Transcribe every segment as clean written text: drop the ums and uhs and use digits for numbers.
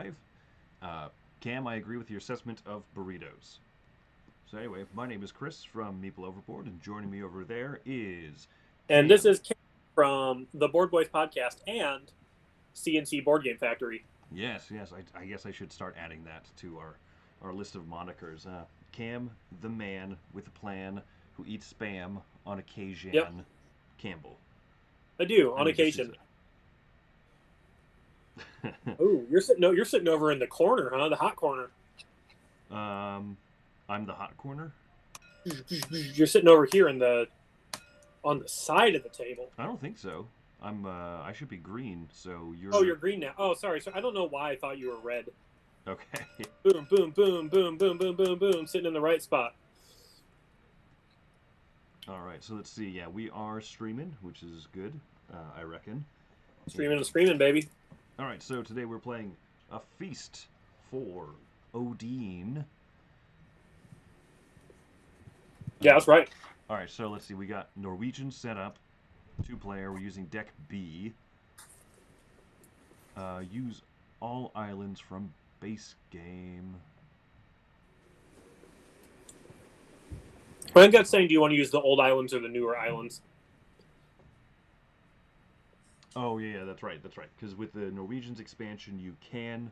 5. Cam, I agree with your assessment of burritos. So anyway, my name is Chris from Meeple Overboard, and joining me over there is And this Cam. is Kim from the Board Boys podcast and CNC Board Game Factory. Yes, I guess I should start adding that to our list of monikers. Cam, the man with a plan, who eats spam on occasion. Yep. Campbell. I do on occasion. Oh, you're sitting over in the corner, huh? The hot corner. I'm the hot corner. You're sitting over here on the side of the table. I don't think so. I should be green, so you're. Oh, you're green now. Oh, sorry. So I don't know why I thought you were red. Okay. Boom, boom, boom, boom, boom, boom, boom, boom. Sitting in the right spot. All right. So let's see. Yeah, we are streaming, which is good. I reckon. Streaming and screaming, baby. All right. So today we're playing a feast for Odin. Yeah, that's right. All right. So let's see. We got Norwegian set up. 2-player. We're using deck B. Use all islands from base game. I think that's saying, do you want to use the old islands or the newer islands? Oh, yeah, that's right. Because with the Norwegian's expansion, you can,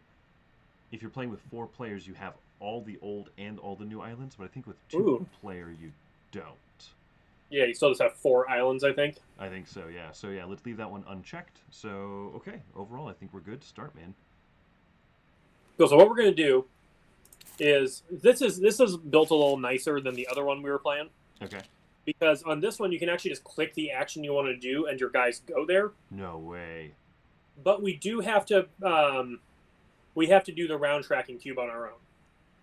if you're playing with 4 players, you have all the old and all the new islands. But I think with 2-player, you don't. Yeah, you still just have 4 islands, I think. I think so, yeah. So, yeah, let's leave that one unchecked. So, okay, overall, I think we're good to start, man. So what we're going to do is, this is built a little nicer than the other one we were playing. Okay. Because on this one, you can actually just click the action you want to do, and your guys go there. No way. But we do have to, do the round tracking cube on our own.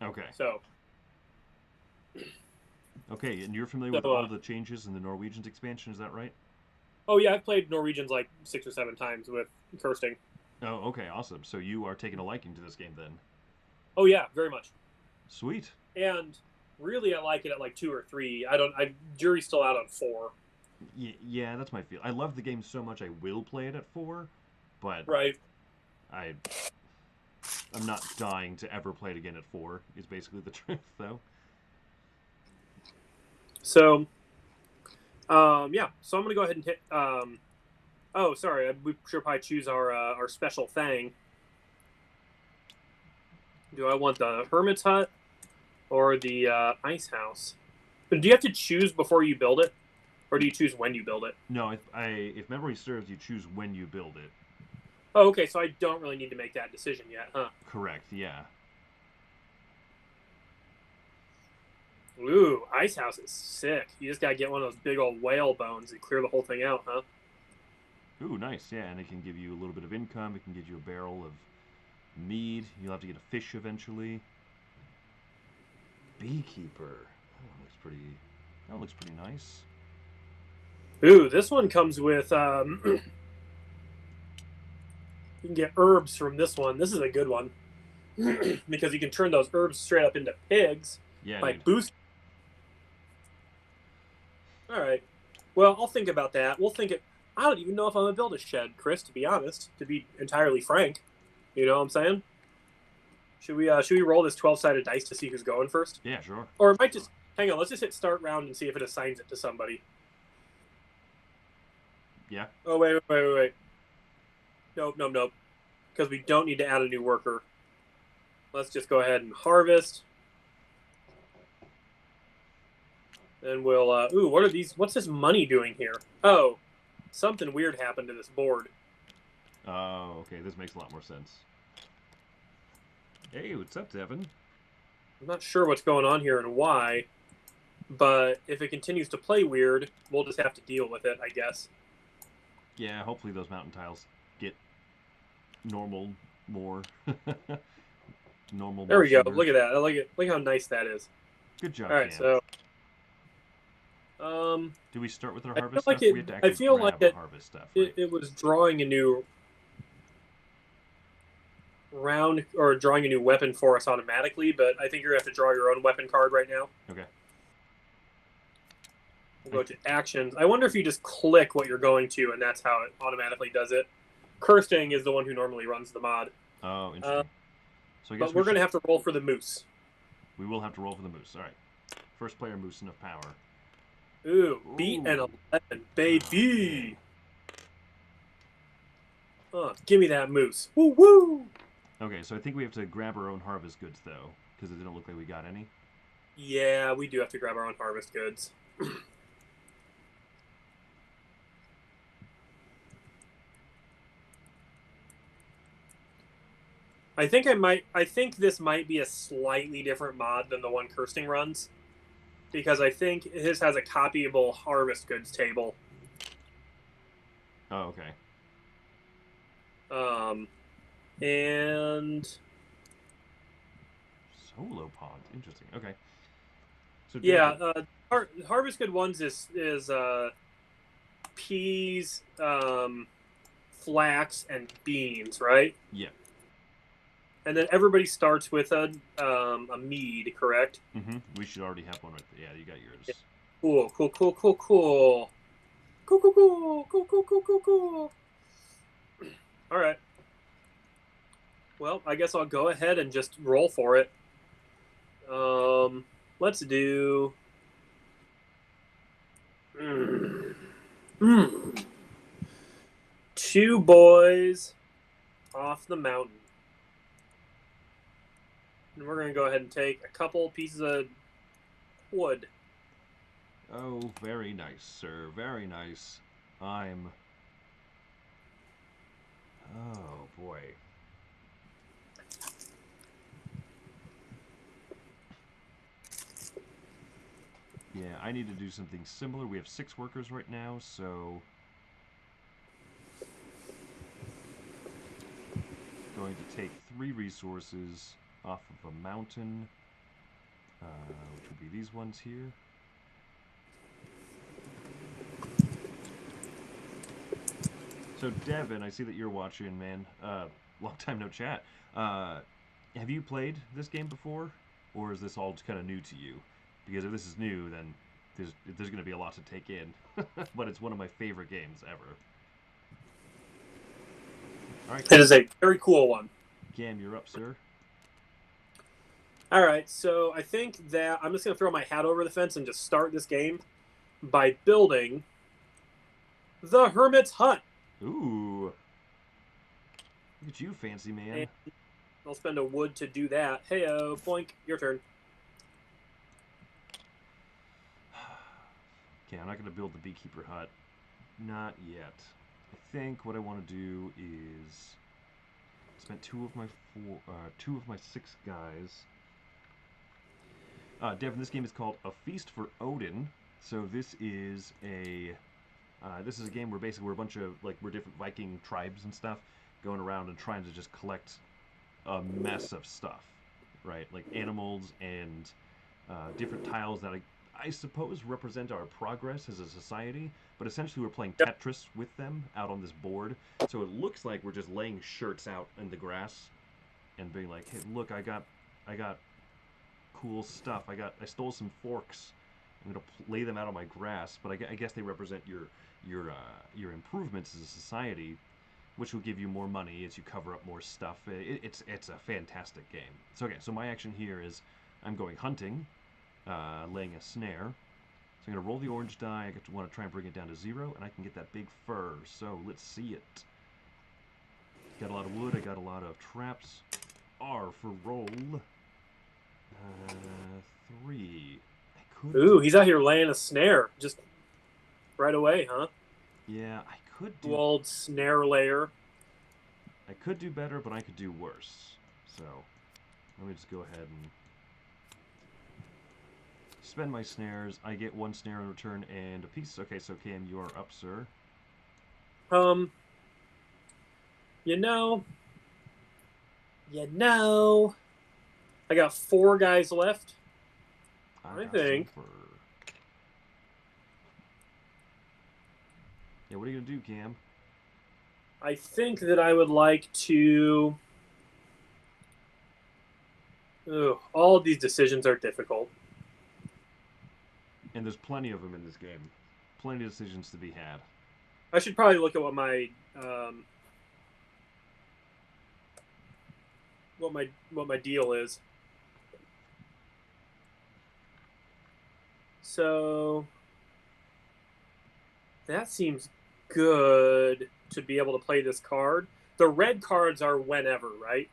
Okay. So. Okay, and you're familiar with all the changes in the Norwegian's expansion, is that right? Oh, yeah, I've played Norwegians like 6 or 7 times with Kirsting. Oh, okay, awesome. So you are taking a liking to this game then? Oh, yeah, very much. Sweet. And really, I like it at like 2 or 3. Jury's still out on 4. Yeah, that's my feel. I love the game so much I will play it at 4, but right. I'm not dying to ever play it again at 4, is basically the truth, though. So, yeah. So I'm going to go ahead and hit... oh, sorry. We should probably choose our special thing. Do I want the Hermit's Hut or the Ice House? But do you have to choose before you build it? Or do you choose when you build it? No, if memory serves, you choose when you build it. Oh, okay. So I don't really need to make that decision yet, huh? Correct, yeah. Ooh, Ice House is sick. You just gotta get one of those big old whale bones and clear the whole thing out, huh? Ooh, nice, yeah, and it can give you a little bit of income. It can give you a barrel of mead. You'll have to get a fish eventually. Beekeeper. That looks pretty nice. Ooh, this one comes with you can get herbs from this one. This is a good one. Because you can turn those herbs straight up into pigs by boosting. All right. Well, I'll think about that. We'll think it. I don't even know if I'm going to build a shed, Chris, to be honest, to be entirely frank. You know what I'm saying? Should we roll this 12-sided dice to see who's going first? Yeah, sure. Or it might just... Hang on, let's just hit start round and see if it assigns it to somebody. Yeah. Oh, wait. Nope. Because we don't need to add a new worker. Let's just go ahead and harvest. And we'll... ooh, what are these... What's this money doing here? Oh, something weird happened to this board. Oh, okay. This makes a lot more sense. Hey, what's up, Devin? I'm not sure what's going on here and why, but if it continues to play weird, we'll just have to deal with it, I guess. Yeah, hopefully those mountain tiles get normal more. Normal. There we go. Look at that. I like it. Look how nice that is. Good job. All right, Dan. so. Do we start with our harvest stuff? I feel like harvest stuff, right? it was drawing a new round or drawing a new weapon for us automatically, but I think you're gonna have to draw your own weapon card right now. Okay. We'll go to actions. I wonder if you just click what you're going to, and that's how it automatically does it. Kirsting is the one who normally runs the mod. Oh, interesting. So I guess but we're going to have to roll for the moose. We will have to roll for the moose. All right. First player moose enough power. Ooh, beat an 11, baby. Give me that moose. Woo woo. Okay, so I think we have to grab our own harvest goods though, because it didn't look like we got any. Yeah, we do have to grab our own harvest goods. I think this might be a slightly different mod than the one Kirsting runs, because I think his has a copyable harvest goods table. Oh, okay. And solo pods, interesting. Okay. So yeah, harvest good ones is peas, flax, and beans, right? Yeah. And then everybody starts with a mead, correct? Mm-hmm. We should already have one right there. Yeah, you got yours. Cool, cool, cool, cool, cool. Cool, cool, cool, cool, cool, cool, cool, cool. All right. Well, I guess I'll go ahead and just roll for it. Let's do... Two boys off the mountain. And we're going to go ahead and take a couple pieces of wood. Oh, very nice, sir. Very nice. Oh, boy. Yeah, I need to do something similar. We have 6 workers right now, so... going to take 3 resources off of a mountain, which would be these ones here. So Devin, I see that you're watching, man. Long time no chat. Have you played this game before, or is this all kind of new to you? Because if this is new, then there's going to be a lot to take in. But it's one of my favorite games ever. All right. It is a very cool one. Cam, you're up, sir. All right, so I think that I'm just going to throw my hat over the fence and just start this game by building the Hermit's Hut. Ooh. Look at you, fancy man. And I'll spend a wood to do that. Hey-o, boink, your turn. Okay, I'm not going to build the beekeeper hut. Not yet. I think what I want to do is spend 2 of my 6 guys. Devin, this game is called A Feast for Odin. So this is a game where basically we're a bunch of we're different Viking tribes and stuff going around and trying to just collect a mess of stuff, right? Like animals and different tiles that I suppose represent our progress as a society, but essentially we're playing Tetris with them out on this board. So it looks like we're just laying shirts out in the grass and being like, "Hey, look, I got cool stuff. I stole some forks. I'm gonna lay them out on my grass." But I guess they represent your improvements as a society, which will give you more money as you cover up more stuff. It's a fantastic game. So okay, so my action here is I'm going hunting, laying a snare. So I'm gonna roll the orange die. I want to try and bring it down to 0, and I can get that big fur. So let's see it. Got a lot of wood. I got a lot of traps. R for roll. 3. Ooh, he's out here laying a snare just right away, huh? Yeah, I could do... old snare layer. I could do better, but I could do worse. So, let me just go ahead and spend my snares. I get 1 snare in return and a piece. Okay, so Cam, you are up, sir. You know, I got 4 guys left. I think. Yeah, what are you gonna do, Cam? I think that I would like to... Ugh, all of these decisions are difficult. And there's plenty of them in this game. Plenty of decisions to be had. I should probably look at what my what my deal is. So that seems good to be able to play this card. The red cards are whenever, right?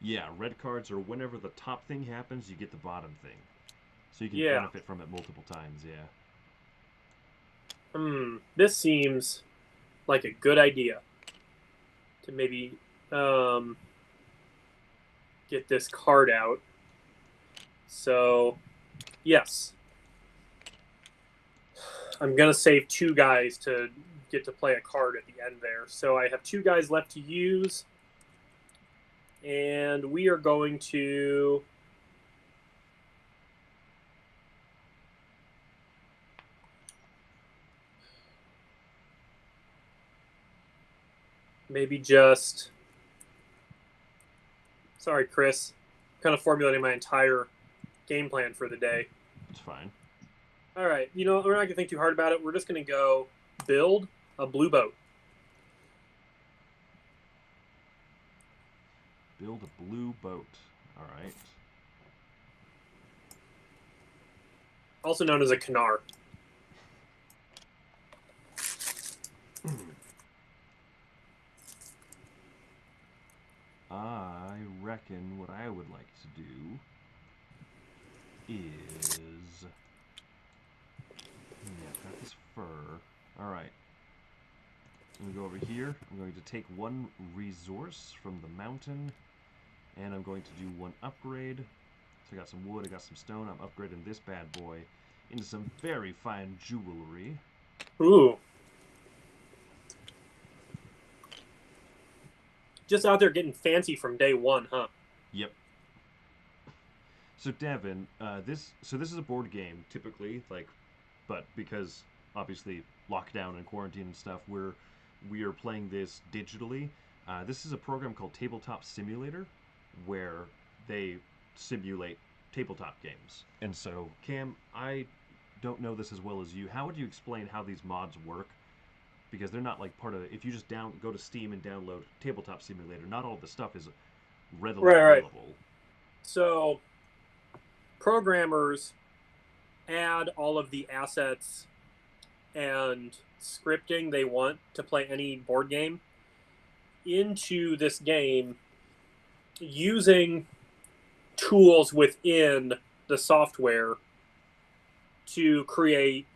Yeah, red cards are whenever the top thing happens, you get the bottom thing. So you can Yeah. benefit from it multiple times, yeah. This seems like a good idea to maybe get this card out. So, yes. I'm going to save 2 guys to get to play a card at the end there. So I have 2 guys left to use. And we are going to... maybe just... Sorry, Chris. I'm kind of formulating my entire game plan for the day. It's fine. All right. You know, we're not going to think too hard about it. We're just going to go build a blue boat. Build a blue boat. All right. Also known as a Canar. I reckon what I would like to do is... yeah, I've got this fur. All right. I'm going to go over here. I'm going to take 1 resource from the mountain, and I'm going to do 1 upgrade. So I got some wood, I got some stone. I'm upgrading this bad boy into some very fine jewelry. Ooh. Just out there getting fancy from day one, huh? Yep. So Devin, this is a board game typically, but because obviously lockdown and quarantine and stuff, we are playing this digitally. This is a program called Tabletop Simulator, where they simulate tabletop games. And so, Cam, I don't know this as well as you. How would you explain how these mods work? Because they're not like part of... if you just go to Steam and download Tabletop Simulator, not all the stuff is readily available. So, programmers add all of the assets and scripting they want to play any board game into this game using tools within the software to create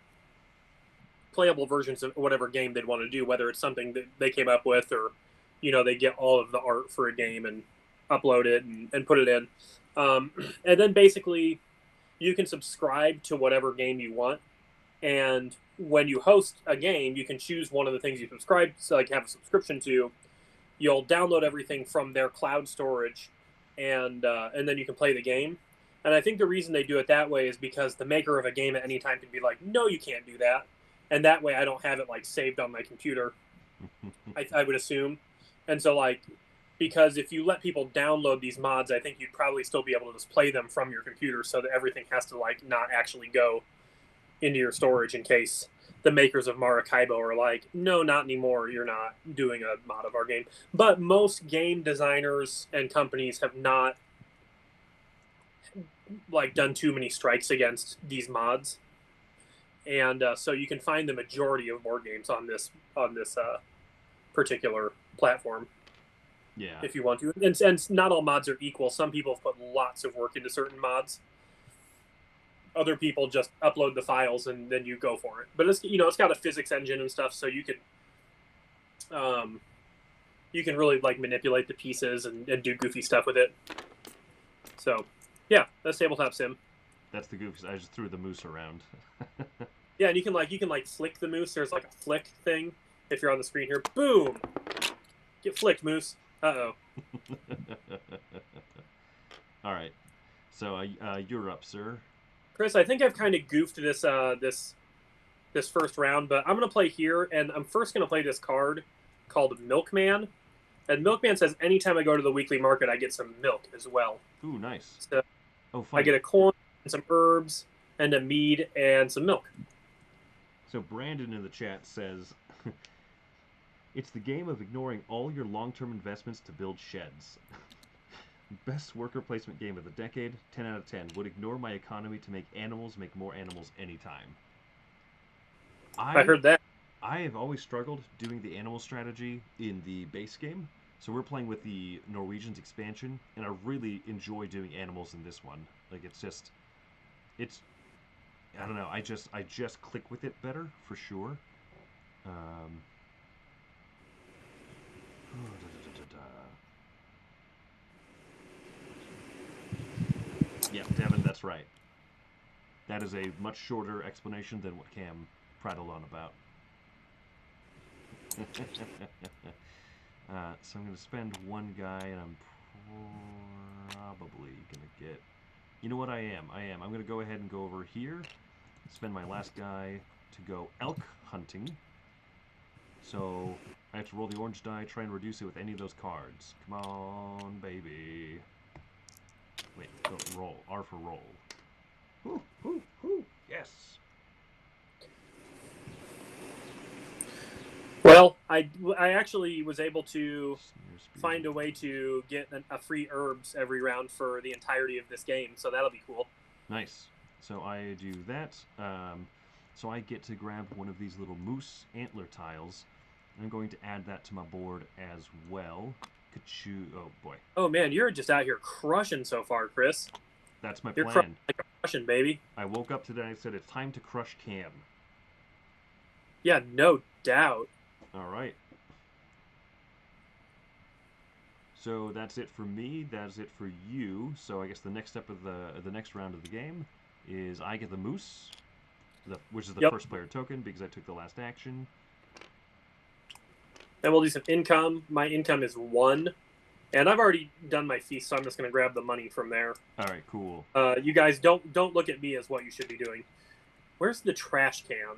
playable versions of whatever game they'd want to do, whether it's something that they came up with or, you know, they get all of the art for a game and upload it and put it in. And then basically you can subscribe to whatever game you want. And when you host a game, you can choose one of the things you subscribe to, like have a subscription to. You'll download everything from their cloud storage, and then you can play the game. And I think the reason they do it that way is because the maker of a game at any time can be like, no, you can't do that. And that way I don't have it like saved on my computer, I would assume. And so like, because if you let people download these mods, I think you'd probably still be able to just play them from your computer, so that everything has to like not actually go into your storage in case the makers of Maracaibo are like, no, not anymore. You're not doing a mod of our game. But most game designers and companies have not like done too many strikes against these mods. And so you can find the majority of board games on this particular platform. Yeah. If you want to. And not all mods are equal. Some people have put lots of work into certain mods. Other people just upload the files and then you go for it. But it's, you know, it's got a physics engine and stuff, so you can really like manipulate the pieces and do goofy stuff with it. So yeah, that's Tabletop Sim. That's the goof. I just threw the moose around. Yeah, and you can like flick the moose. There's like a flick thing if you're on the screen here. Boom! Get flicked, moose. Uh-oh. All right. So you're up, sir. Chris, I think I've kind of goofed this this first round, but I'm going to play here, and I'm first going to play this card called Milkman. And Milkman says anytime I go to the weekly market, I get some milk as well. Ooh, nice. So oh, fun. I get a coin and some herbs and a mead and some milk. So Brandon in the chat says, It's the game of ignoring all your long-term investments to build sheds. Best worker placement game of the decade, 10 out of 10. Would ignore my economy to make more animals anytime. I heard that. I have always struggled doing the animal strategy in the base game. So we're playing with the Norwegian's expansion, and I really enjoy doing animals in this one. Like it's I don't know. I just click with it better for sure. Um, yeah, Devin, that's right. That is a much shorter explanation than what Cam prattled on about. So I'm going to spend one guy, and I'm probably going to get... You know what I am? I'm going to go ahead and go over here, spend my last guy to go elk hunting. So I have to roll the orange die, try and reduce it with any of those cards. Come on, baby. Wait, don't roll. R for roll. Whoo, whoo, whoo. Yes. Well, I actually was able to find a way to get a free herbs every round for the entirety of this game, so that'll be cool. Nice. So I do that. So I get to grab one of these little moose antler tiles. I'm going to add that to my board as well. Oh boy. Oh man, you're just out here crushing so far, Chris. That's my you're plan. You're crushing, baby. I woke up today and I said it's time to crush Cam. Yeah, no doubt. All right. So that's it for me. That's it for you. So I guess the next step of the next round of the game is I get the moose, which is the first player token because I took the last action. And we'll do some income. My income is 1. And I've already done my feast, so I'm just going to grab the money from there. All right, cool. You guys don't look at me as what you should be doing. Where's the trash can?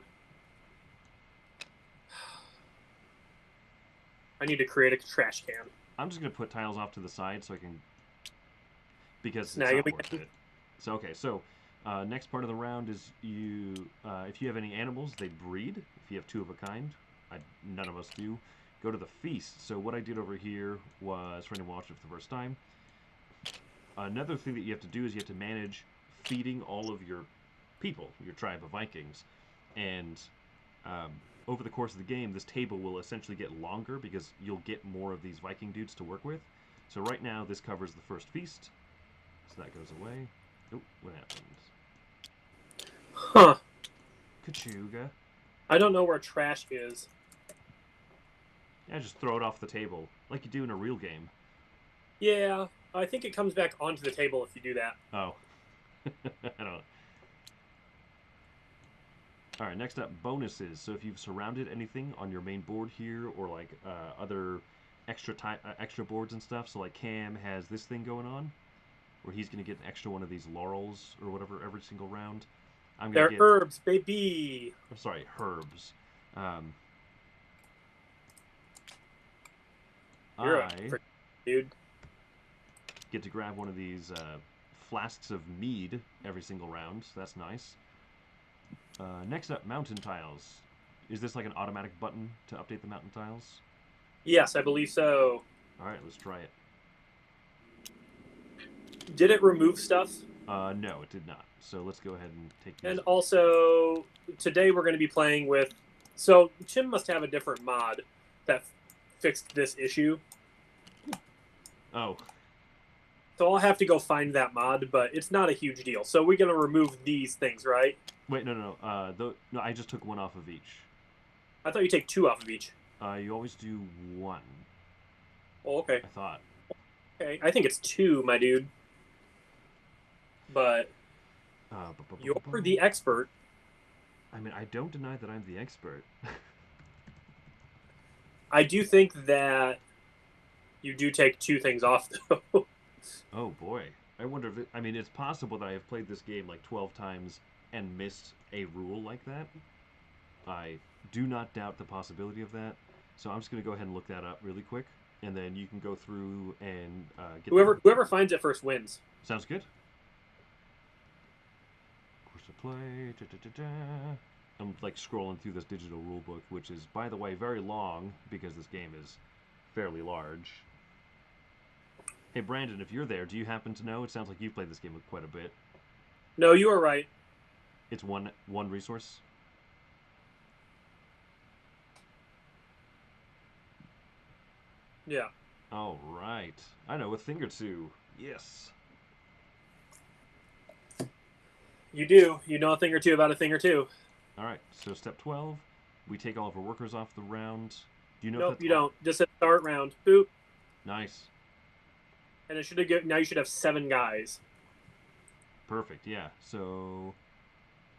I need to create a trash can. I'm just going to put tiles off to the side so I can... Because it's not worth it. So, okay, so next part of the round is you... if you have any animals, they breed. If you have 2 of a kind, none of us do. Go to the feast. So what I did over here was, for anyone watching for the first time, another thing that you have to do is you have to manage feeding all of your people, your tribe of Vikings. And over the course of the game, this table will essentially get longer because you'll get more of these Viking dudes to work with. So right now, this covers the first feast. So that goes away. Oh, what happens? Huh. Kachuga. I don't know where trash is. Yeah, just throw it off the table, like you do in a real game. Yeah, I think it comes back onto the table if you do that. Oh. I don't know. Alright, next up, bonuses. So if you've surrounded anything on your main board here, or like other extra boards and stuff, so like Cam has this thing going on, where he's going to get an extra one of these laurels, or whatever, every single round. They're herbs, baby! I'm sorry, herbs. You're dude. Get to grab one of these flasks of mead every single round, so that's nice. Next up, mountain tiles. Is this like an automatic button to update the mountain tiles? Yes, I believe so. Alright, let's try it. Did it remove stuff? No, it did not. So let's go ahead and take these. And also, today we're going to be playing with... So, Tim must have a different mod that fixed this issue. Oh. So I'll have to go find that mod, but it's not a huge deal. So we're going to remove these things, right? Wait, no. No, I just took one off of each. I thought you take 2 off of each. You always do 1. Oh, okay. I thought. Okay, I think it's 2, my dude. But you're the expert. I mean, I don't deny that I'm the expert. I do think that you do take 2 things off, though. Oh, boy. I wonder if I mean, it's possible that I have played this game like 12 times and missed a rule like that. I do not doubt the possibility of that. So I'm just going to go ahead and look that up really quick. And then you can go through and get... Whoever finds it first wins. Sounds good. Course of play. I'm like scrolling through this digital rulebook, which is, by the way, very long because this game is fairly large. Hey, Brandon, if you're there, do you happen to know? It sounds like you've played this game quite a bit. No, you are right. It's one resource? Yeah. All right. I know a thing or two. Yes. You do. You know a thing or two about a thing or two. All right. So step 12, we take all of our workers off the round. Do you know? Nope, you don't. Just hit start round. Boop. Nice. And it should have now you should have 7 guys. Perfect. Yeah. So,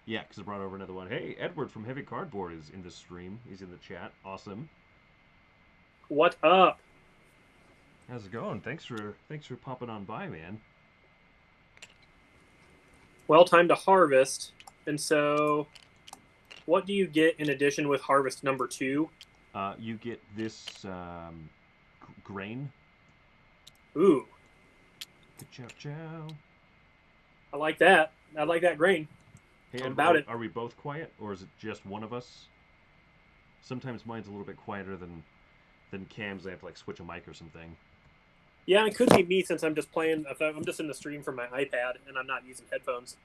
yeah, because I brought over another one. Hey, Edward from Heavy Cardboard is in the stream. He's in the chat. Awesome. What up? How's it going? Thanks for popping on by, man. Well, time to harvest. And so, what do you get in addition with harvest number 2? You get this grain. Ooh. Chow chow. I like that. I like that grain. Hey, I'm about it. Are we both quiet, or is it just one of us? Sometimes mine's a little bit quieter than Cam's. I have to like switch a mic or something. Yeah, it could be me since I'm just playing. I'm just in the stream from my iPad and I'm not using headphones.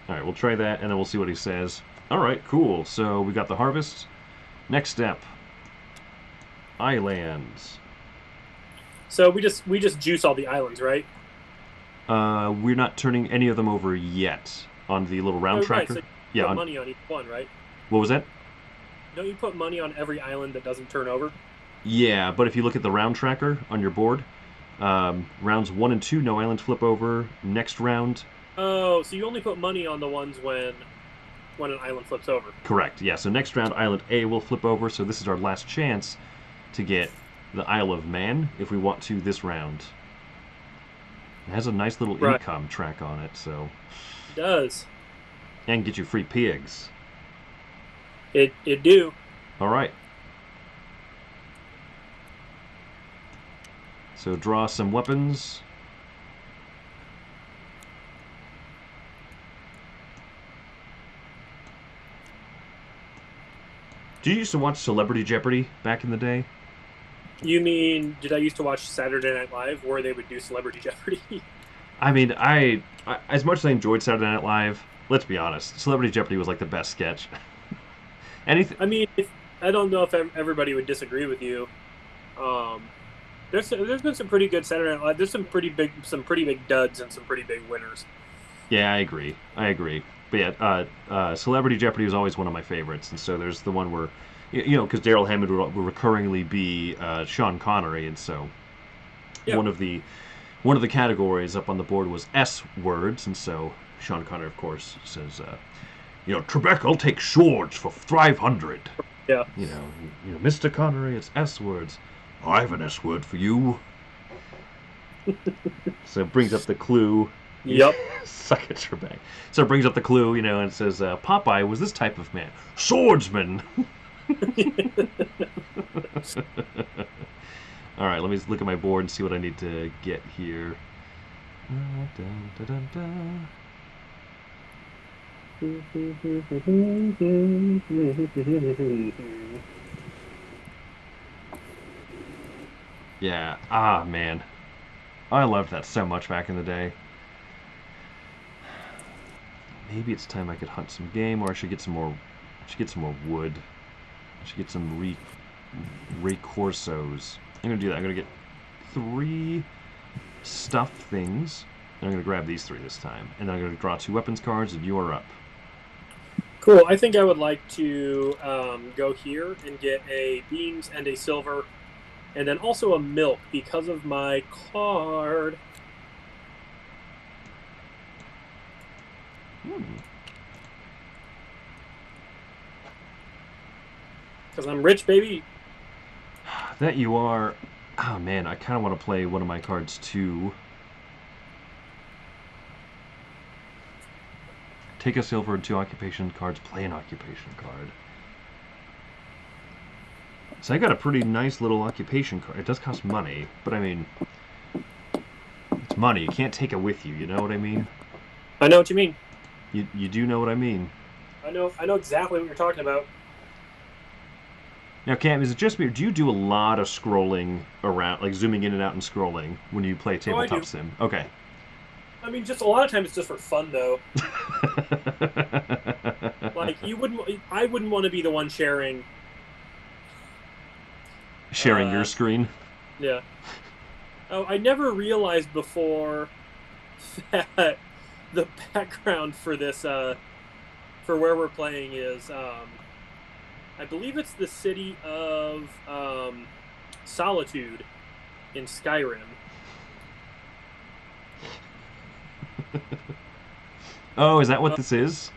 All right, we'll try that, and then we'll see what he says. All right, cool. So we got the harvest. Next step. Islands. So we just juice all the islands, right? We're not turning any of them over yet on the little round tracker. Right, so yeah, put money on each one, right? What was that? Don't you put money on every island that doesn't turn over? Yeah, but if you look at the round tracker on your board, rounds 1 and 2, no islands flip over. Next round. Oh, so you only put money on the ones when an island flips over. Correct. Yeah. So next round, Island A will flip over. So this is our last chance to get the Isle of Man if we want to this round. It has a nice little income track on it, so. It does. And get you free pigs. It do. All right. So draw some weapons. Did you used to watch Celebrity Jeopardy back in the day? You mean, did I used to watch Saturday Night Live where they would do Celebrity Jeopardy? I mean, I as much as I enjoyed Saturday Night Live, let's be honest, Celebrity Jeopardy was like the best sketch. Anything. I mean, I don't know if everybody would disagree with you. There's been some pretty good Saturday Night Live. There's some pretty big duds and some pretty big winners. Yeah, I agree. But yeah, Celebrity Jeopardy was always one of my favorites, and so there's the one where, you know, because Daryl Hammond would recurringly be Sean Connery, and so one of the categories up on the board was S words, and so Sean Connery, of course, says, you know, Trebek, I'll take swords for 500. Yeah. You know, Mr. Connery, it's S words. I have an S word for you. So it brings up the clue. Yep. Suck it, Trebek. So it brings up the clue, you know, and says, Popeye was this type of man. Swordsman! All right, let me look at my board and see what I need to get here. Yeah, man. I loved that so much back in the day. Maybe it's time I could hunt some game, or I should get some more. Wood. I should get some recorsos. I'm gonna do that. I'm gonna get 3 stuffed things. And I'm gonna grab these 3 this time, and then I'm gonna draw 2 weapons cards, and you are up. Cool. I think I would like to go here and get a beans and a silver, and then also a milk because of my card. Because I'm rich, baby. That you are. Oh man, I kind of want to play one of my cards too. Take a silver and 2 occupation cards. Play an occupation card. So I got a pretty nice little occupation card. It does cost money, but I mean, it's Money, you can't take it with you, you know what I mean? I know what you mean. You do know what I mean. I know exactly what you're talking about. Now, Cam, is it just me, or do you do a lot of scrolling around, like zooming in and out and scrolling when you play Tabletop Sim? Okay. I mean, just a lot of times it's just for fun, though. Like, I wouldn't want to be the one sharing your screen? Yeah. Oh, I never realized before that the background for this, for where we're playing is, I believe it's the city of Solitude in Skyrim. Oh, is that what this is?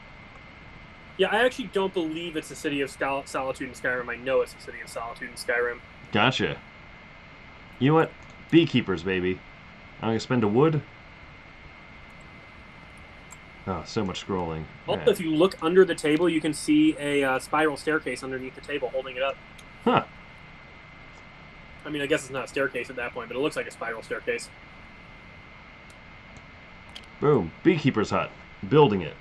Yeah, I actually don't believe it's the city of Solitude in Skyrim. I know it's the city of Solitude in Skyrim. Gotcha. You know what? Beekeepers, baby. I'm going to spend a wood. Oh, so much scrolling. Also, if you look under the table, you can see a spiral staircase underneath the table holding it up. Huh. I mean, I guess it's not a staircase at that point, but it looks like a spiral staircase. Boom. Beekeeper's hut. Building it.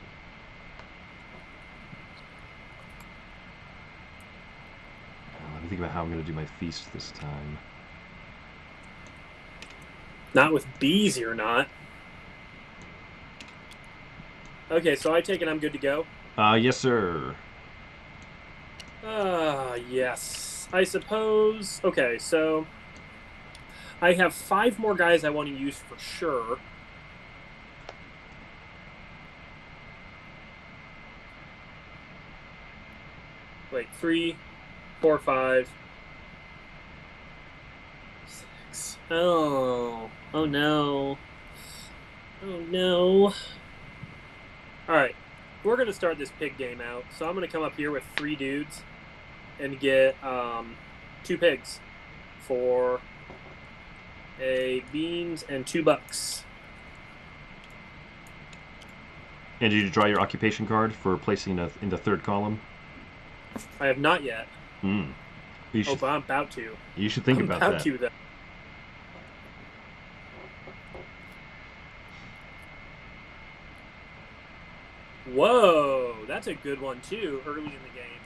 Let me think about how I'm going to do my feast this time. Not with bees, you're not. Okay, so I take it I'm good to go? Yes, sir. Yes. I suppose... Okay, so... I have 5 more guys I want to use for sure. Wait, 3, 4, 5, 6. Oh no. Oh no. Alright, we're going to start this pig game out. So I'm going to come up here with 3 dudes and get 2 pigs for a beans and $2. And did you draw your occupation card for placing in the 3rd column? I have not yet. Hmm. But I'm about to. You should think about that. I'm about to, though. Whoa, that's a good one, too, early in the game.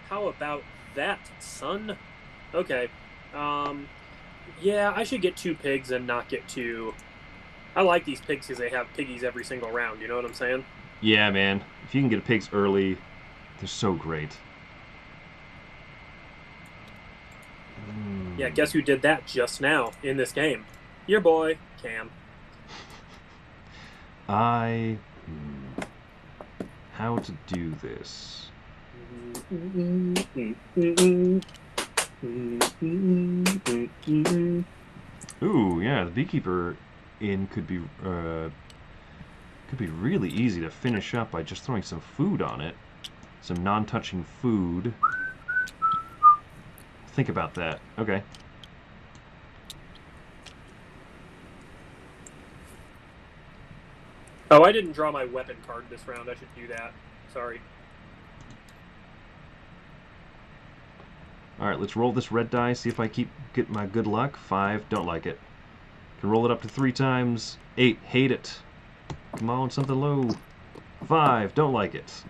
How about that, son? Okay. Yeah, I should get 2 pigs and not get 2... I like these pigs because they have piggies every single round, you know what I'm saying? Yeah, man. If you can get pigs early, they're so great. Yeah, guess who did that just now in this game? Your boy, Cam. How to do this? Ooh, yeah, the beekeeper inn could be really easy to finish up by just throwing some food on it. Some non-touching food. Think about that. Okay. Oh, I didn't draw my weapon card this round. I should do that. Sorry. Alright, let's roll this red die, see if I get my good luck. 5, don't like it. Can roll it up to 3 times. 8, hate it. Come on, something low. 5, don't like it.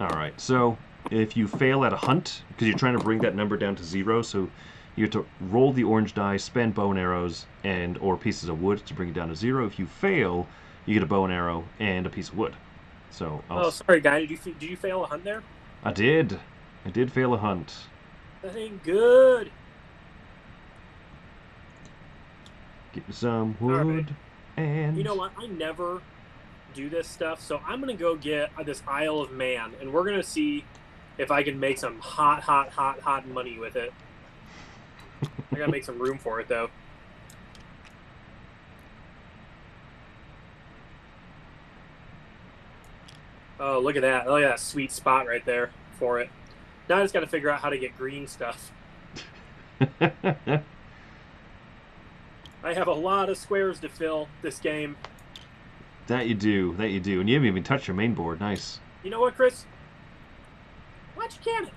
Alright, so if you fail at a hunt, because you're trying to bring that number down to 0, so you have to roll the orange die, spend bow and arrows, or pieces of wood to bring it down to 0. If you fail, you get a bow and arrow and a piece of wood. So oh, sorry, guy. Did you fail a hunt there? I did. I did fail a hunt. That ain't good. Get me some wood. Right. And you know what? I never do this stuff, so I'm gonna go get this Isle of Man, and we're gonna see if I can make some hot money with it. I gotta make some room for it, though. Oh, look at that. Oh, yeah, sweet spot right there for it. Now I just gotta figure out how to get green stuff. I have a lot of squares to fill this game. That you do. That you do. And you haven't even touched your main board. Nice. You know what, Chris? Watch your cannon.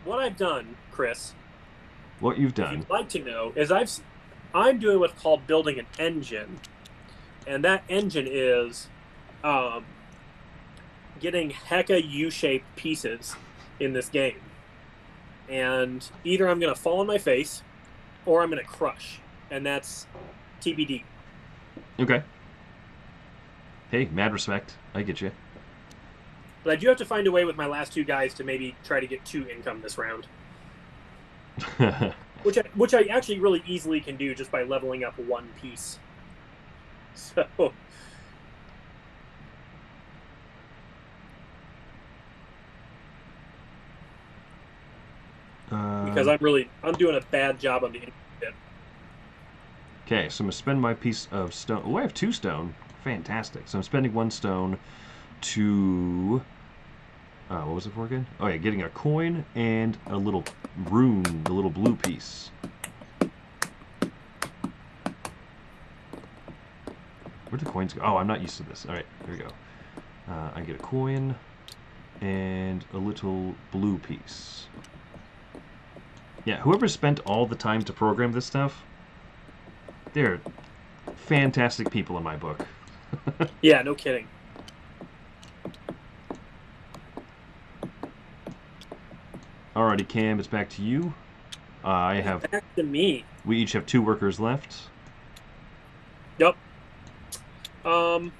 What I've done, Chris, what you've if done. you'd like to know, is I'm doing what's called building an engine, and that engine is getting hecka U-shaped pieces in this game, and either I'm gonna fall on my face or I'm gonna crush, and that's TBD. Okay. Hey, mad respect. I get you. But I do have to find a way with my last two guys to maybe try to get 2 income this round. which I actually really easily can do just by leveling up 1 piece. So because I'm doing a bad job on the bit. Okay, so I'm gonna spend my piece of stone. Oh, I have 2 stone. Fantastic. So I'm spending 1 stone to what was it for again? Oh yeah, getting a coin and a little rune, the little blue piece. Where'd the coins go? Oh, I'm not used to this. All right, here we go. I get a coin and a little blue piece. Yeah, whoever spent all the time to program this stuff, they're fantastic people in my book. Yeah, no kidding. Alrighty, Cam, it's back to you. I have. Back to me. We each have 2 workers left. Yep. I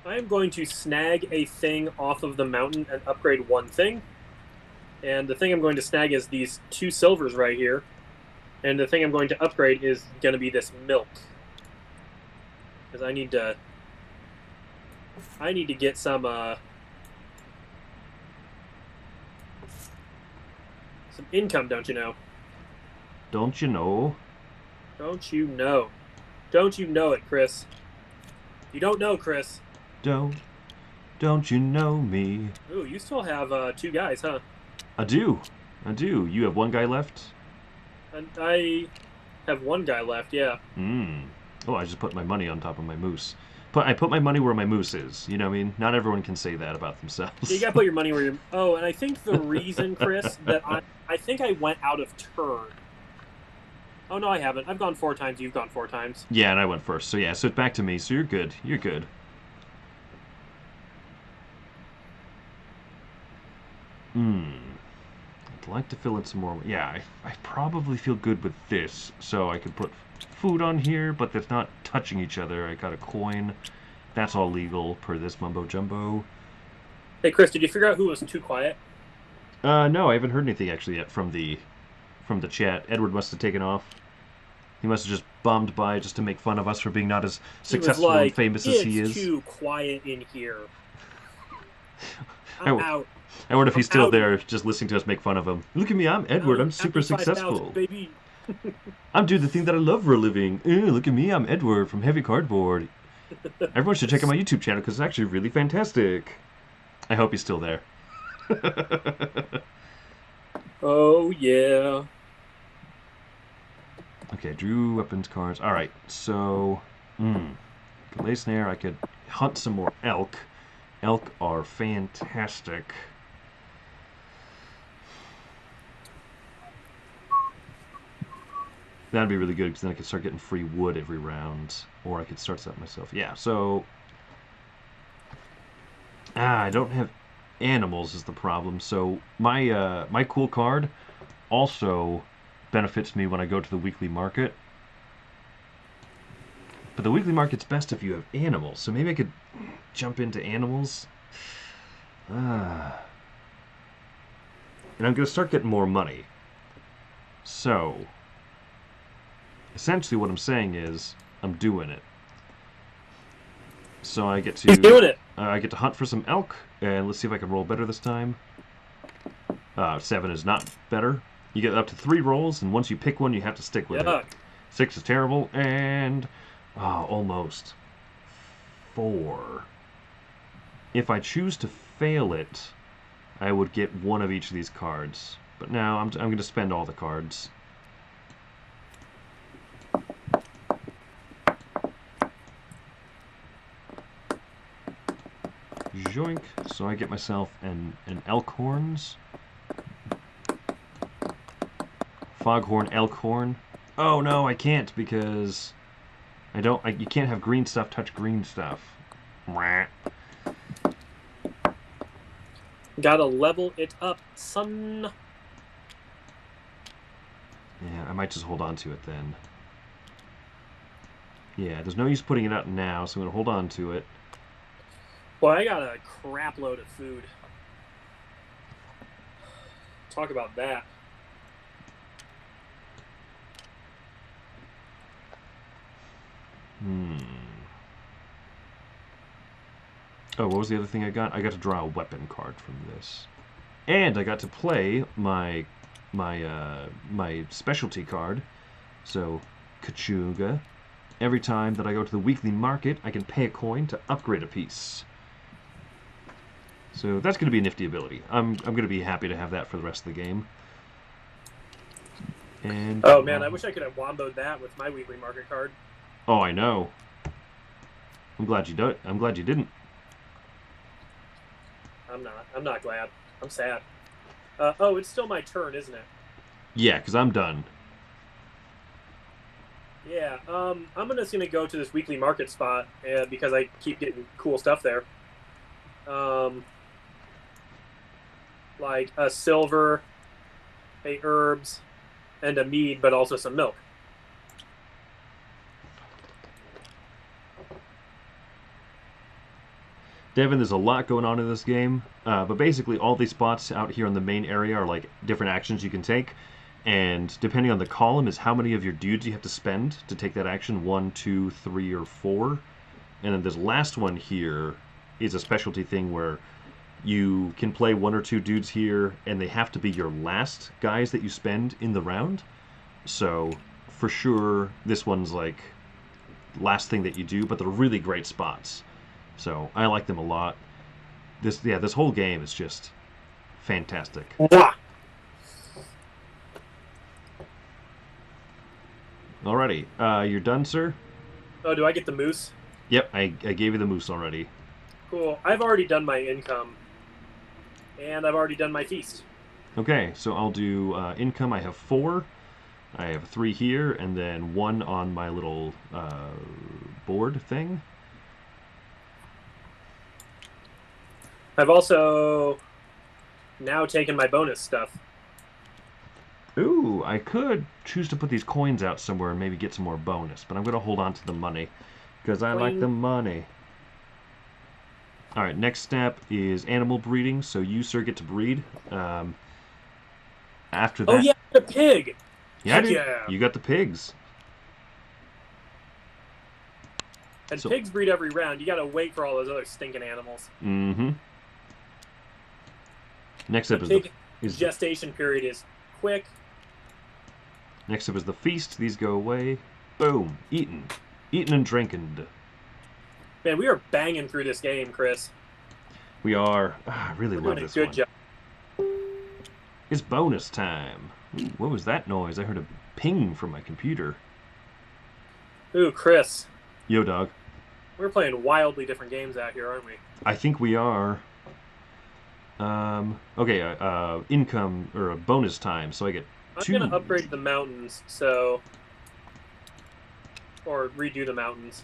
am going to snag a thing off of the mountain and upgrade 1 thing. And the thing I'm going to snag is these 2 silvers right here. And the thing I'm going to upgrade is going to be this milk. Because I need to get some income, don't you know? Don't you know? Don't you know? Don't you know it, Chris? You don't know, Chris. Don't you know me? Ooh, you still have 2 guys, huh? I do. You have 1 guy left? And I have 1 guy left, yeah. Oh, I just put my money on top of my moose. I put my money where my moose is. You know what I mean? Not everyone can say that about themselves. You gotta put your money where your... Oh, and I think the reason, Chris, that I think I went out of turn. Oh, no, I haven't. I've gone 4 times. You've gone 4 times. Yeah, and I went first. So, yeah, so it's back to me. So you're good. You're good. I'd like to fill in some more. Yeah, I probably feel good with this. So I could put food on here, but that's not touching each other. I got a coin. That's all legal per this mumbo jumbo. Hey, Chris, did you figure out who was too quiet? No, I haven't heard anything actually yet from the chat. Edward must have taken off. He must have just bombed by just to make fun of us for being not as successful and famous as he is. It's too quiet in here. I'm out. I wonder if he's still there, just listening to us make fun of him. Look at me, I'm Edward. I'm super successful. Baby. I'm doing the thing that I love for a living. Look at me, I'm Edward from Heavy Cardboard. Everyone should check out my YouTube channel because it's actually really fantastic. I hope he's still there. Oh, yeah. Okay, drew weapons cards. Alright, so... Could lay snare. I could hunt some more elk. Elk are fantastic. That'd be really good because then I could start getting free wood every round. Or I could start that myself. Yeah, so... I don't have animals is the problem. So my my cool card also benefits me when I go to the weekly market. But the weekly market's best if you have animals. So maybe I could jump into animals. And I'm going to start getting more money. So, essentially what I'm saying is, I'm doing it. So I get to... He's doing it! I get to hunt for some elk, and let's see if I can roll better this time. 7 is not better. You get up to 3 rolls, and once you pick one, you have to stick with it. 6 is terrible, and... almost. 4. If I choose to fail it, I would get one of each of these cards. But now I'm going to spend all the cards. Joink. So I get myself an elk horns. Foghorn, Elkhorn. Oh no, I can't because you can't have green stuff touch green stuff. Mwah. Gotta level it up, son. Yeah, I might just hold on to it then. Yeah, there's no use putting it out now, so I'm gonna hold on to it. Boy, I got a crap load of food. Talk about that. Oh, what was the other thing I got? I got to draw a weapon card from this, and I got to play my specialty card. So, Kachuga. Every time that I go to the weekly market, I can pay a coin to upgrade a piece. So that's going to be a nifty ability. I'm going to be happy to have that for the rest of the game. And oh man, I wish I could have womboed that with my weekly market card. Oh, I know. I'm glad you don't. I'm glad you didn't. I'm not glad. I'm sad. Oh, it's still my turn, isn't it? Yeah, because I'm done. Yeah. I'm just gonna go to this weekly market spot because I keep getting cool stuff there. Like a silver, a herbs, and a mead, but also some milk. Devin, there's a lot going on in this game, but basically all these spots out here in the main area are like different actions you can take, and depending on the column is how many of your dudes you have to spend to take that action, 1, 2, 3, or 4. And then this last one here is a specialty thing where you can play 1 or 2 dudes here, and they have to be your last guys that you spend in the round. So for sure, this one's like last thing that you do, but they're really great spots. So I like them a lot. This whole game is just fantastic. Mwah! Alrighty, you're done, sir? Oh, do I get the moose? Yep, I gave you the moose already. Cool. I've already done my income, and I've already done my feast. Okay, so I'll do income. I have 4. I have 3 here, and then 1 on my little board thing. I've also now taken my bonus stuff. Ooh, I could choose to put these coins out somewhere and maybe get some more bonus, but I'm going to hold on to the money because I like the money. All right, next step is animal breeding. So you, sir, get to breed. After that... Oh, yeah, the pig! Yeah, dude, yeah, you got the pigs. And so, pigs breed every round. You got to wait for all those other stinking animals. Mm-hmm. Next up is gestation period is quick. Next up is the feast. These go away. Boom. Eaten and drinking. Man, we are banging through this game, Chris. We are. I really love this one. Good job. It's bonus time. Ooh, what was that noise? I heard a ping from my computer. Ooh, Chris. Yo, dog. We're playing wildly different games out here, aren't we? I think we are. Okay, income, or a bonus time, so I get 2. I'm going to upgrade the mountains, so... Or redo the mountains.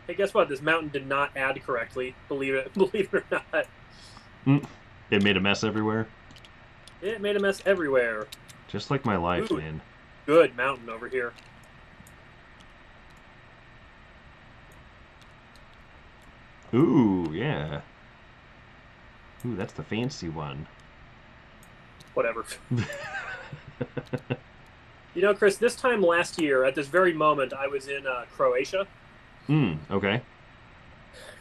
Hey, guess what? This mountain did not add correctly. Believe it or not. It made a mess everywhere? It made a mess everywhere. Just like my life, Ooh, man. Good mountain over here. Ooh, yeah. Ooh, that's the fancy one. Whatever. You know, Chris, this time last year, at this very moment, I was in Croatia. Okay.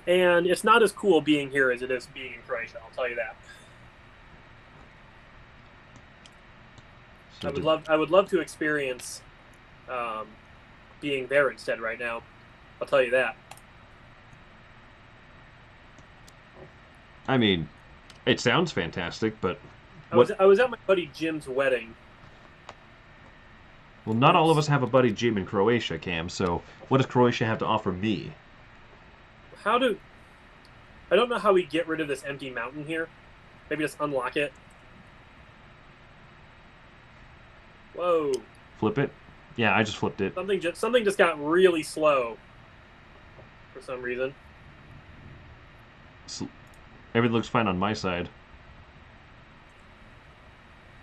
And it's not as cool being here as it is being in Croatia, I'll tell you that. So I would love to experience being there instead right now. I'll tell you that. I mean, it sounds fantastic, but... I was at my buddy Jim's wedding. Well, not all of us have a buddy Jim in Croatia, Cam, so what does Croatia have to offer me? I don't know how we get rid of this empty mountain here. Maybe just unlock it. Whoa. Flip it. Yeah, I just flipped it. Something just got really slow for some reason. Everything looks fine on my side.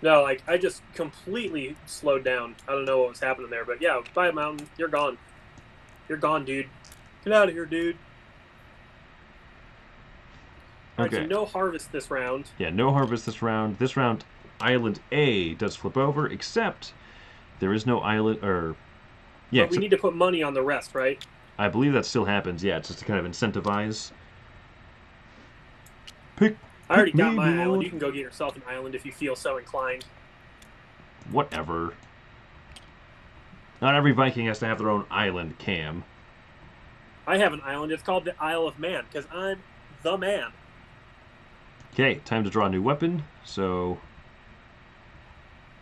No, like I just completely slowed down. I don't know what was happening there, but yeah, buy a mountain. You're gone. You're gone, dude. Get out of here, dude. All right, so no harvest this round. Yeah, no harvest this round. This round, Island A does flip over, except there is no island, or... Yeah, but we need to put money on the rest, right? I believe that still happens, yeah, just to kind of incentivize. I already got my island. You can go get yourself an island if you feel so inclined. Whatever. Not every Viking has to have their own island, Cam. I have an island. It's called the Isle of Man, because I'm the man. Okay, time to draw a new weapon, so...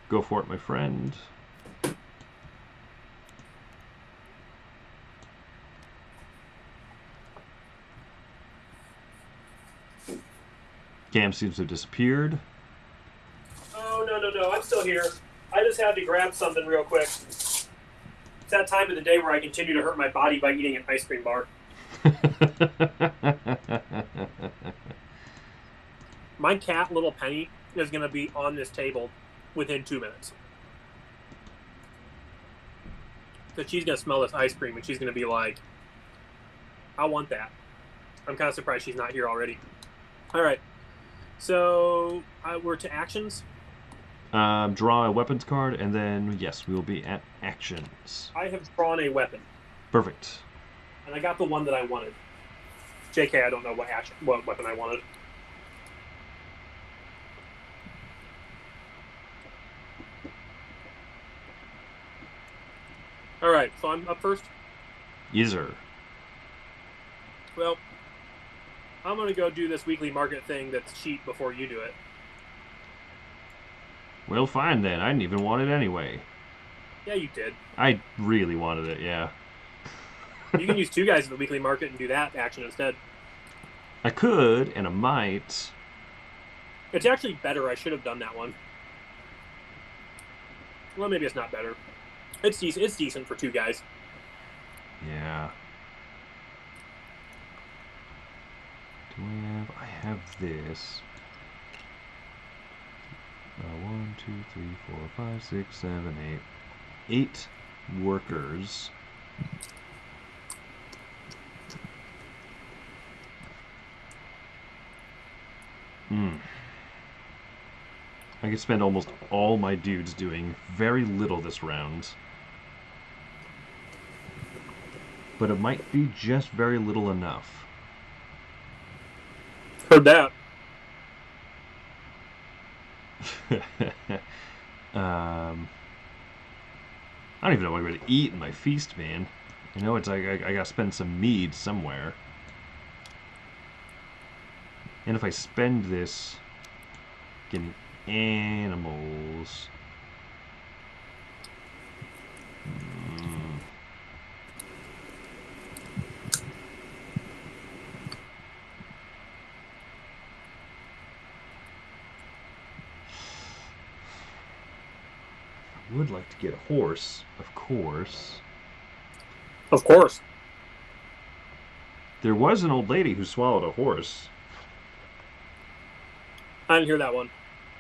Go for it, my friend. Cam seems to have disappeared. Oh, no. I'm still here. I just had to grab something real quick. It's that time of the day where I continue to hurt my body by eating an ice cream bar. My cat, Little Penny, is going to be on this table within 2 minutes. So she's going to smell this ice cream and she's going to be like, I want that. I'm kind of surprised she's not here already. All right. So we're to actions. Draw a weapons card, and then, yes, we will be at actions. I have drawn a weapon. Perfect. And I got the one that I wanted. JK, I don't know what weapon I wanted. All right, so I'm up first? Yes, sir. Well, I'm going to go do this weekly market thing that's cheap before you do it. Well, fine then. I didn't even want it anyway. Yeah, you did. I really wanted it, yeah. You can use 2 guys in the weekly market and do that action instead. I could, and I might. It's actually better. I should have done that one. Well, maybe it's not better. It's decent. It's decent for 2 guys. Yeah. Do I have this. 1, 2, 3, 4, 5, 6, 7, 8. 8 workers. I could spend almost all my dudes doing very little this round. But it might be just very little enough. Heard that. I don't even know what I'm going to eat in my feast, man. You know, it's like I gotta spend some mead somewhere. And if I spend this getting animals... I would like to get a horse, of course. Of course. There was an old lady who swallowed a horse. I didn't hear that one.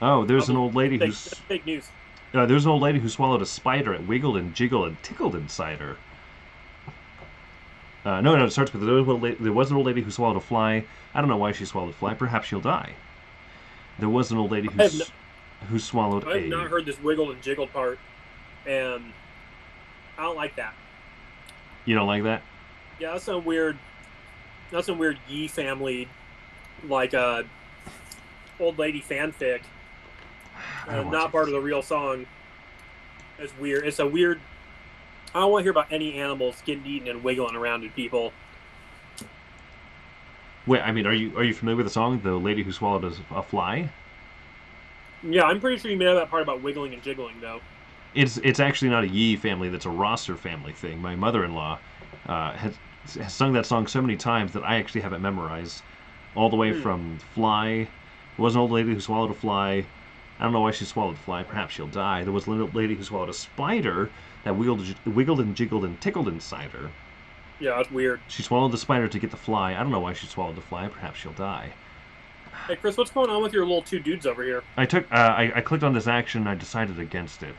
Oh, there's an old lady who's... Fake news. There's an old lady who swallowed a spider and wiggled and jiggled and tickled inside her. No, it starts with there was an old lady who swallowed a fly. I don't know why she swallowed a fly. Perhaps she'll die. There was an old lady who swallowed I have not heard this wiggle and jiggle part, and I don't like that. You don't like that? Yeah, that's some weird Yi family, like old lady fanfic. Not part of the real song. It's weird. It's a weird. I don't want to hear about any animals getting eaten and wiggling around at people. Wait, I mean, are you familiar with the song, "The Lady Who Swallowed a Fly"? Yeah, I'm pretty sure you made out that part about wiggling and jiggling, though. It's actually not a Yi family. That's a Rosser family thing. My mother-in-law has sung that song so many times that I actually have it memorized, all the way from Fly. There was an old lady who swallowed a fly. I don't know why she swallowed the fly. Perhaps she'll die. There was a little lady who swallowed a spider that wiggled and jiggled and tickled inside her. Yeah, that's weird. She swallowed the spider to get the fly. I don't know why she swallowed the fly. Perhaps she'll die. Hey, Chris, what's going on with your little two dudes over here? I clicked on this action and I decided against it.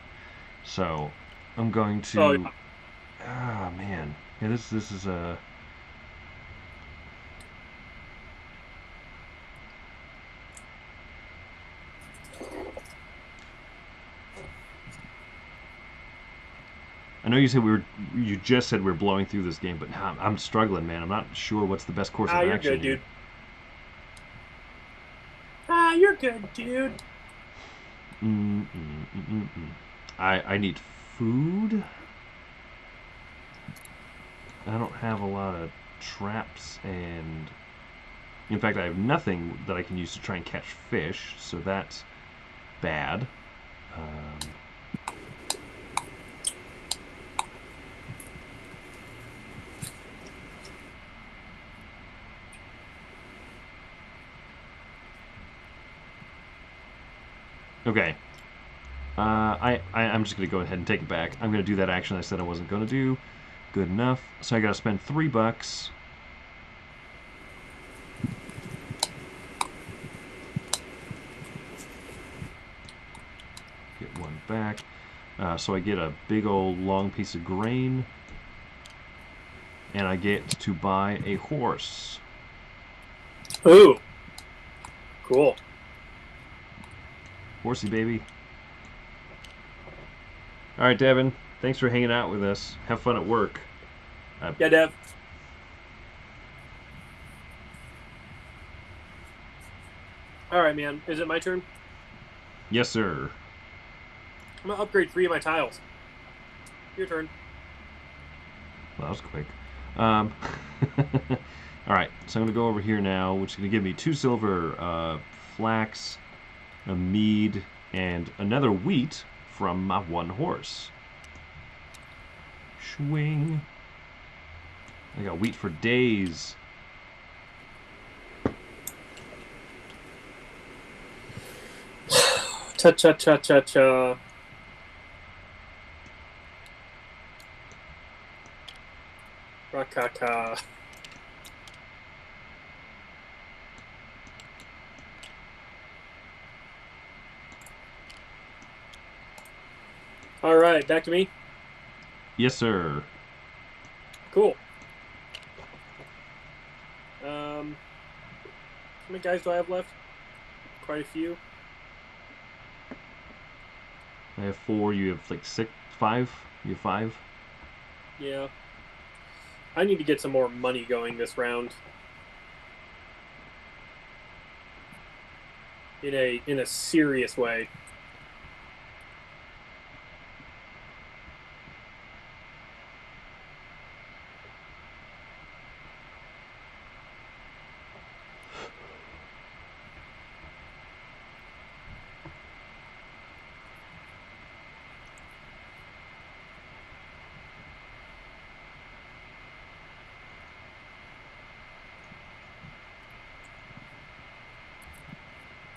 So, I'm going to... Oh, yeah. Ah, man. Yeah, this is a... I know you said you just said we were blowing through this game, but I'm struggling, man. I'm not sure what's the best course of you're action good, here. Dude. You're good, dude. I need food. I don't have a lot of traps, and in fact, I have nothing that I can use to try and catch fish, so that's bad. Okay. I'm just going to go ahead and take it back. I'm going to do that action I said I wasn't going to do. Good enough. So I got to spend $3. Get one back. So I get a big old long piece of grain. And I get to buy a horse. Ooh. Cool. Horsey, baby. All right, Devin. Thanks for hanging out with us. Have fun at work. Yeah, Dev. All right, man. Is it my turn? Yes, sir. I'm going to upgrade 3 of my tiles. Your turn. Well, that was quick. All right, so I'm going to go over here now, which is going to give me 2 silver, flax, a mead, and another wheat from my 1 horse. Swing. I got wheat for days. Cha-cha-cha-cha-cha. Rakaka. All right, back to me. Yes, sir. Cool. How many guys do I have left? Quite a few. I have 4. You have like 6, 5. You have 5. Yeah. I need to get some more money going this round. In a serious way.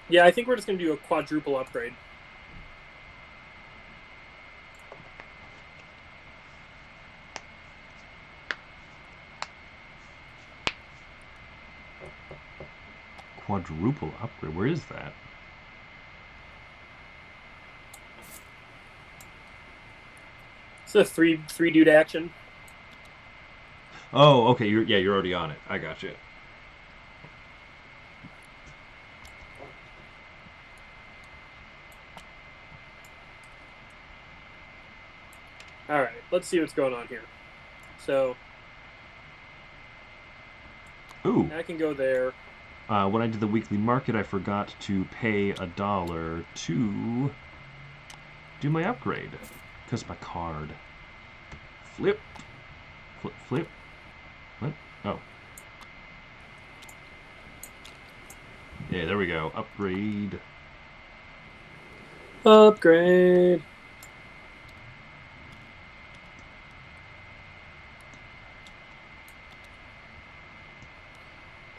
Yeah, I think we're just going to do a quadruple upgrade. Quadruple upgrade? Where is that? It's a three dude action. Oh, okay. You're already on it. I got you. All right, let's see what's going on here. So, Ooh. I can go there. When I did the weekly market, I forgot to pay $1 to do my upgrade. Because my card. Flip. Flip, flip. What? Oh. Yeah, there we go. Upgrade. Upgrade.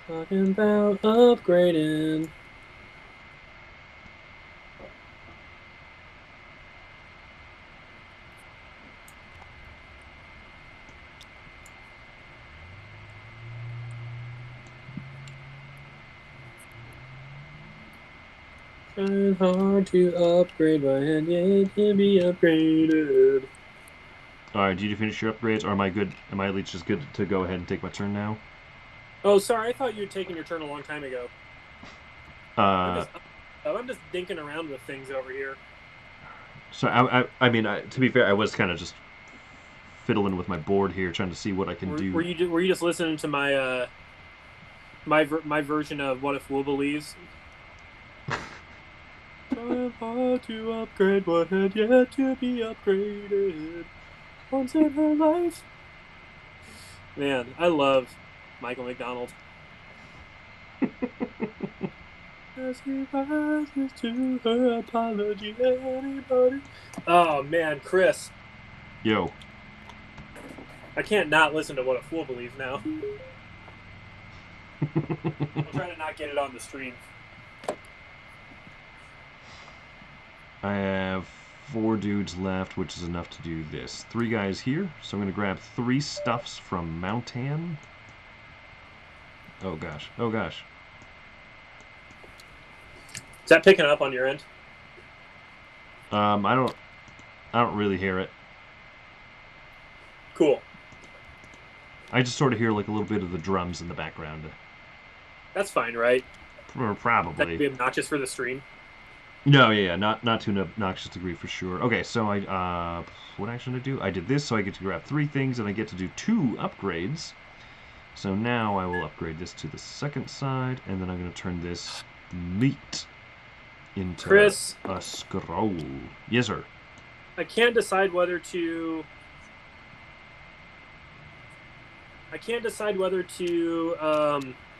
Talking about upgrading. Trying hard to upgrade my hand, yet to be upgraded. All right, did you finish your upgrades, or am I good? Am I at least just good to go ahead and take my turn now? Oh, sorry, I thought you had taken your turn a long time ago. I'm just dinking around with things over here. So I mean, to be fair, I was kind of just fiddling with my board here, trying to see what I can do. Were you just listening to my my version of What If Wooble Leaves? Time hard to upgrade what had yet to be upgraded. Once in her life. Man, I love Michael McDonald. As he rises to her apology, anybody. Oh man, Chris. Yo. I can't not listen to What a Fool Believes now. I'm trying to not get it on the stream. I have 4 dudes left, which is enough to do this. 3 guys here, so I'm going to grab 3 stuffs from Mountain. Oh gosh, oh gosh. Is that picking up on your end? I don't really hear it. Cool. I just sort of hear like a little bit of the drums in the background. That's fine, right? Probably. That'd be obnoxious for the stream. No, yeah, not to an obnoxious degree for sure. Okay, so I what action did I do? I did this, so I get to grab 3 things, and I get to do 2 upgrades. So now I will upgrade this to the second side, and then I'm going to turn this meat into Chris, a scroll. Yes, sir. I can't decide whether to.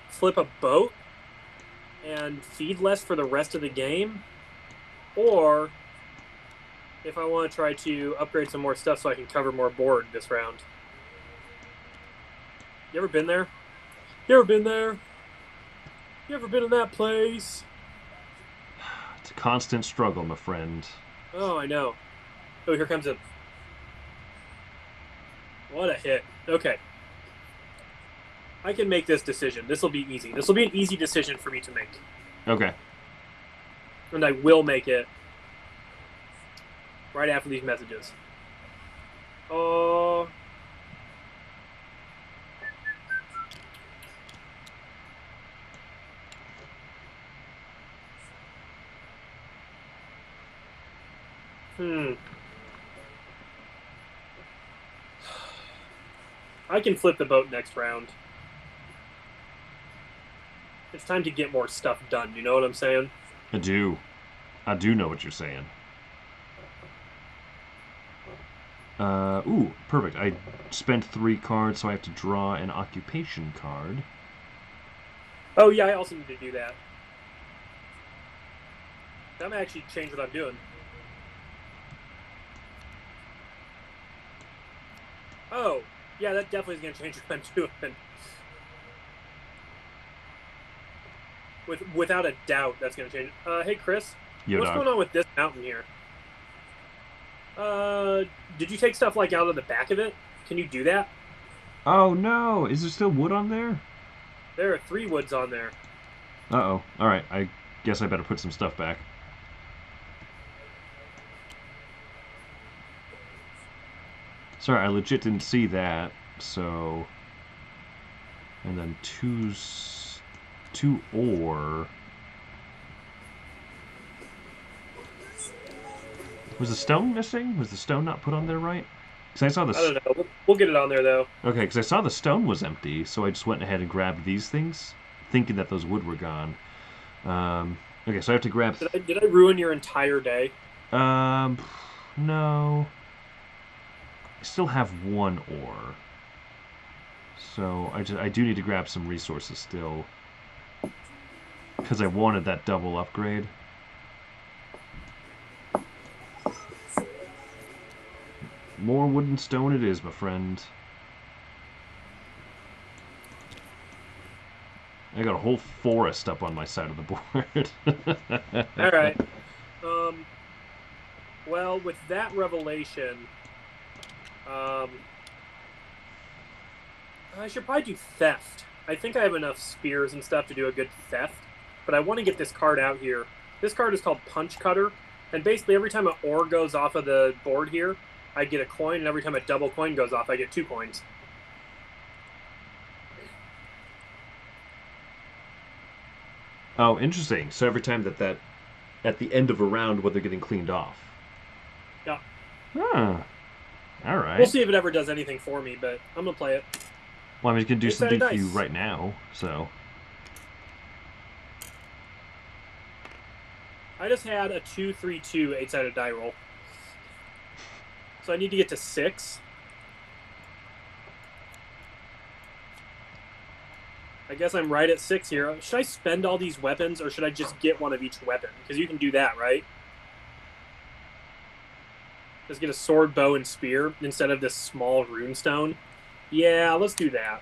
Flip a boat and feed less for the rest of the game, or if I want to try to upgrade some more stuff so I can cover more board this round. You ever been there? You ever been there? You ever been in that place? It's a constant struggle, my friend. Oh, I know. Oh, here comes a... What a hit. Okay. I can make this decision. This will be easy. This will be an easy decision for me to make. Okay. And I will make it right after these messages. Oh... I can flip the boat next round. It's time to get more stuff done, you know what I'm saying? I do. I do know what you're saying. Ooh, perfect. I spent 3 cards, so I have to draw an occupation card. Oh, yeah, I also need to do that. That might actually change what I'm doing. Oh, yeah, that definitely is going to change what I'm doing. Without a doubt, that's going to change. Hey, Chris, what's going on with this mountain here? Did you take stuff like out of the back of it? Can you do that? Oh no! Is there still wood on there? There are 3 woods on there. Uh-oh. Alright, I guess I better put some stuff back. Sorry, I legit didn't see that, so... And then 2 ore... Was the stone missing? Was the stone not put on there right? Because I saw the... I don't know. We'll get it on there, though. Okay, because I saw the stone was empty, so I just went ahead and grabbed these things, thinking that those wood were gone. Okay, so I have to grab... Did I ruin your entire day? No. I still have 1 ore. So I do need to grab some resources still. Because I wanted that double upgrade. More wood and stone it is, my friend. I got a whole forest up on my side of the board. Alright. Well, with that revelation, I should probably do theft. I think I have enough spears and stuff to do a good theft, but I want to get this card out here This card is called Punch Cutter, and basically every time an ore goes off of the board here, I get a coin, and every time a double coin goes off, I get 2 coins. Oh, interesting. So every time that at the end of a round, when they're getting cleaned off. Yeah. Huh. All right. We'll see if it ever does anything for me, but I'm gonna play it. Well, I mean, it can do something for dice. you right now, so. I just had a 2-3-2 8-sided die roll. So I need to get to 6. I guess I'm right at 6 here. Should I spend all these weapons, or should I just get one of each weapon? Because you can do that, right? Just get a sword, bow, and spear instead of this small runestone. Yeah, let's do that.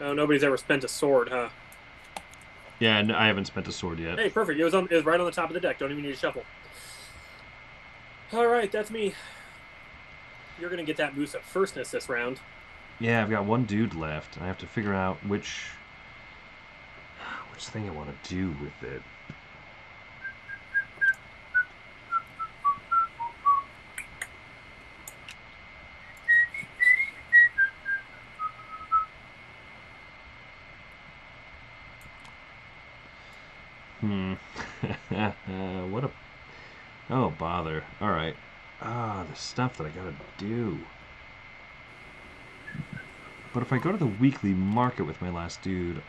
Oh, nobody's ever spent a sword, huh? Yeah, I haven't spent a sword yet. Hey, perfect. It was right on the top of the deck. Don't even need to shuffle. All right, that's me. You're going to get that boost of firstness this round. Yeah, I've got one dude left. I have to figure out which thing I want to do with it. What a... Oh, bother. Alright. The stuff that I gotta do. But if I go to the weekly market with my last dude,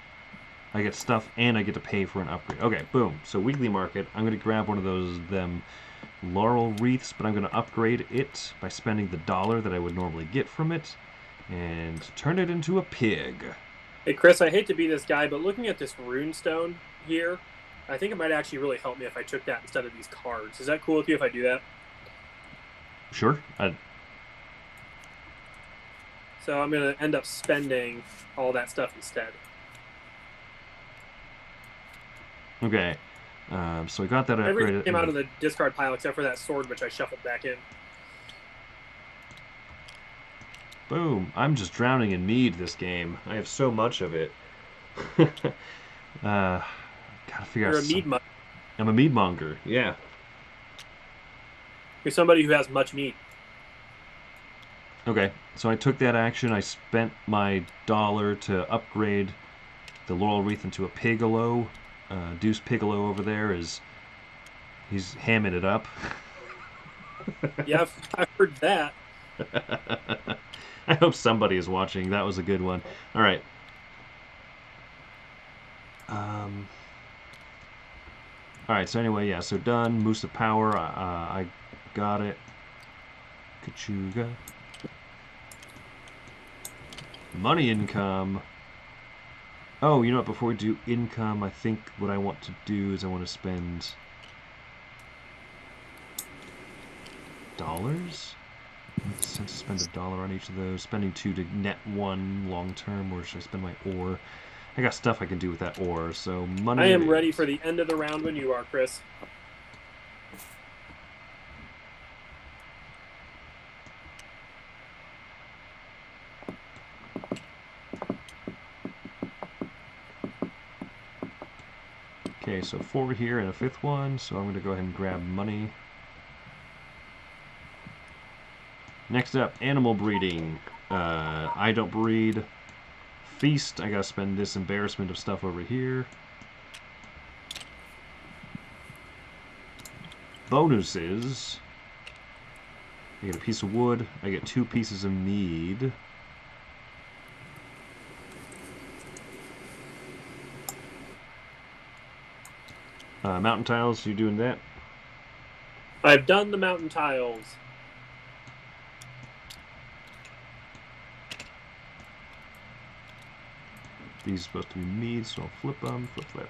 I get stuff and I get to pay for an upgrade. Okay, boom. So weekly market, I'm gonna grab one of them laurel wreaths, but I'm gonna upgrade it by spending the $1 that I would normally get from it and turn it into a pig. Hey, Chris, I hate to be this guy, but looking at this runestone here, I think it might actually really help me if I took that instead of these cards. Is that cool with you if I do that? Sure. So I'm going to end up spending all that stuff instead. Okay. So I got that upgraded. Everything came out of the discard pile except for that sword, which I shuffled back in. Boom. I'm just drowning in mead this game. I have so much of it. Gotta figure out. You're a mead monger. I'm a mead monger, yeah. You're somebody who has much mead. Okay, so I took that action. I spent my $1 to upgrade the laurel wreath into a pigolo. Deuce Piccolo over there he's hamming it up. Yeah, I've heard that. I hope somebody is watching. That was a good one. All right. All right, so anyway, yeah, so done. Moose of Power, I got it. Kachuga. Money income. Oh, you know what, before we do income, I think what I want to do is I want to spend dollars? Makes sense to spend $1 on each of those. Spending 2 to net 1 long term, or should I spend my ore? I got stuff I can do with that ore, so money. I am ready for the end of the round when you are, Chris. Okay, so 4 here and a 5th one, so I'm going to go ahead and grab money. Next up, animal breeding. I don't breed. Feast, I gotta spend this embarrassment of stuff over here. Bonuses. I get a piece of wood. I get 2 pieces of mead. Mountain tiles, you doing that? I've done the mountain tiles. These are supposed to be mead, so I'll flip them. Flip, flip.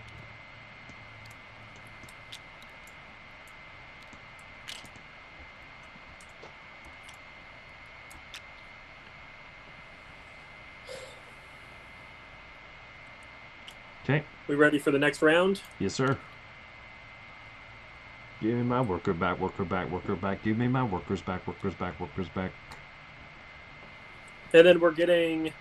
Okay. We ready for the next round? Yes, sir. Give me my worker back, worker back, worker back. Give me my workers back, workers back, workers back. And then we're getting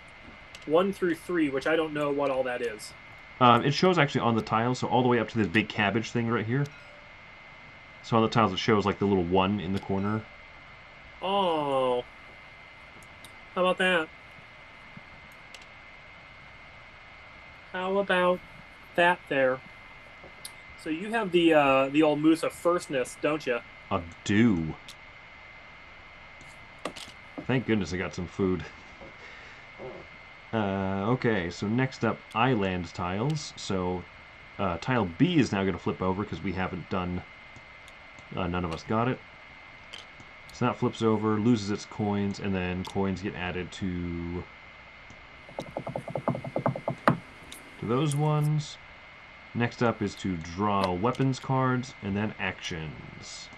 1 through 3, which I don't know what all that is. It shows actually on the tiles, so all the way up to this big cabbage thing right here. So on the tiles it shows like the little 1 in the corner. Oh. How about that? How about that there? So you have the old moose of firstness, don't you? I do. Thank goodness I got some food. Okay, so next up, island tiles. So tile B is now going to flip over because we haven't done... none of us got it. So that flips over, loses its coins, and then coins get added to those ones. Next up is to draw weapons cards, and then actions.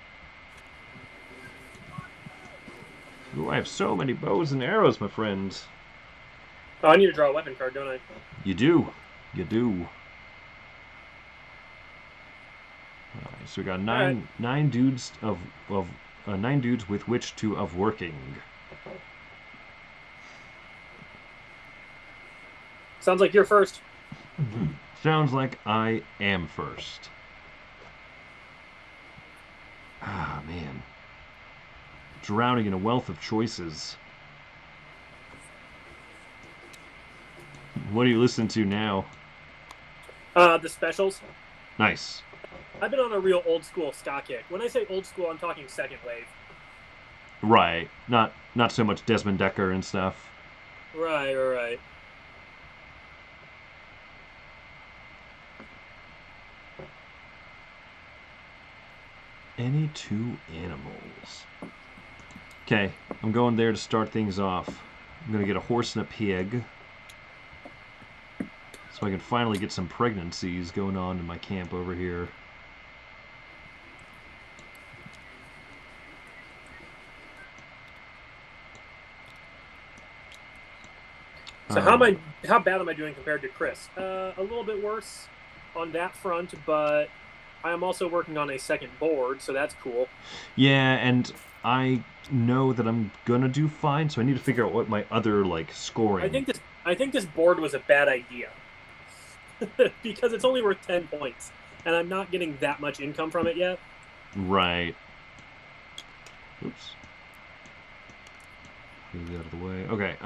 Ooh, I have so many bows and arrows, my friends. Oh, I need to draw a weapon card, don't I? You do. You do. Alright, so we got nine dudes of 9 dudes with which to of working. Sounds like you're first. Sounds like I am first. Ah, man. Drowning in a wealth of choices. What are you listening to now? The specials. Nice. I've been on a real old school ska kick. When I say old school, I'm talking second wave. Right. Not so much Desmond Decker and stuff. Right. Any 2 animals. Okay, I'm going there to start things off. I'm going to get a horse and a pig. So I can finally get some pregnancies going on in my camp over here. So how bad am I doing compared to Chris? A little bit worse on that front, but I am also working on a second board, so that's cool. Yeah, and I know that I'm gonna do fine, so I need to figure out what my other scoring. I think this board was a bad idea because it's only worth 10 points, and I'm not getting that much income from it yet. Right. Oops. Move that out of the way. Okay.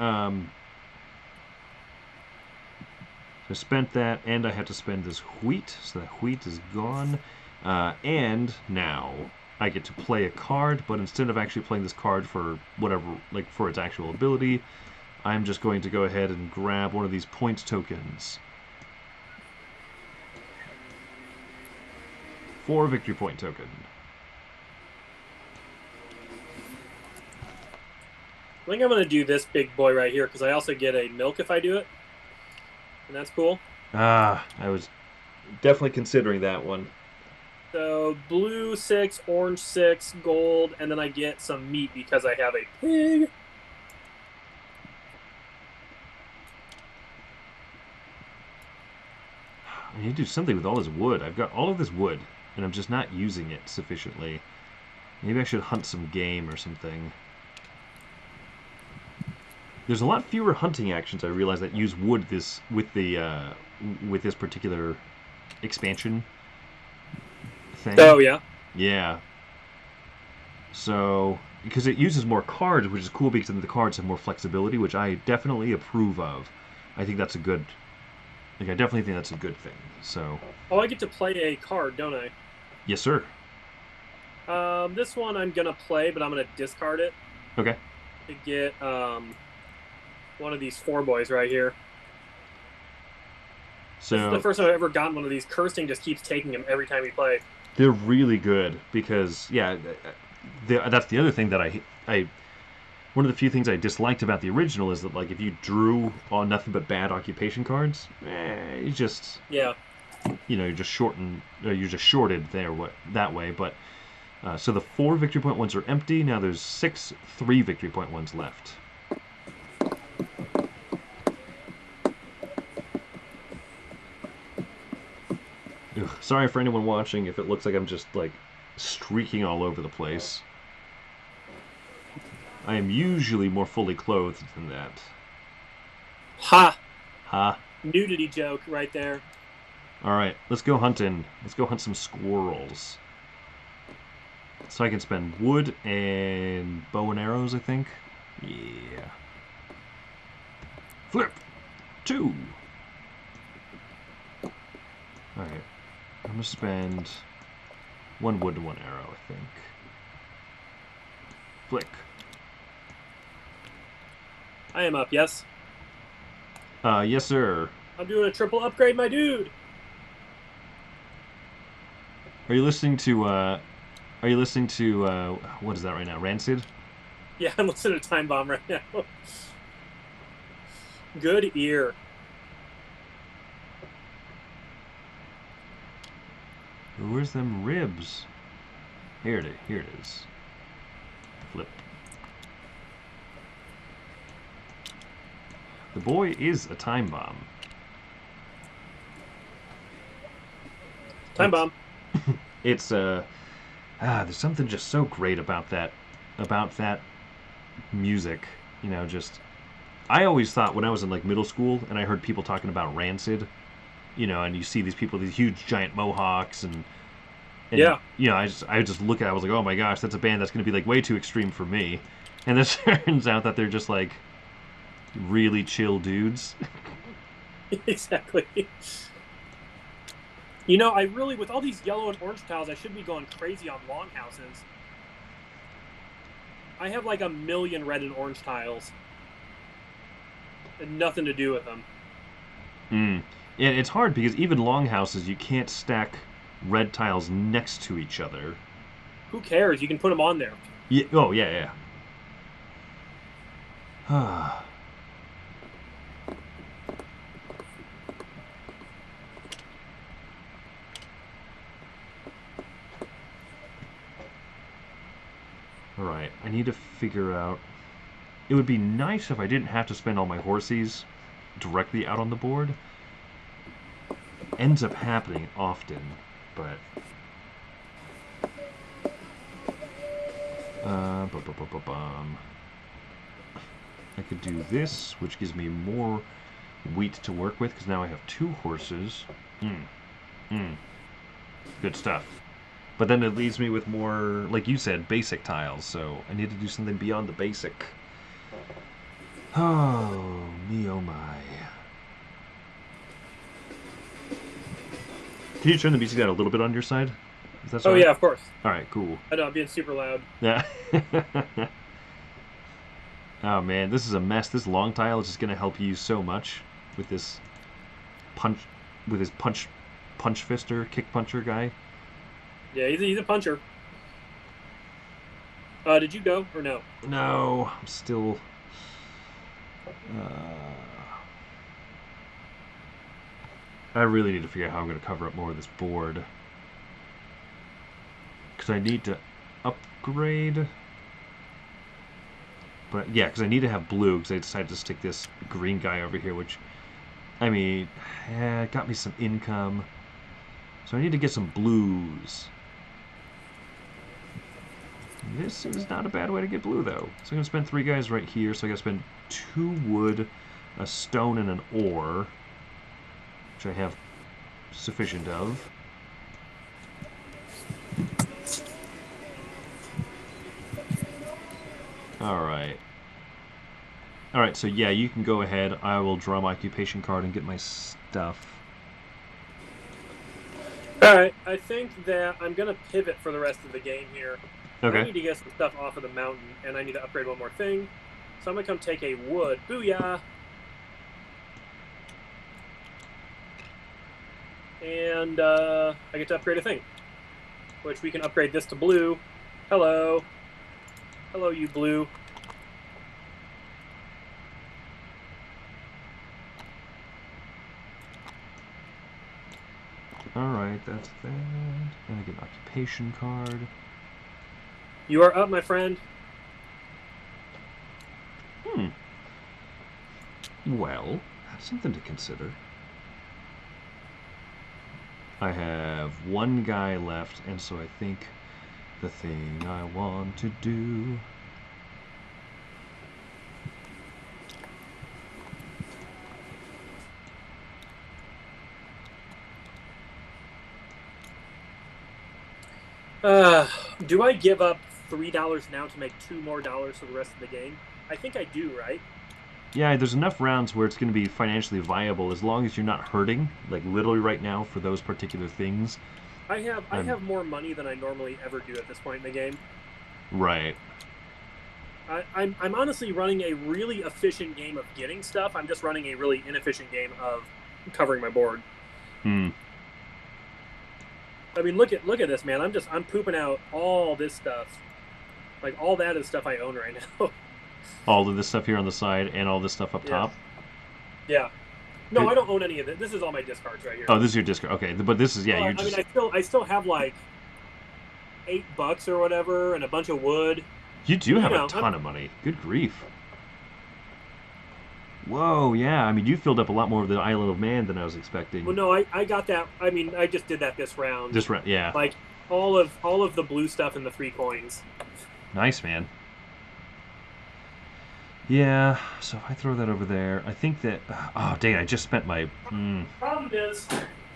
So I spent that, and I had to spend this wheat, so that wheat is gone. And now I get to play a card, but instead of actually playing this card for whatever, for its actual ability, I'm just going to go ahead and grab one of these points tokens. 4 victory point token. I think I'm going to do this big boy right here, because I also get a milk if I do it. And that's cool. I was definitely considering that one. So blue 6, orange 6, gold, and then I get some meat because I have a pig. I need to do something with all this wood. I've got all of this wood, and I'm just not using it sufficiently. Maybe I should hunt some game or something. There's a lot fewer hunting actions, I realize, that use wood with this particular expansion thing. Oh, yeah? Yeah. So, because it uses more cards, which is cool because then the cards have more flexibility, which I definitely approve of. I think that's a good... I definitely think that's a good thing, so... Oh, I get to play a card, don't I? Yes, sir. This one I'm going to play, but I'm going to discard it. Okay. To get, one of these 4 boys right here. So this is the first time I've ever gotten one of these. Cursing just keeps taking them every time we play. They're really good because, yeah, that's the other thing that I one of the few things I disliked about the original is that, if you drew on nothing but bad occupation cards, you just... Yeah. You're just shorted there that way, but... so the 4 victory point ones are empty. Now there's 6 3 victory point ones left. Ugh, sorry for anyone watching if it looks like I'm just, streaking all over the place. I am usually more fully clothed than that. Ha! Ha! Nudity joke right there. Alright, let's go hunting. Let's go hunt some squirrels. So I can spend wood and bow and arrows, I think. Yeah. Flip! 2! Alright. I'm gonna spend 1 wood and 1 arrow, I think. Flick. I am up, yes? Yes, sir. I'm doing a triple upgrade, my dude! Are you listening to, what is that right now? Rancid? Yeah, I'm listening to Time Bomb right now. Good ear. Where's them ribs? Here it is. Flip. The boy is a time bomb. Time bomb. It's there's something just so great about that music. You know, just I always thought when I was in like middle school and I heard people talking about Rancid, you know, and you see these people, these huge giant mohawks and yeah. You know, I just look at it, I was like, oh my gosh, that's a band that's gonna be like way too extreme for me. And it turns out that they're just like really chill dudes. Exactly. You know, I really, with all these yellow and orange tiles, I should be going crazy on longhouses. I have like 1 million red and orange tiles. And nothing to do with them. Yeah, it's hard because even longhouses, you can't stack red tiles next to each other. Who cares? You can put them on there. Yeah. Oh, yeah. Alright, I need to figure out... It would be nice if I didn't have to spend all my horsies directly out on the board. Ends up happening often, but... I could do this, which gives me more wheat to work with, because now I have 2 horses. Good stuff. But then it leaves me with more, like you said, basic tiles, so I need to do something beyond the basic. Oh, me oh my. Can you turn the music down a little bit on your side? Is that yeah, of course. Alright, cool. I know, I'm being super loud. Yeah. Oh man, this is a mess. This long tile is just going to help you so much with this punch fister, kick puncher guy. Yeah, he's a puncher. Did you go or no? No, I'm still... I really need to figure out how I'm going to cover up more of this board. Because I need to upgrade... But yeah, because I need to have blue, because I decided to stick this green guy over here, which, I mean, it got me some income. So I need to get some blues. This is not a bad way to get blue, though. So I'm going to spend 3 guys right here, so I got to spend 2 wood, a stone, and an ore, which I have sufficient of. Alright. Alright, so yeah, you can go ahead. I will draw my occupation card and get my stuff. Alright, I think that I'm going to pivot for the rest of the game here. Okay. I need to get some stuff off of the mountain, and I need to upgrade one more thing. So I'm going to come take a wood. Booyah! And I get to upgrade a thing, which we can upgrade this to blue. Hello. Hello, you blue. Alright, that's that. And I get an occupation card. You are up, my friend. Well, that's something to consider. I have 1 guy left, and so I think The thing I want to do. Do I give up $3 now to make $2 more for the rest of the game? I think I do, right? Yeah, there's enough rounds where it's going to be financially viable as long as you're not hurting, like literally right now for those particular things. I have more money than I normally ever do at this point in the game. Right. I'm honestly running a really efficient game of getting stuff. I'm just running a really inefficient game of covering my board. Hmm. I mean, look at this, man. I'm pooping out all this stuff. Like, all that is stuff I own right now. All of this stuff here on the side and all this stuff up top? Yeah. No, I don't own any of it. This is all my discards right here. Oh, this is your discard. Okay, but this is, yeah, you're just... I mean, I still have, like, $8 or whatever and a bunch of wood. You do have a ton of money. Good grief. Whoa, yeah. I mean, you filled up a lot more of the Isle of Man than I was expecting. Well, no, I got that. I mean, I just did that this round. This round, yeah. Like, all of the blue stuff and the 3 coins. Nice, man. Yeah, so if I throw that over there, I think that... Oh, dang, I just spent my... Problem is,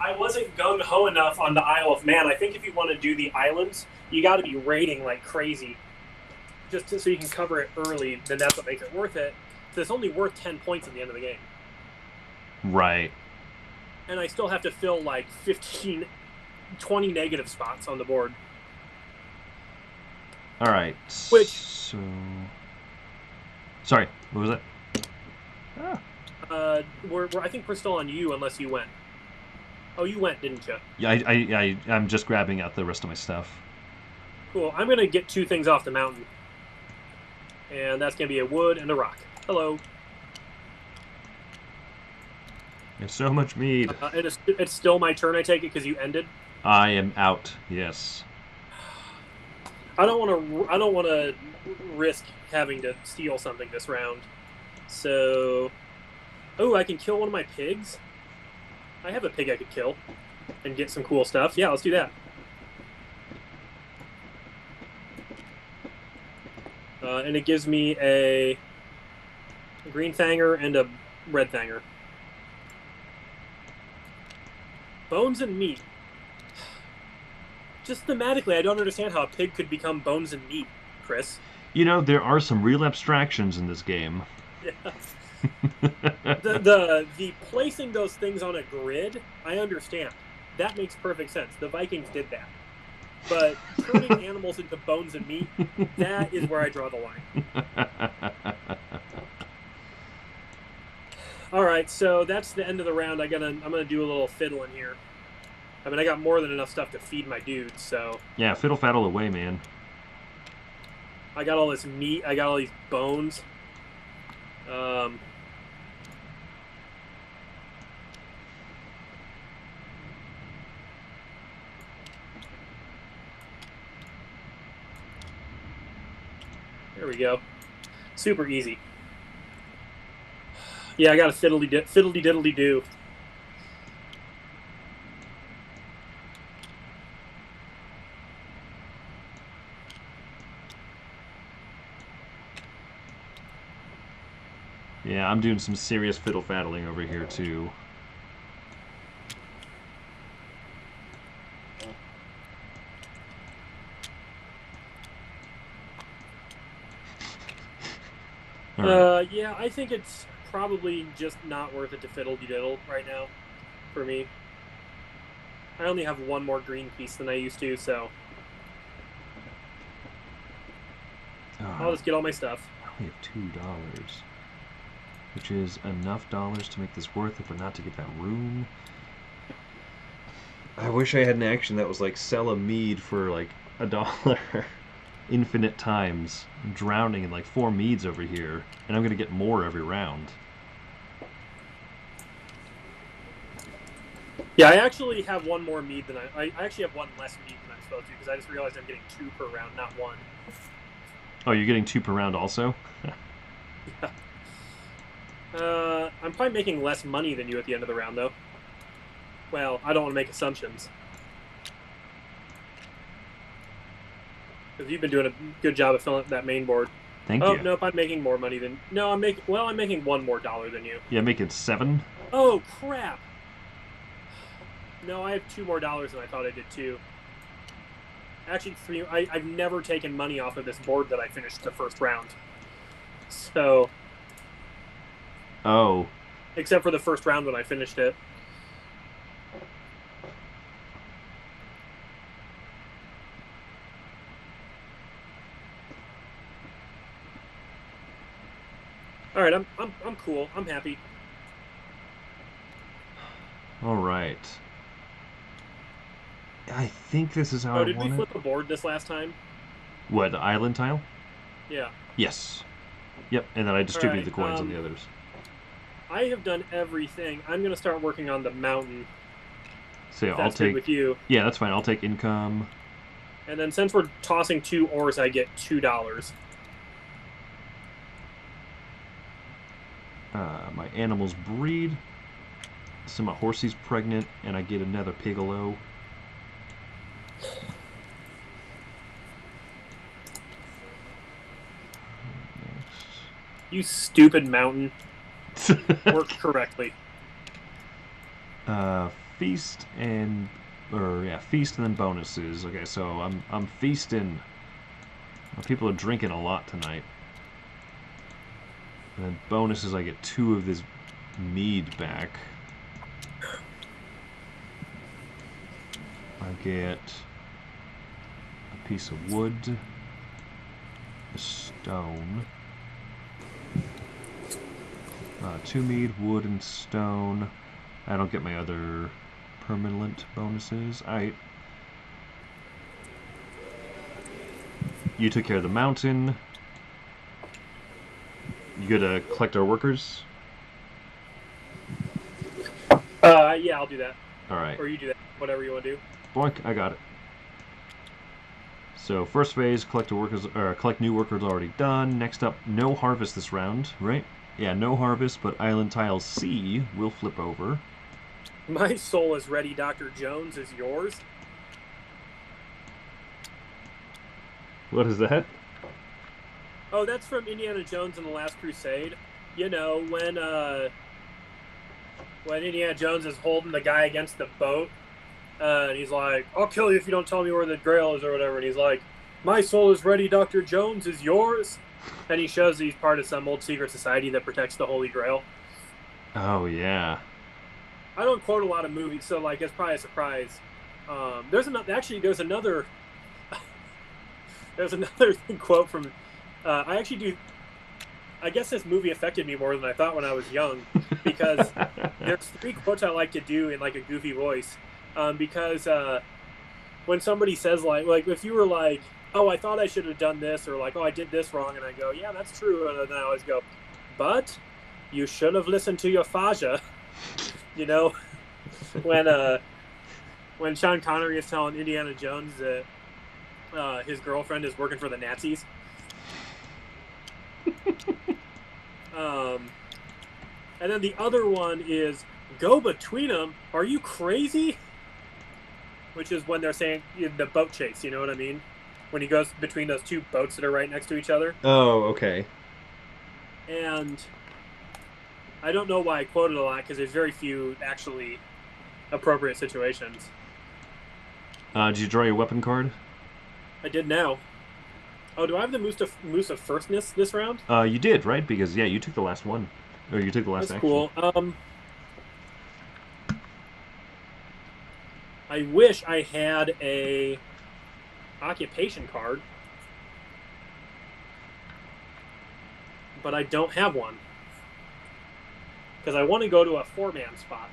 I wasn't gung-ho enough on the Isle of Man. I think if you want to do the islands, you got to be raiding like crazy. Just so you can cover it early, then that's what makes it worth it. So it's only worth 10 points at the end of the game. Right. And I still have to fill like 15, 20 negative spots on the board. All right. Which... So... Sorry, what was that? Ah. I think we're still on you unless you went. Oh, you went, didn't you? Yeah, I'm just grabbing out the rest of my stuff. Cool. I'm going to get 2 things off the mountain. And that's going to be a wood and a rock. Hello. There's so much mead. It's still my turn, I take it, because you ended? I am out, yes. I don't want to risk having to steal something this round. So... Oh, I can kill one of my pigs? I have a pig I could kill and get some cool stuff. Yeah, let's do that. And it gives me a green thanger and a red thanger. Bones and meat. Just thematically, I don't understand how a pig could become bones and meat, Chris. You know, there are some real abstractions in this game. Yeah. the placing those things on a grid, I understand. That makes perfect sense. The Vikings did that. But turning animals into bones and meat, that is where I draw the line. All right, so that's the end of the round. I'm gonna do a little fiddling here. I mean, I got more than enough stuff to feed my dudes, so... Yeah, fiddle faddle away, man. I got all this meat. I got all these bones. There we go. Super easy. Yeah, I got a fiddly-diddly-do. Yeah, I'm doing some serious fiddle-faddling over here, too. Yeah, I think it's probably just not worth it to fiddle-de-diddle right now for me. I only have one more green piece than I used to, so... I'll just get all my stuff. I only have $2. Which is enough dollars to make this worth it, but not to get that room. I wish I had an action that was like sell a mead for like $1 infinite times. I'm drowning in like 4 meads over here, and I'm gonna get more every round. Yeah, I actually have one more mead than I actually have one less mead than I'm supposed to, because I just realized I'm getting 2 per round, not 1. Oh, you're getting 2 per round also? Yeah. I'm probably making less money than you at the end of the round, though. Well, I don't want to make assumptions. Because you've been doing a good job of filling up that main board. Thank you. Oh, nope, I'm making more money than... No, I'm making $1 more than you. Yeah, make it 7. Oh, crap. No, I have $2 more than I thought I did, too. Actually, 3... I've never taken money off of this board that I finished the first round. So... Oh. Except for the first round when I finished it. All right, I'm cool. I'm happy. All right. I think this is how I want it. Oh, did we flip a board this last time? What, the island tile? Yeah. Yes. Yep, and then I distributed the coins on the others. I have done everything. I'm going to start working on the mountain. So yeah, I'll take... with you. Yeah, that's fine. I'll take income. And then since we're tossing 2 ores, I get $2. My animals breed. So my horsey's pregnant, and I get another pigalo. You stupid mountain. Work correctly. Feast and feast and then bonuses. Okay, so I'm feasting. People are drinking a lot tonight. And then bonuses, I get 2 of this mead back. I get a piece of wood, a stone, 2 mead, wood, and stone. I don't get my other permanent bonuses. Alright. You took care of the mountain. You gonna collect our workers? Yeah, I'll do that. Alright. Or you do that. Whatever you want to do. Boink, I got it. So first phase, collect new workers already done. Next up, no harvest this round, right? Yeah, no harvest, but island tile C will flip over. My soul is ready, Dr. Jones is yours. What is that? Oh, that's from Indiana Jones and the Last Crusade. You know, when Indiana Jones is holding the guy against the boat, and he's like, I'll kill you if you don't tell me where the grail is or whatever. And he's like, my soul is ready, Dr. Jones is yours. And he shows that he's part of some old secret society that protects the Holy Grail. Oh, yeah. I don't quote a lot of movies, so, like, it's probably a surprise. There's another quote from... I guess this movie affected me more than I thought when I was young, because there's 3 quotes I like to do in, like, a goofy voice. Because when somebody says, like if you were like, oh, I thought I should have done this, or like, oh, I did this wrong, and I go, yeah, that's true, and then I always go, but you should have listened to your Faja. You know, when Sean Connery is telling Indiana Jones that his girlfriend is working for the Nazis. And then the other one is, go between them. Are you crazy? Which is when they're saying the boat chase, you know what I mean? When he goes between those 2 boats that are right next to each other. Oh, okay. And I don't know why I quoted a lot, because there's very few actually appropriate situations. Did you draw your weapon card? I did now. Oh, do I have the Moose of Firstness this round? You did, right? Because, yeah, you took the last one. Or you took the last action. That's cool. I wish I had a occupation card, but I don't have one because I want to go to a 4-man spot.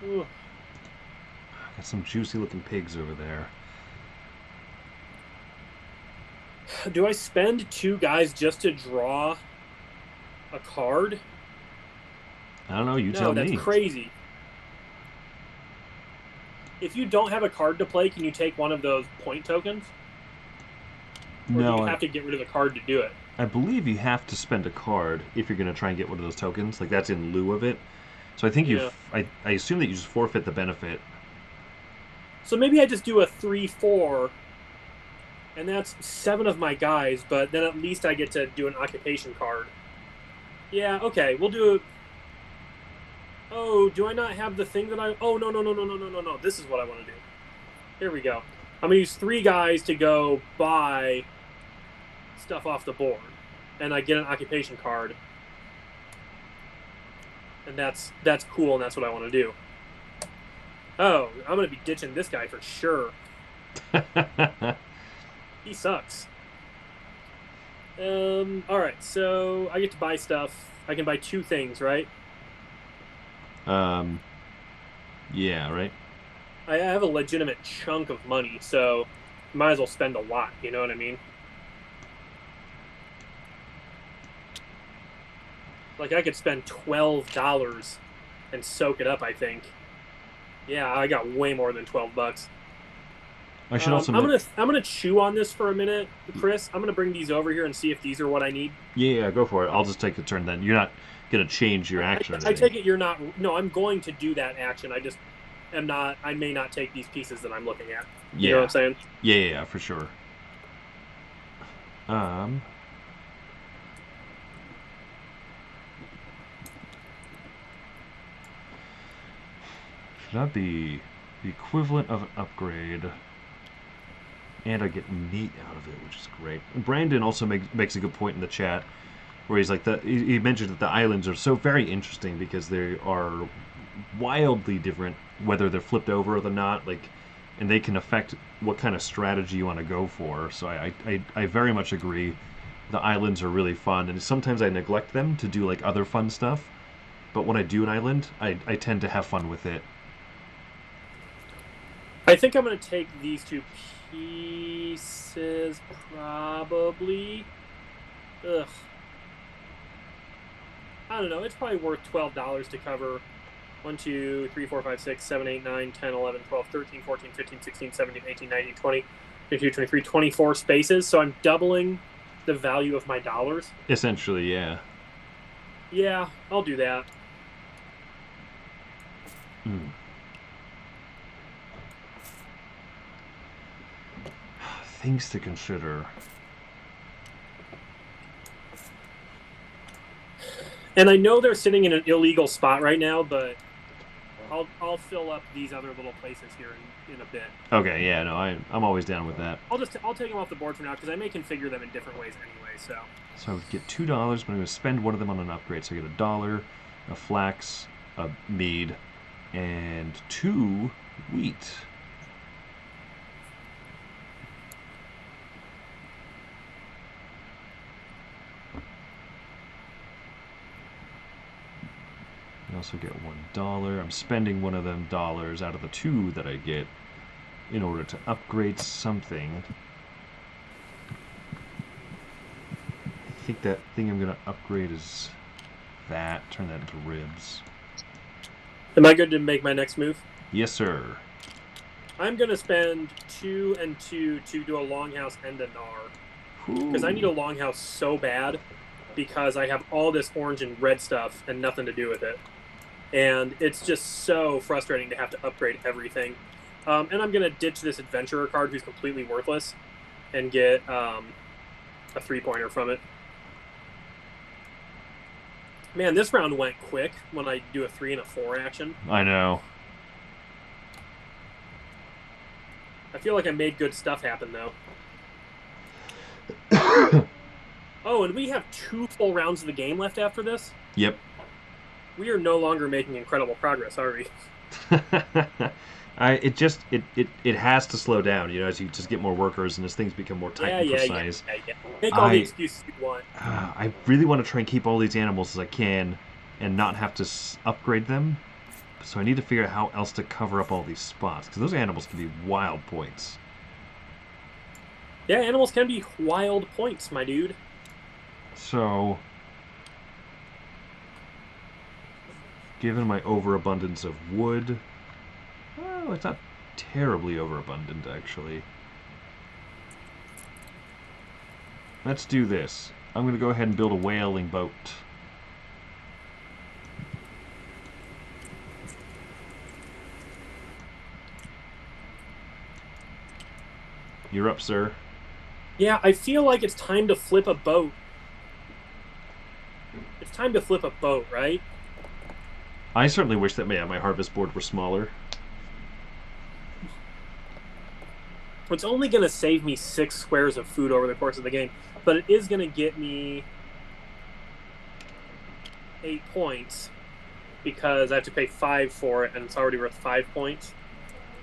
Ooh. Got some juicy looking pigs over there. Do I spend 2 guys just to draw a card? I don't know, you tell me. No, that's crazy. If you don't have a card to play, can you take one of those point tokens? Or no, do you have to get rid of the card to do it? I believe you have to spend a card if you're going to try and get one of those tokens. Like, that's in lieu of it. So I think Yeah. I assume that you just forfeit the benefit. So maybe I just do a 3-4, and that's 7 of my guys, but then at least I get to do an occupation card. Yeah, okay, we'll do. Oh, do I not have the thing that I? Oh, no, no, no, no, no, no, no, no. This is what I want to do. Here we go. I'm gonna use 3 guys to go buy stuff off the board, and I get an occupation card, and that's cool, and that's what I want to do. Oh, I'm gonna be ditching this guy for sure. He sucks. All right, so I get to buy stuff. I can buy 2 things, right? Yeah, right. I have a legitimate chunk of money, so might as well spend a lot. You know what I mean? Like I could spend $12 and soak it up. I think. Yeah, I got way more than $12. I should also. I'm gonna chew on this for a minute, Chris. I'm gonna bring these over here and see if these are what I need. Yeah, go for it. I'll just take the turn then. You're not gonna change your action. I take it you're not. No, I'm going to do that action. I just am not. I may not take these pieces that I'm looking at. You know what I'm saying? Yeah, for sure. Should that be the equivalent of an upgrade? And I get meat out of it, which is great. Brandon also makes a good point in the chat, where he's like he mentioned that the islands are so very interesting because they are wildly different, whether they're flipped over or not. Like, and they can affect what kind of strategy you want to go for. So I very much agree. The islands are really fun, and sometimes I neglect them to do like other fun stuff. But when I do an island, I tend to have fun with it. I think I'm going to take these 2 pieces, probably. Ugh. I don't know. It's probably worth $12 to cover 1, 2, 3, 4, 5, 6, 7, 8, 9, 10, 11, 12, 13, 14, 15, 16, 17, 18, 19, 20, 22, 23, 24 spaces. So I'm doubling the value of my dollars. Essentially, yeah. Yeah, I'll do that. Things to consider. And I know they're sitting in an illegal spot right now, but I'll fill up these other little places here in a bit. Okay, yeah, no, I'm always down with that. I'll take them off the board for now because I may configure them in different ways anyway. So I would get $2, but I'm going to spend one of them on an upgrade. So I get $1, a flax, a mead, and 2 wheat. I also get $1. I'm spending one of them dollars out of the 2 that I get in order to upgrade something. I think that thing I'm going to upgrade is that. Turn that into ribs. Am I good to make my next move? Yes, sir. I'm going to spend 2 and 2 to do a longhouse and a gnar. Because I need a longhouse so bad because I have all this orange and red stuff and nothing to do with it. And it's just so frustrating to have to upgrade everything. And I'm going to ditch this adventurer card who's completely worthless and get a 3-pointer from it. Man, this round went quick when I do a 3 and a 4 action. I know. I feel like I made good stuff happen, though. Oh, and we have 2 full rounds of the game left after this? Yep. We are no longer making incredible progress, are we? It has to slow down, you know, as you just get more workers and as things become more tight and precise. Yeah. Make all the excuses you want. I really want to try and keep all these animals as I can and not have to upgrade them. So I need to figure out how else to cover up all these spots, because those animals can be wild points. Yeah, animals can be wild points, my dude. So, given my overabundance of wood, well, it's not terribly overabundant, actually. Let's do this. I'm going to go ahead and build a whaling boat. You're up, sir. Yeah, I feel like it's time to flip a boat. It's time to flip a boat, right? I certainly wish that my harvest board were smaller. It's only going to save me 6 squares of food over the course of the game, but it is going to get me 8 points because I have to pay 5 for it, and it's already worth 5 points.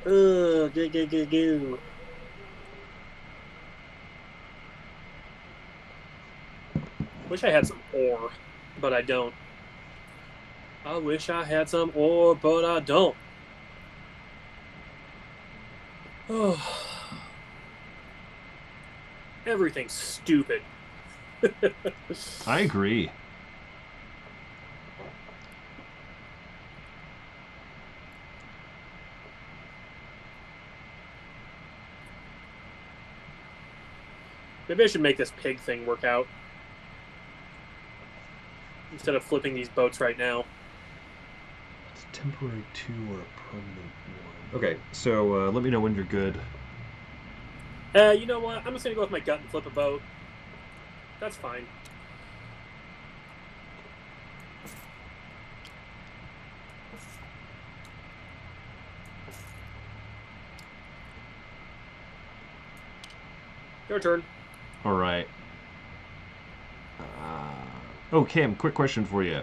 Ugh, go. Wish I had some ore, but I don't. I wish I had some ore, but I don't. Oh. Everything's stupid. I agree. Maybe I should make this pig thing work out instead of flipping these boats right now. It's a temporary 2 or a permanent 1. Okay, so let me know when you're good. You know what? I'm just going to go with my gut and flip a boat. That's fine. Your turn. All right. Oh, Cam, quick question for you.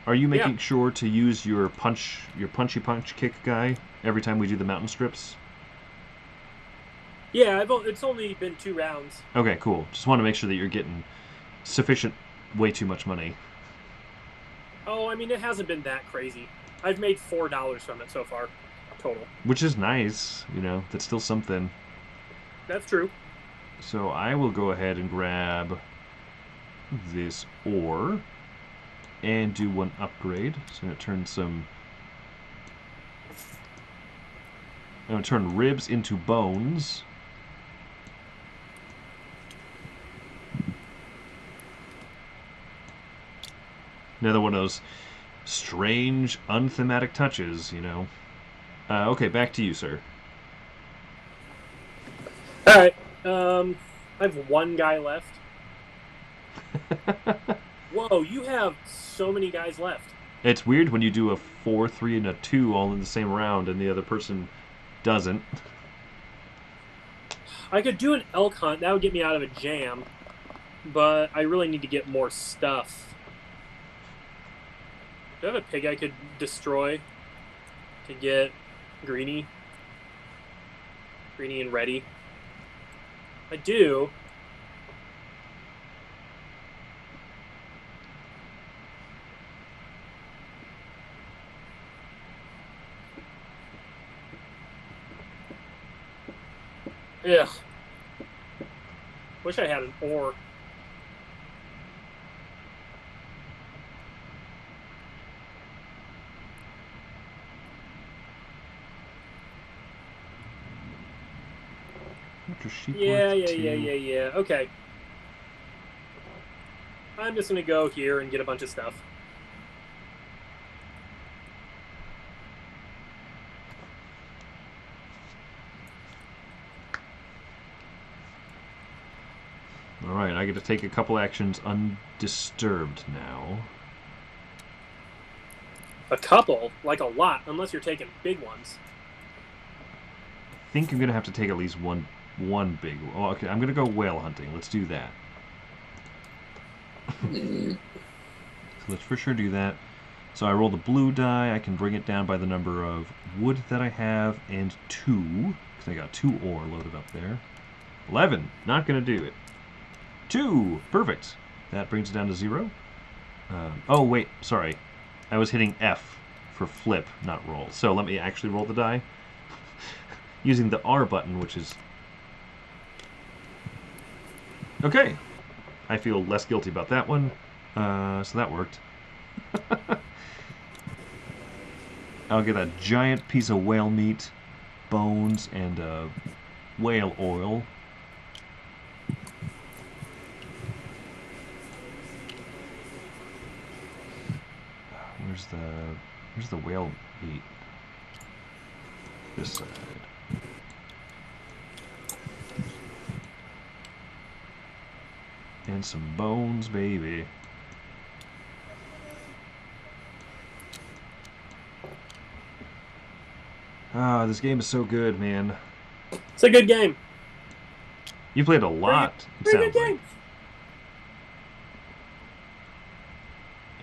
Are you making sure to use your punchy punch kick guy every time we do the mountain strips? Yeah, it's only been 2 rounds. Okay, cool. Just want to make sure that you're getting sufficient, way too much money. Oh, I mean, it hasn't been that crazy. I've made $4 from it so far, total. Which is nice, you know, that's still something. That's true. So I will go ahead and grab this ore and do 1 upgrade. So I'm going to turn I'm going to turn ribs into bones. Another one of those strange, unthematic touches, you know. Okay, back to you, sir. All right. I have 1 guy left. Whoa, you have so many guys left. It's weird when you do a 4, 3, and a 2 all in the same round and the other person doesn't. I could do an elk hunt. That would get me out of a jam. But I really need to get more stuff. Do I have a pig I could destroy to get Greeny? Greeny and ready. I do. Ugh. Wish I had an ore. Yeah. Okay. I'm just going to go here and get a bunch of stuff. Alright, I get to take a couple actions undisturbed now. A couple? Like a lot, unless you're taking big ones. I think I'm going to have to take at least one big one. Oh, okay, I'm going to go whale hunting. Let's do that. So let's for sure do that. So I roll the blue die. I can bring it down by the number of wood that I have and 2. Because I got 2 ore loaded up there. 11. Not going to do it. 2. Perfect. That brings it down to 0. Oh, wait. Sorry. I was hitting F for flip, not roll. So let me actually roll the die. Using the R button, which is... Okay. I feel less guilty about that one. So that worked. I'll get a giant piece of whale meat, bones, and whale oil. Where's the whale meat? This side. And some bones, baby. Ah, this game is so good, man. It's a good game. You played a lot. Pretty good game.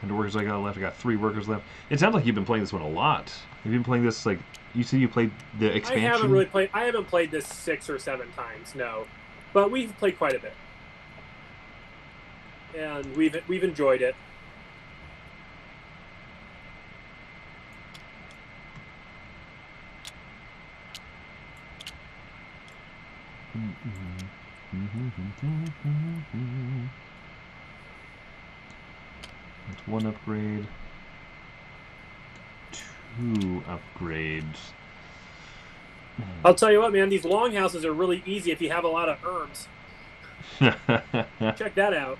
And workers I got left. I got 3 workers left. It sounds like you've been playing this one a lot. Have you been playing this, like, you said you played the expansion? I haven't played this 6 or 7 times, no. But we've played quite a bit. And we've enjoyed it. That's 1 upgrade. 2 upgrades. I'll tell you what, man, these longhouses are really easy if you have a lot of herbs. Check that out.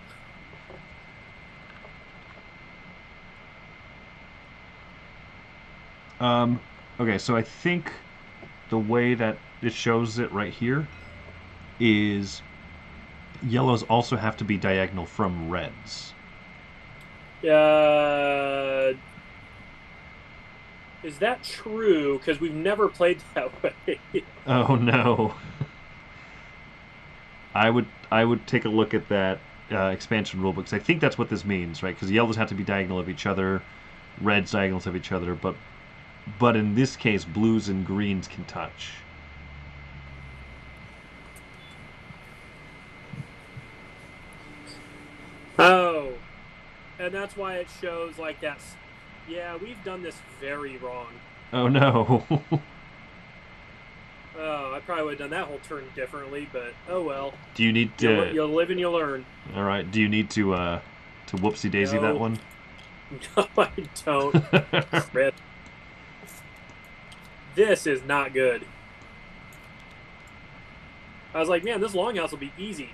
Okay, so I think the way that it shows it right here is yellows also have to be diagonal from reds. Is that true? Because we've never played that way. Oh no. I would take a look at that expansion rulebook, because I think that's what this means, right? Because yellows have to be diagonal of each other, reds diagonals of each other, but in this case, blues and greens can touch. Oh, and that's why it shows like that. Yeah, we've done this very wrong. Oh no. Oh, I probably would have done that whole turn differently, but oh well. Do you need to? You'll live and you'll learn. All right. Do you need to whoopsie daisy that one? No, I don't. Crap. This is not good. I was like, man, this longhouse will be easy.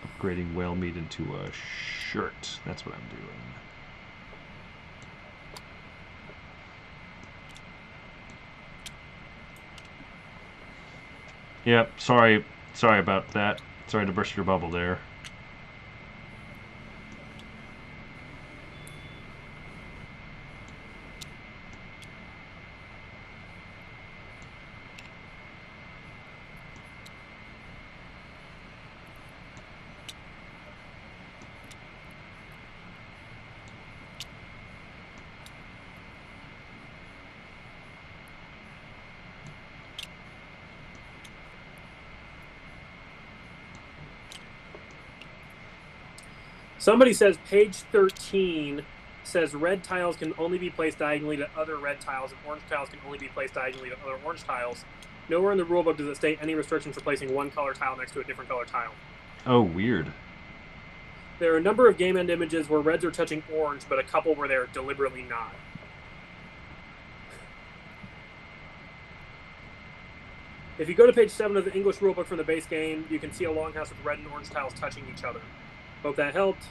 Upgrading whale meat into a shirt. That's what I'm doing. Yep. Sorry about that. Sorry to burst your bubble there. Somebody says page 13 says red tiles can only be placed diagonally to other red tiles, and orange tiles can only be placed diagonally to other orange tiles. Nowhere in the rulebook does it state any restrictions for placing one color tile next to a different color tile. Oh, weird. There are a number of game end images where reds are touching orange, but a couple where they're deliberately not. If you go to page 7 of the English rulebook from the base game, you can see a longhouse with red and orange tiles touching each other. Hope that helped.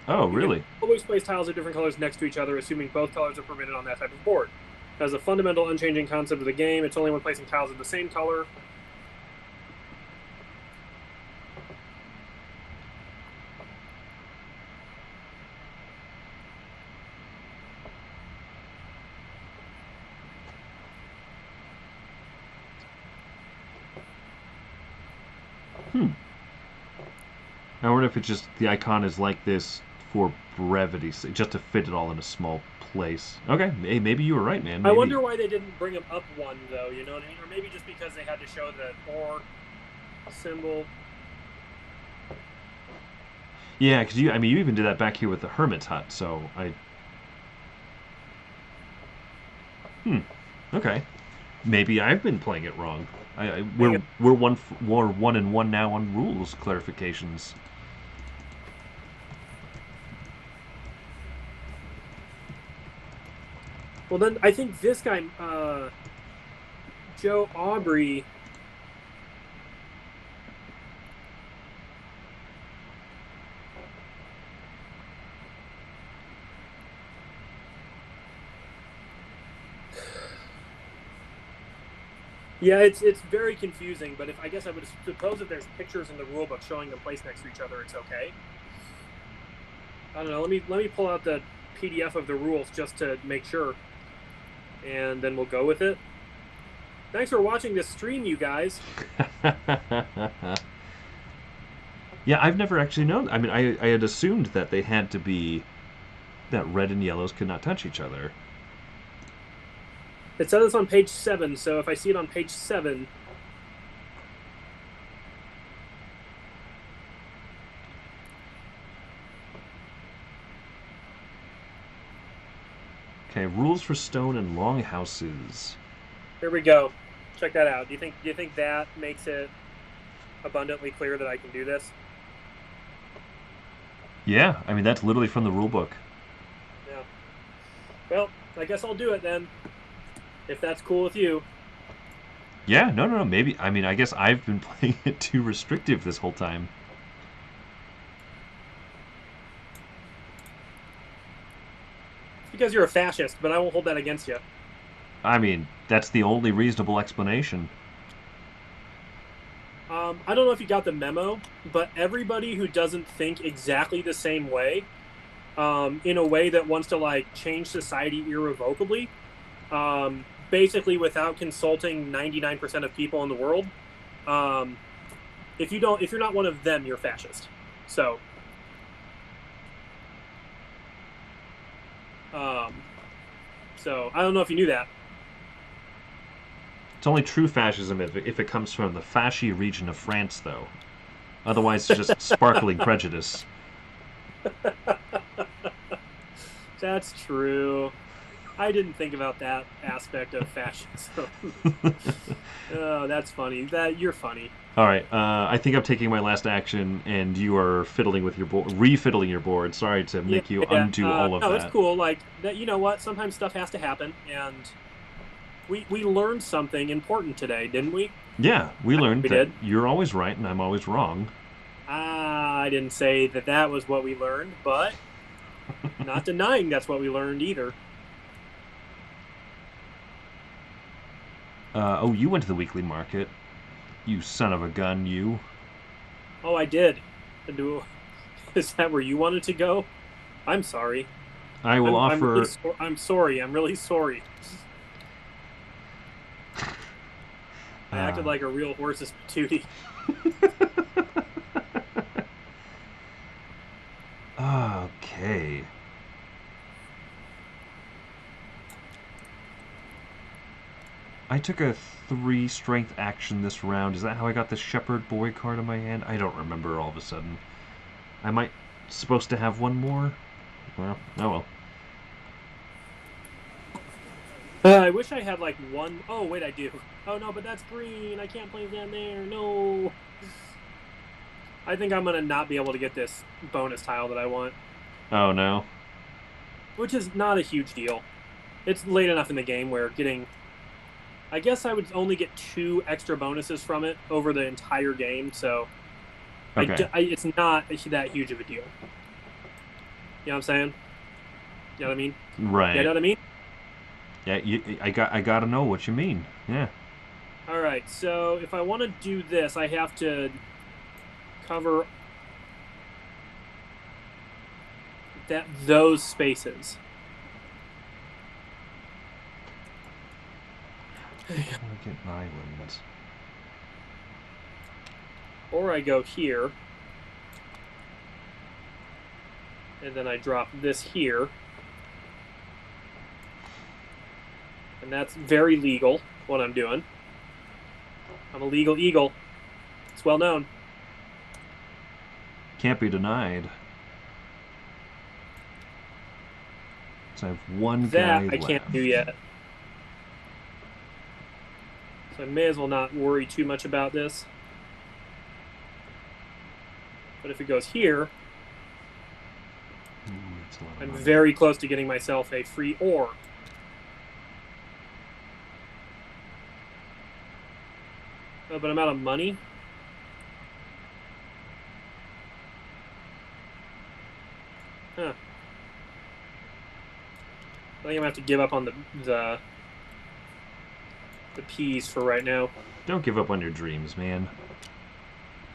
Oh, really? Always place tiles of different colors next to each other, assuming both colors are permitted on that type of board. As a fundamental unchanging concept of the game, it's only when placing tiles of the same color. I wonder if it's just the icon is like this for brevity's sake, just to fit it all in a small place. Okay, hey, maybe you were right, man. Maybe. I wonder why they didn't bring them up one, though, you know what I mean? Or maybe just because they had to show the or symbol. Yeah, because you even did that back here with the Hermit's Hut, so Okay. Maybe I've been playing it wrong. We're 1-1 now on rules clarifications. Well, then I think this guy, Joe Aubrey. Yeah, it's very confusing. But I guess I would suppose if there's pictures in the rulebook showing them placed next to each other, it's okay. I don't know. Let me pull out the PDF of the rules just to make sure, and then we'll go with it. Thanks for watching this stream, you guys. Yeah, I've never actually known. I mean, I had assumed that they had to be that red and yellows could not touch each other. It says it's on page 7, so if I see it on page 7. Okay, rules for stone and longhouses. Here we go. Check that out. Do you think that makes it abundantly clear that I can do this? Yeah, I mean that's literally from the rule book. Yeah. Well, I guess I'll do it then. If that's cool with you. Yeah, no. Maybe. I mean, I guess I've been playing it too restrictive this whole time. It's because you're a fascist, but I won't hold that against you. I mean, that's the only reasonable explanation. I don't know if you got the memo, but everybody who doesn't think exactly the same way, in a way that wants to like change society irrevocably, basically without consulting 99% of people in the world, if you're not one of them, you're fascist. So, so I don't know if you knew that. It's only true fascism if it comes from the Fasci region of France, though. Otherwise, it's just sparkling prejudice. That's true. I didn't think about that aspect of fascism. Oh, that's funny. You're funny. All right, I think I'm taking my last action, and you are fiddling with your board, refiddling your board. Sorry to make you undo all of that. No, it's cool. Like that. You know what? Sometimes stuff has to happen, and we learned something important today, didn't we? Yeah, we learned that you're always right and I'm always wrong. I didn't say that was what we learned, but not denying that's what we learned either. Oh, you went to the weekly market. You son of a gun, you. Oh, I did. Is that where you wanted to go? I'm sorry. I will offer... I'm sorry. I'm really sorry. I acted like a real horse's patootie. Okay. I took a 3 strength action this round. Is that how I got the Shepherd Boy card in my hand? I don't remember all of a sudden. I might... supposed to have one more? Well, oh well. I wish I had like one... Oh, wait, I do. Oh, no, but that's green. I can't place that there. No. I think I'm going to not be able to get this bonus tile that I want. Oh, no. Which is not a huge deal. It's late enough in the game where getting... I guess I would only get 2 extra bonuses from it over the entire game, so... Okay. It's not that huge of a deal. You know what I'm saying? You know what I mean? Right. You know what I mean? Yeah, I gotta know what you mean. Yeah. All right, so if I want to do this, I have to cover those spaces. I want to get an island. Or I go here, and then I drop this here. And that's very legal, what I'm doing. I'm a legal eagle. It's well known. Can't be denied. So I have one guy left. That I can't do yet. So I may as well not worry too much about this. But if it goes here, I'm very close to getting myself a free ore. Oh, but I'm out of money. Huh. I think I'm going to have to give up on the the peas for right now. Don't give up on your dreams, man.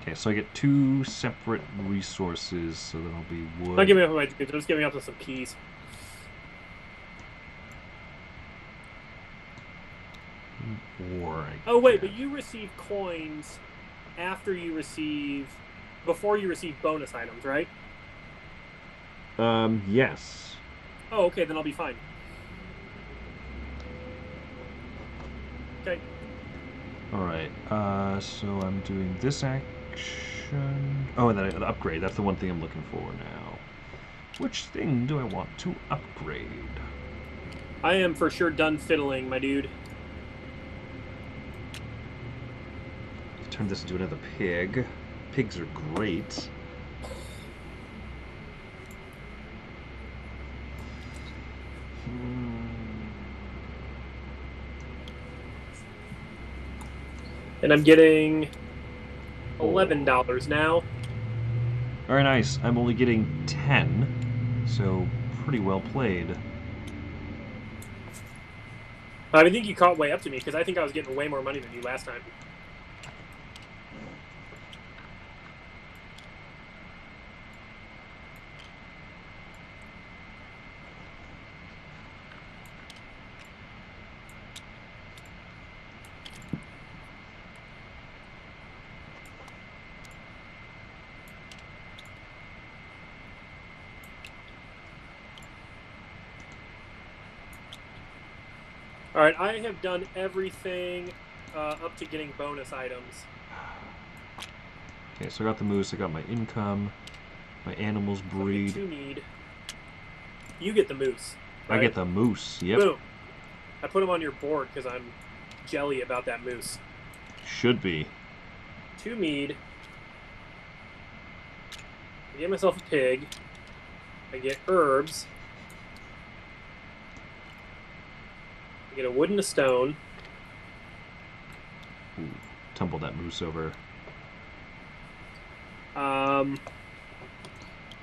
Okay, so I get 2 separate resources, so that'll be wood. I'm not giving up on my dreams. I'm just giving up on some peas. Oh wait, but you receive coins before you receive bonus items, right? Yes. Oh, okay, then I'll be fine. Okay. Alright, so I'm doing this action. Oh, and then an upgrade. That's the one thing I'm looking for now. Which thing do I want to upgrade? I am for sure done fiddling, my dude. Turn this into another pig. Pigs are great. And I'm getting $11 now. Very nice. I'm only getting 10, so pretty well played. I think you caught way up to me because I think I was getting way more money than you last time. All right, I have done everything up to getting bonus items. Okay, so I got the moose, I got my income, my animals breed. 2 mead. You get the moose. Right? I get the moose, yep. Boom. I put them on your board because I'm jelly about that moose. Should be. 2 mead. I get myself a pig. I get herbs. I get a wood and a stone. Ooh, tumble that moose over. Now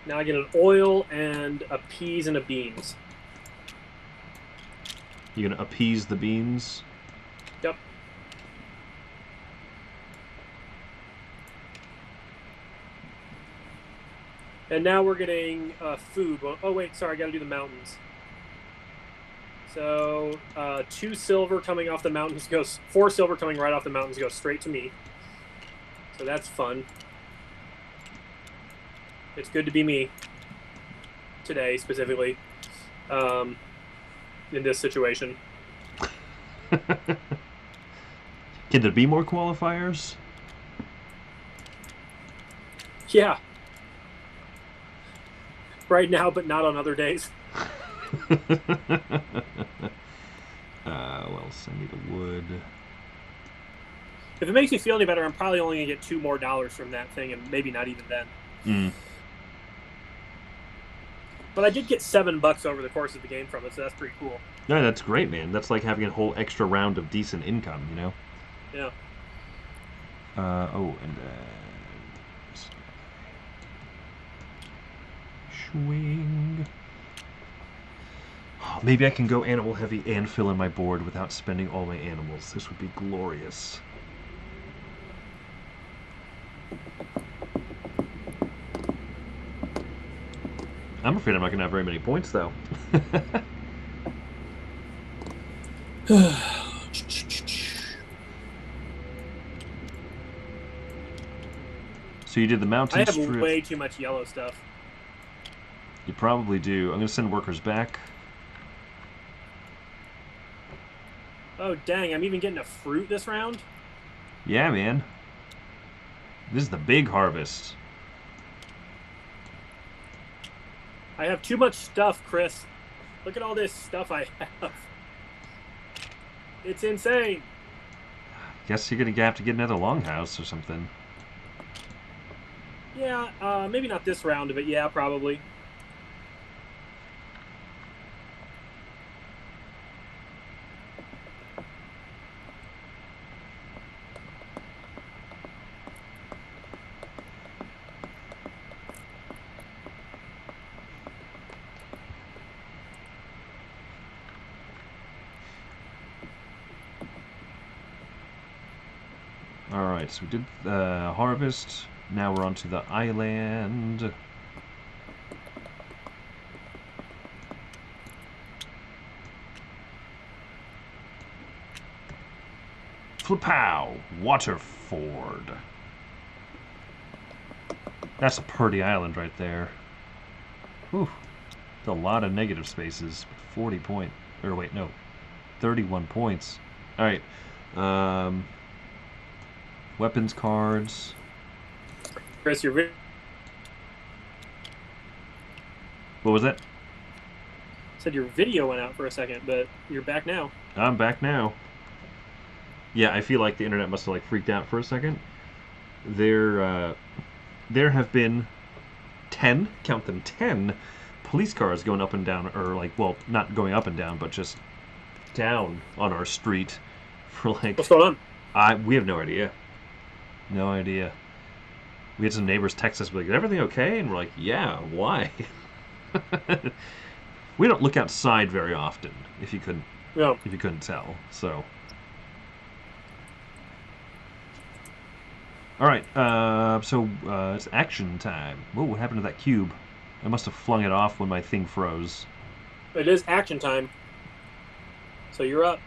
I get an oil and a peas and a beans. You gonna appease the beans? Yep. And now we're getting food. Oh wait, sorry, I gotta do the mountains. So 2 silver coming off the mountains goes 4 silver coming right off the mountains goes straight to me. So that's fun. It's good to be me today specifically in this situation. Can there be more qualifiers? Yeah. Right now, but not on other days. Well, send me the wood. If it makes you feel any better, I'm probably only going to get $2 more from that thing, and maybe not even then. Mm. But I did get $7 over the course of the game from it, so that's pretty cool. Yeah, that's great, man. That's like having a whole extra round of decent income, you know? Yeah. Oh, and swing. Oh, maybe I can go animal heavy and fill in my board without spending all my animals. This would be glorious. I'm afraid I'm not going to have very many points, though. So you did the mountain strip. I have way too much yellow stuff. You probably do. I'm going to send workers back. Oh, dang. I'm even getting a fruit this round? Yeah, man. This is the big harvest. I have too much stuff, Chris. Look at all this stuff I have. It's insane. Guess you're going to have to get another longhouse or something. Yeah, maybe not this round, but yeah, probably. Alright, so we did the harvest. Now we're on to the island. Flipow! Waterford. That's a pretty island right there. Whew. A lot of negative spaces. 40 point. Or wait, no. 31 points. Alright. Weapons cards. Chris, What was that? Said your video went out for a second, but you're back now. I'm back now. Yeah, I feel like the internet must have like freaked out for a second. There have been 10, count them, 10 police cars going up and down, or like, well, not going up and down, but just down on our street for like... What's going on? We have no idea. No idea. We had some neighbors text us, like, is everything okay? And we're like, yeah, why? We don't look outside very often, if you couldn't tell, so... Alright, so it's action time. Whoa, what happened to that cube? I must have flung it off when my thing froze. It is action time. So you're up.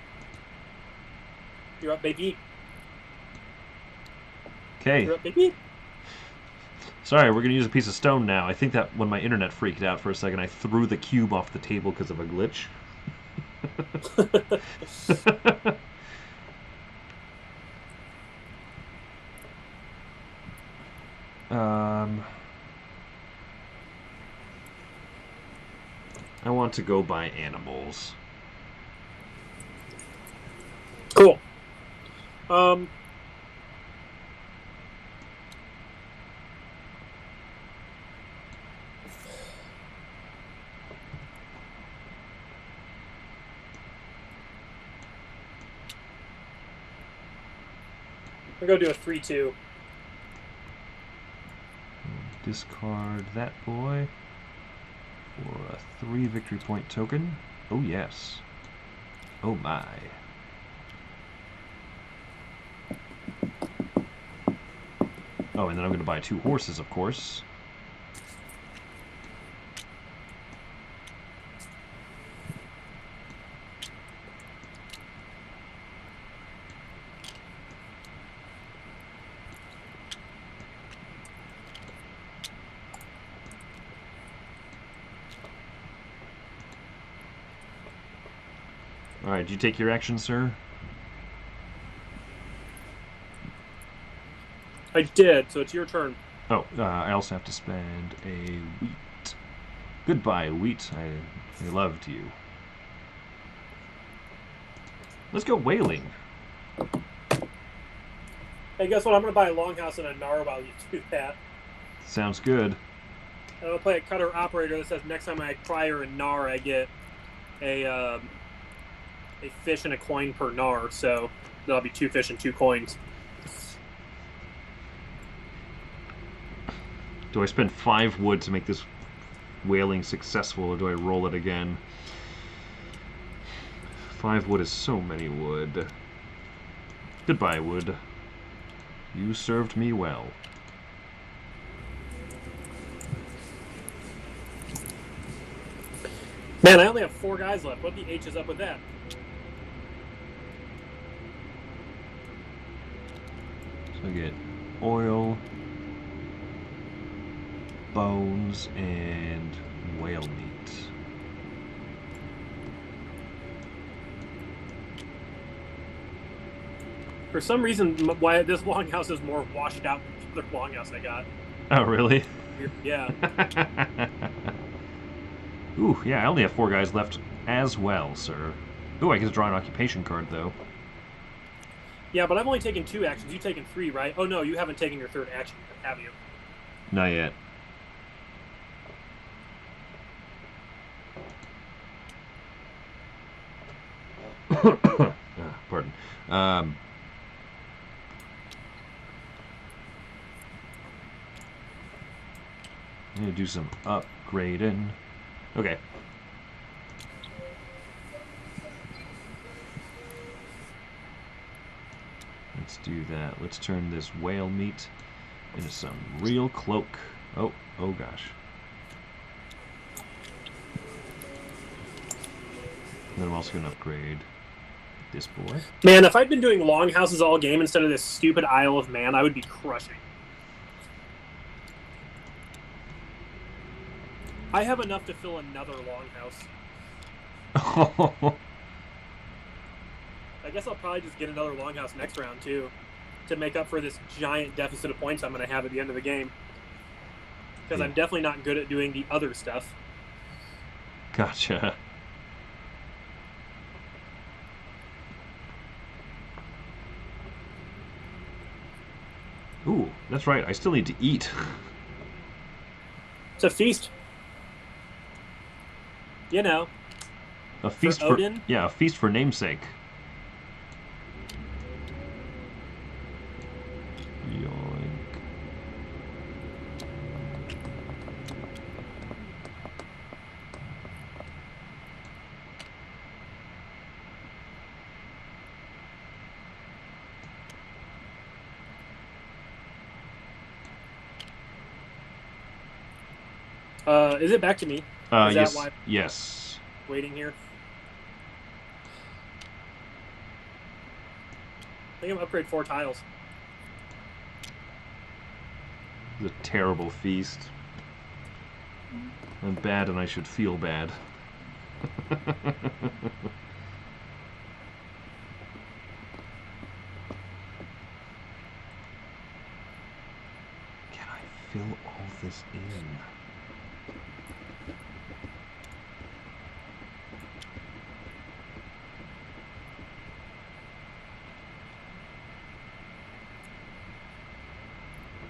You're up, baby. Okay. You're up, baby. Sorry, we're going to use a piece of stone now. I think that when my internet freaked out for a second, I threw the cube off the table because of a glitch. I want to go buy animals. Cool. We'll go do a 3-2. Discard that boy for a 3 victory point token. Oh yes. Oh my. Oh, and then I'm going to buy 2 horses, of course. Alright, did you take your action, sir? I did, so it's your turn. Oh, I also have to spend a wheat. Goodbye, wheat. I loved you. Let's go whaling. Hey, guess what? I'm going to buy a longhouse and a Nar while you do that. Sounds good. And I'm going to play a cutter operator that says next time I fire a Nar, I get a fish and a coin per Nar. So that'll be 2 fish and 2 coins. Do I spend 5 wood to make this whaling successful, or do I roll it again? 5 wood is so many wood. Goodbye, wood. You served me well. Man, I only have 4 guys left. What the H is up with that? So I get oil, bones, and whale meat. For some reason, why this longhouse is more washed out than the other longhouse I got. Oh, really? Yeah. Ooh, yeah, I only have 4 guys left as well, sir. Ooh, I get to draw an occupation card, though. Yeah, but I've only taken 2 actions. You've taken 3, right? Oh, no, you haven't taken your 3rd action, have you? Not yet. Pardon. I'm going to do some upgrading. Okay. Let's do that. Let's turn this whale meat into some real cloak. Oh gosh. And then I'm also going to upgrade this boy. Man, if I'd been doing longhouses all game instead of this stupid Isle of Man, I would be crushing. I have enough to fill another longhouse. I guess I'll probably just get another longhouse next round, too, to make up for this giant deficit of points I'm going to have at the end of the game. Because I'm definitely not good at doing the other stuff. Gotcha. Ooh, that's right. I still need to eat. It's a feast. You know. A feast for Odin? Yeah, a feast for namesake. Yoink. Is it back to me? Is Yes. that why Yes. I'm waiting here? I think I'm gonna upgrade 4 tiles. It's a terrible feast. I'm bad and I should feel bad. Can I fill all this in?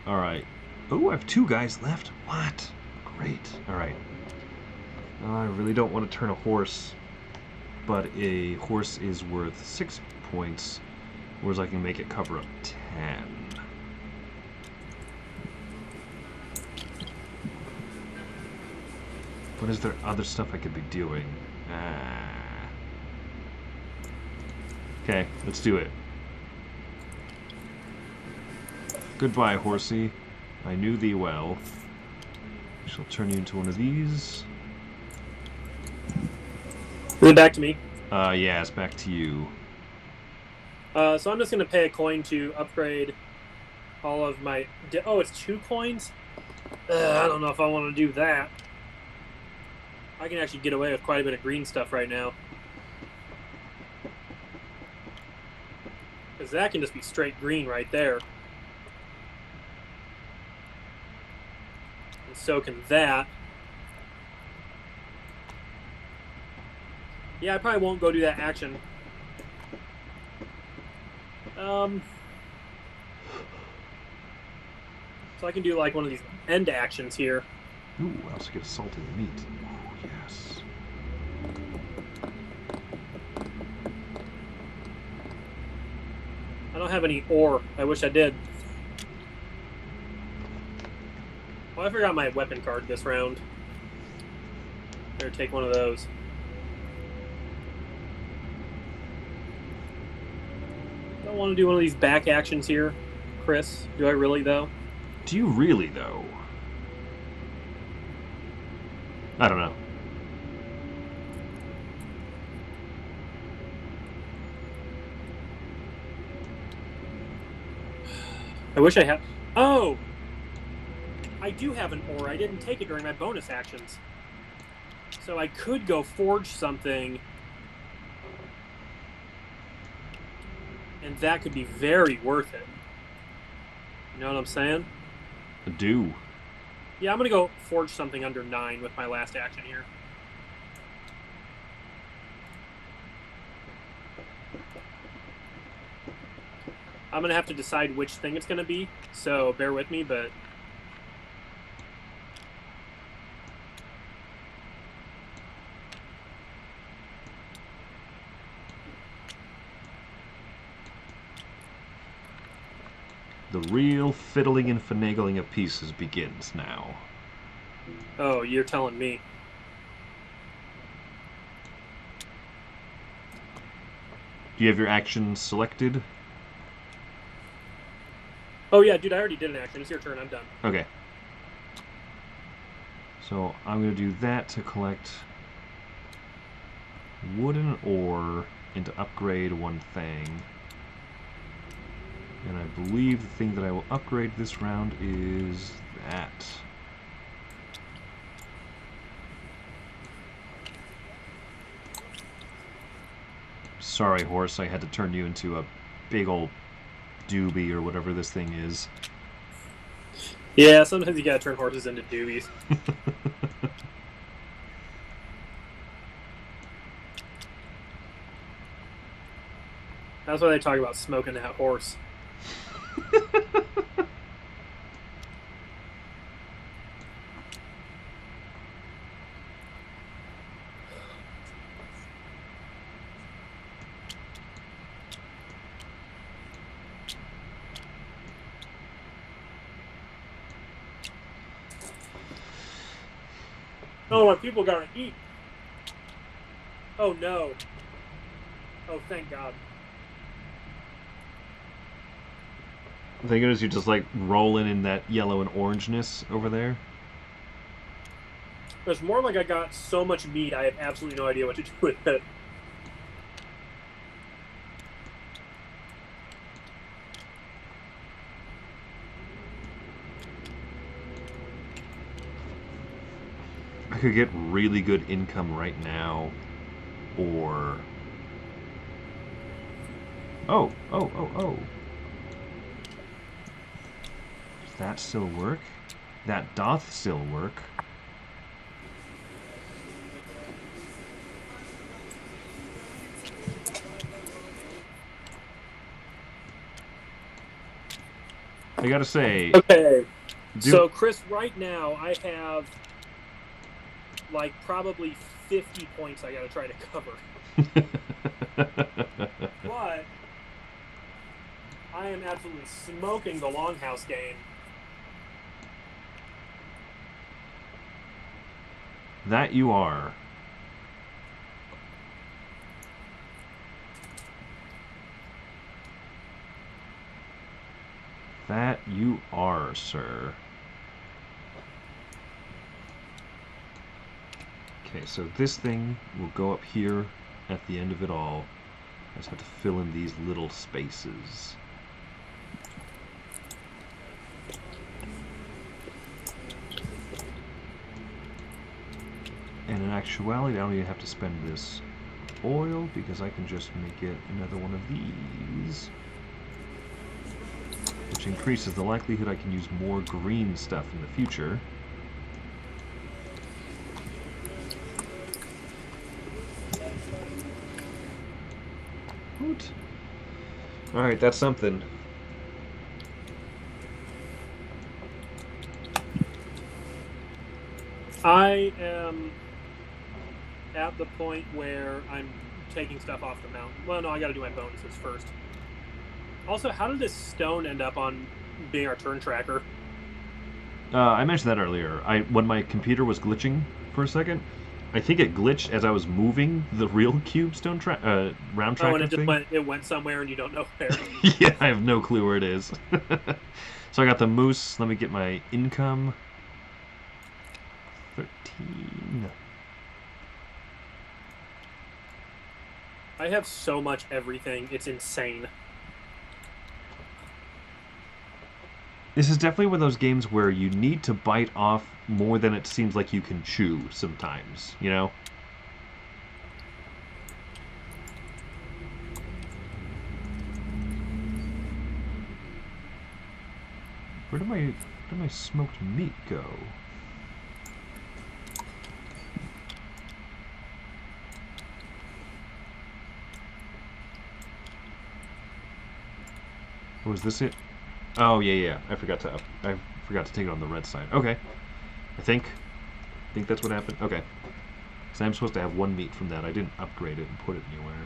Alright. Oh, I have 2 guys left? What? Great. Alright. I really don't want to turn a horse, but a horse is worth 6 points, whereas I can make it cover up 10. But is there other stuff I could be doing? Okay, let's do it. Goodbye, horsey. I knew thee well. I shall turn you into one of these. Is it back to me? Yeah, it's back to you. So I'm just going to pay a coin to upgrade all of my... Oh, it's 2 coins? I don't know if I want to do that. I can actually get away with quite a bit of green stuff right now. Because that can just be straight green right there. And so can that. Yeah, I probably won't go do that action. So I can do like one of these end actions here. Ooh, I also get salted meat. Oh, yes. I don't have any ore. I wish I did. Oh, I forgot my weapon card this round. Better take one of those. Don't want to do one of these back actions here, Chris. Do I really, though? Do you really, though? I don't know. I wish I had... Oh! I do have an ore. I didn't take it during my bonus actions. So I could go forge something. And that could be very worth it. You know what I'm saying? I do. Yeah, I'm going to go forge something under 9 with my last action here. I'm going to have to decide which thing it's going to be, so bear with me, but... The real fiddling and finagling of pieces begins now. Oh, you're telling me. Do you have your actions selected? Oh yeah, dude, I already did an action. It's your turn. I'm done. Okay. So I'm going to do that to collect wood and ore and to upgrade one thing. And I believe the thing that I will upgrade this round is that. Sorry, horse, I had to turn you into a big old doobie or whatever this thing is. Yeah, sometimes you gotta turn horses into doobies. That's why they talk about smoking that horse. Oh, my people gotta eat. Oh no. Oh, thank God. Thank goodness you just like rolling in that yellow and orangeness over there. It's more like I got so much meat, I have absolutely no idea what to do with it. I could get really good income right now, or... Oh. Does that still work? That doth still work. I gotta say... Okay, so Chris, right now I have like probably 50 points I gotta try to cover. But I am absolutely smoking the Longhouse game. That you are. That you are, sir. Okay, so this thing will go up here at the end of it all. I just have to fill in these little spaces. And in actuality, I don't even have to spend this oil because I can just make it another one of these. Which increases the likelihood I can use more green stuff in the future. What? Alright, that's something. I am at the point where I'm taking stuff off the mountain. Well, no, I gotta do my bonuses first. Also, how did this stone end up on being our turn tracker? I mentioned that earlier. When my computer was glitching for a second, I think it glitched as I was moving the real cube stone round tracker and thing. It went somewhere and you don't know where. Yeah, I have no clue where it is. So I got the moose. Let me get my income. 13. I have so much everything. It's insane. This is definitely one of those games where you need to bite off more than it seems like you can chew sometimes, you know? Where did my smoked meat go? Was this it? Oh yeah. I forgot to take it on the red side. Okay. I think that's what happened. Okay. So I'm supposed to have one meat from that. I didn't upgrade it and put it anywhere.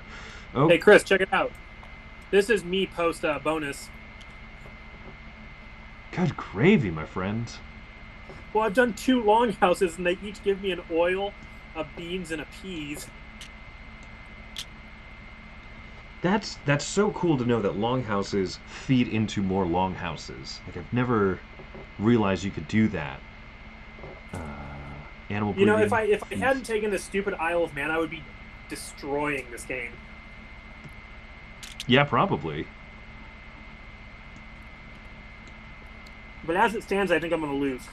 Oh. Hey Chris, check it out. This is me post bonus. Good gravy, my friend. Well, I've done 2 longhouses and they each give me an oil, a beans, and a peas. That's so cool to know that longhouses feed into more longhouses. Like, I've never realized you could do that. Animal breeding. You know, if I hadn't taken the stupid Isle of Man, I would be destroying this game. Yeah, probably. But as it stands, I think I'm going to lose.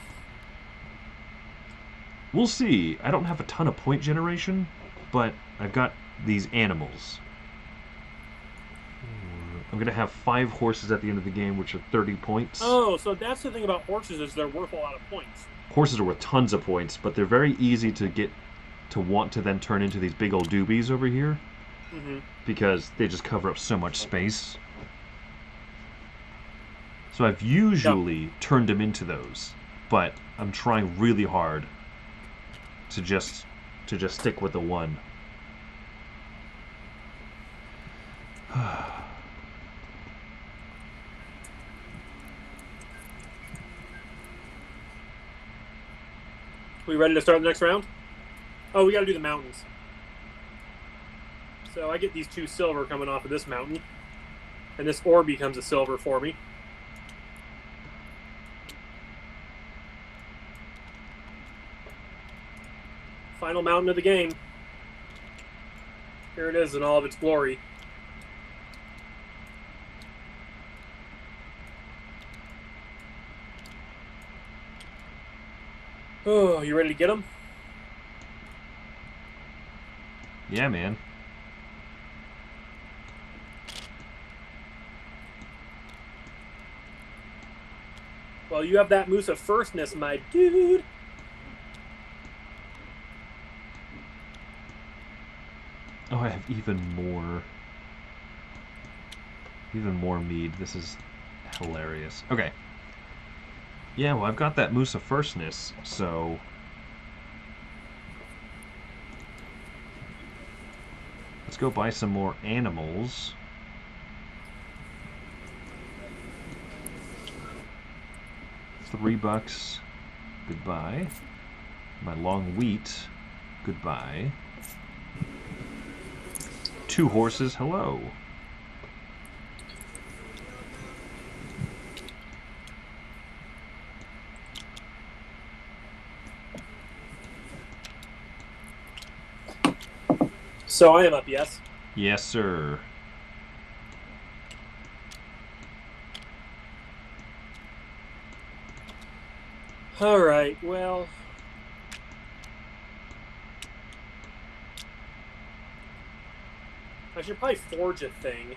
We'll see. I don't have a ton of point generation, but I've got these animals. I'm going to have 5 horses at the end of the game, which are 30 points. Oh, so that's the thing about horses, is they're worth a lot of points. Horses are worth tons of points, but they're very easy to get to want to then turn into these big old doobies over here. Mm-hmm. Because they just cover up so much space. So I've usually turned them into those, but I'm trying really hard to just stick with the one. We ready to start the next round? Oh, we got to do the mountains. So I get these 2 silver coming off of this mountain, and this ore becomes a silver for me. Final mountain of the game. Here it is in all of its glory. Oh, you ready to get them? Yeah, man. Well, you have that moose of firstness, my dude. Oh, I have even more mead. This is hilarious. Okay. Yeah, well, I've got that moose of firstness, so let's go buy some more animals. $3. Goodbye. My long wheat. Goodbye. 2 horses. Hello. So I am up, yes? Yes, sir. All right, well... I should probably forge a thing.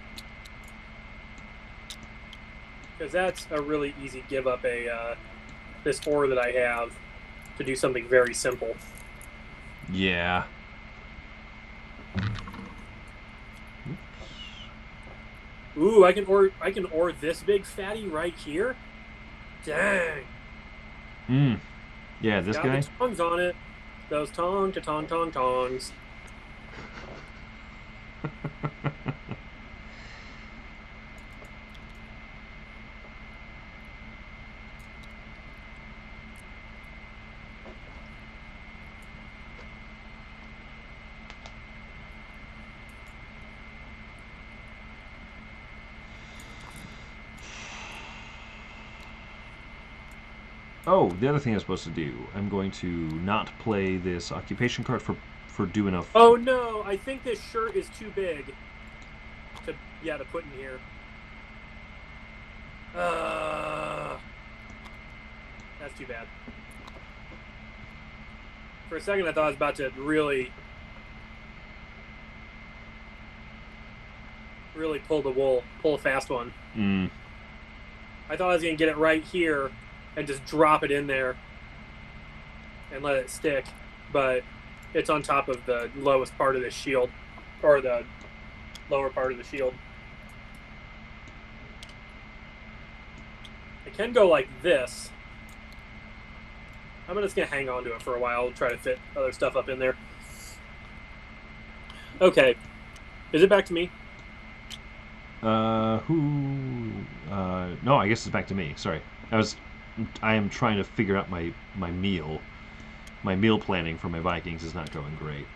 Because that's a really easy give up this ore that I have to do something very simple. Yeah. Ooh, I can ore this big fatty right here? Dang. Yeah, this guy? Got the tongs on it. Those tongs. Oh, the other thing I'm supposed to do. I'm going to not play this occupation card for doing a... Oh no, I think this shirt is too big to put in here. That's too bad. For a second I thought I was about to really pull the wool, pull a fast one. I thought I was going to get it right here and just drop it in there and let it stick, but it's on top of the lowest part of the shield, or the lower part of the shield. I can go like this. I'm just going to hang on to it for a while and try to fit other stuff up in there. Okay. Is it back to me? No, I guess it's back to me. Sorry. I am trying to figure out my meal. My meal planning for my Vikings is not going great.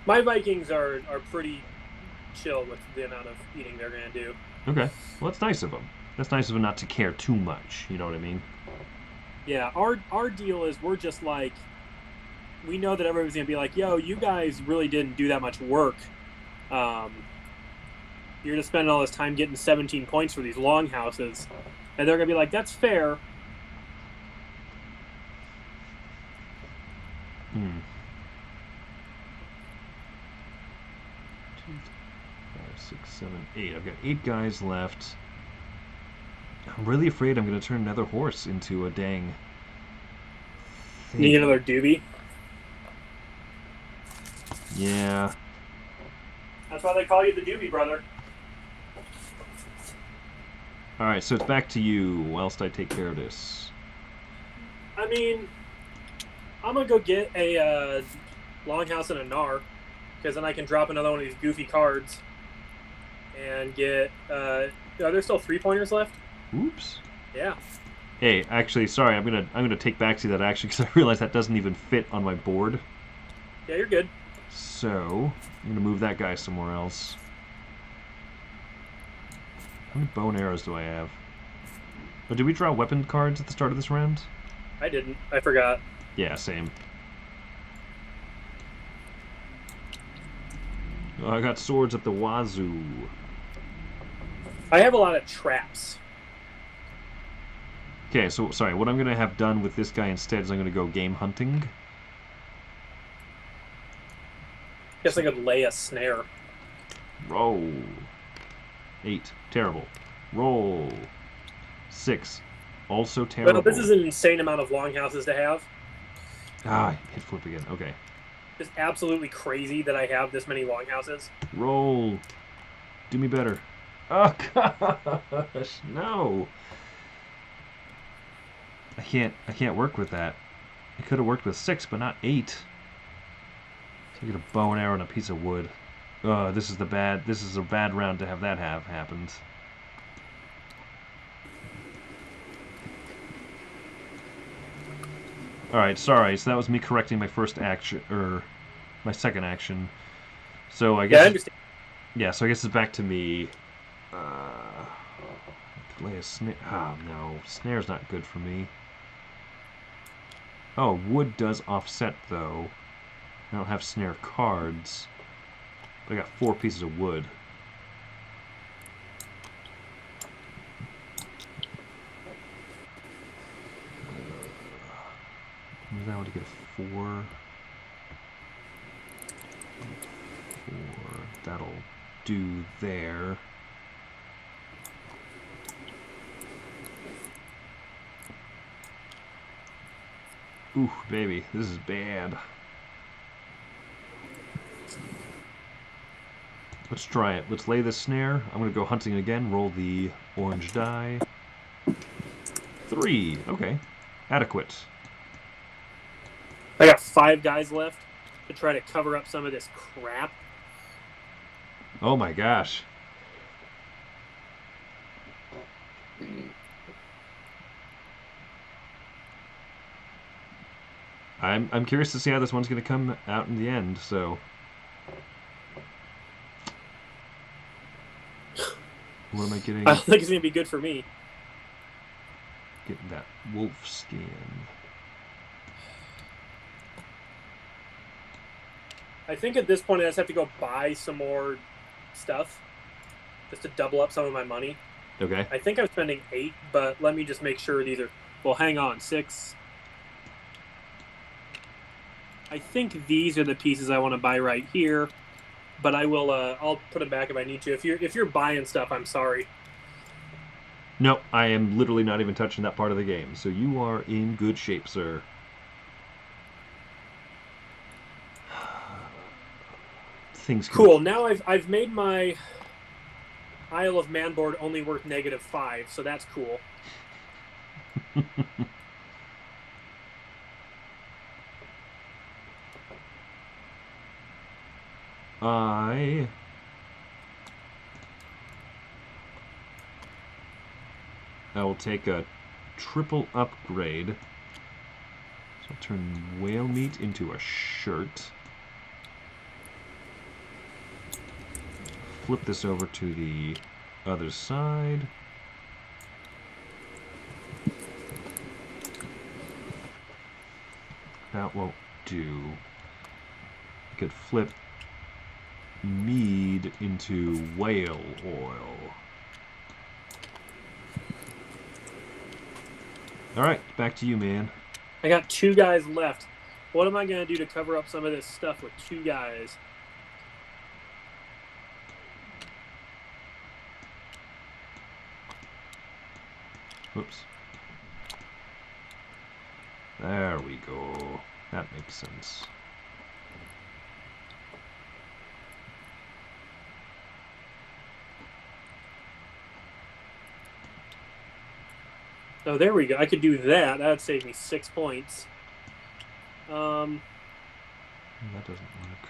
My Vikings are pretty chill with the amount of eating they're going to do. Okay. Well, that's nice of them. That's nice of them not to care too much. You know what I mean? Yeah, our deal is we're just like, we know that everybody's going to be like, yo, you guys really didn't do that much work. You're just spending all this time getting 17 points for these longhouses. And they're going to be like, that's fair. Hmm. 2, 5, 6, 7, 8. I've got 8 guys left. I'm really afraid I'm going to turn another horse into a dang thing. Need another doobie? Yeah. That's why they call you the doobie brother. Alright, so it's back to you whilst I take care of this. I mean, I'm going to go get a longhouse and a gnar, because then I can drop another one of these goofy cards and get... are there still 3-pointers left? Oops. Yeah. Hey, actually, sorry, I'm gonna take back to that action because I realize that doesn't even fit on my board. Yeah, you're good. So, I'm gonna move that guy somewhere else. How many bow and arrows do I have? Oh, did we draw weapon cards at the start of this round? I didn't. I forgot. Yeah, same. Oh, I got swords at the wazoo. I have a lot of traps. Okay, so, sorry, what I'm gonna have done with this guy instead is I'm gonna go game hunting. Guess I could lay a snare. Roll. 8. Terrible. Roll. 6. Also terrible. Well, this is an insane amount of longhouses to have. Ah, hit flip again. Okay. It's absolutely crazy that I have this many longhouses. Roll. Do me better. Oh, gosh. No. I can't work with that. I could have worked with 6, but not 8. So I get a bow and arrow and a piece of wood. This is a bad round to have that have happened. Alright, sorry, so that was me correcting my first action, or my second action. So I guess... Yeah, I understand. Yeah, so I guess it's back to me. Lay a snare... Oh, no. Snare's not good for me. Oh, wood does offset, though. I don't have snare cards. But I got 4 pieces of wood. Maybe I want to get a 4. 4. That'll do there. Ooh, baby, this is bad. Let's try it. Let's lay the snare. I'm going to go hunting again. Roll the orange die. 3. Okay. Adequate. I got 5 guys left to try to cover up some of this crap. Oh my gosh. I'm curious to see how this one's going to come out in the end, so... What am I getting? I don't think it's going to be good for me. Getting that wolf skin. I think at this point I just have to go buy some more stuff just to double up some of my money. Okay. I think I'm spending 8, but let me just make sure these are... Well, hang on. 6. I think these are the pieces I want to buy right here, but I will. I'll put them back if I need to. If you're buying stuff, I'm sorry. No, I am literally not even touching that part of the game. So you are in good shape, sir. Things cool. Now I've made my Isle of Man board only worth -5, so that's cool. I will take a triple upgrade. So I'll turn whale meat into a shirt. flip this over to the other side. That won't do. Could flip mead into whale oil. Alright, back to you, man. I got 2 guys left. What am I going to do to cover up some of this stuff with 2 guys? Whoops. There we go. That makes sense. Oh, there we go. I could do that. That would save me 6 points. That doesn't work.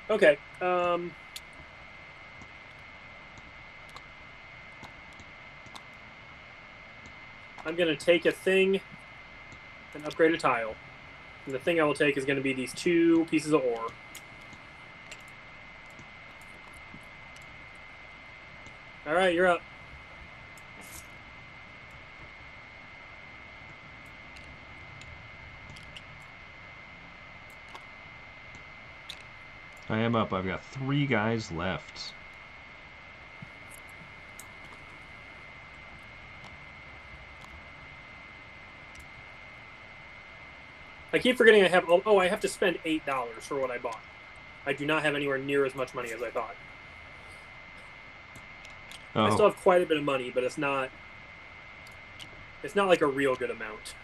Okay. I'm going to take a thing and upgrade a tile. And the thing I will take is going to be these 2 pieces of ore. All right, you're up. I am up. I've got 3 guys left. I keep forgetting I have... Oh, I have to spend $8 for what I bought. I do not have anywhere near as much money as I thought. Oh. I still have quite a bit of money, but it's not like a real good amount.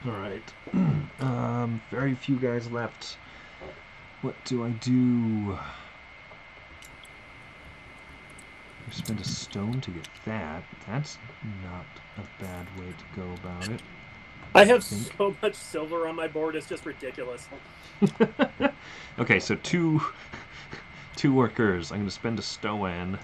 Alright. Very few guys left. What do I do? I spend a stone to get that. That's not a bad way to go about it. I have so much silver on my board, it's just ridiculous. Okay, so two workers. I'm going to spend a stone.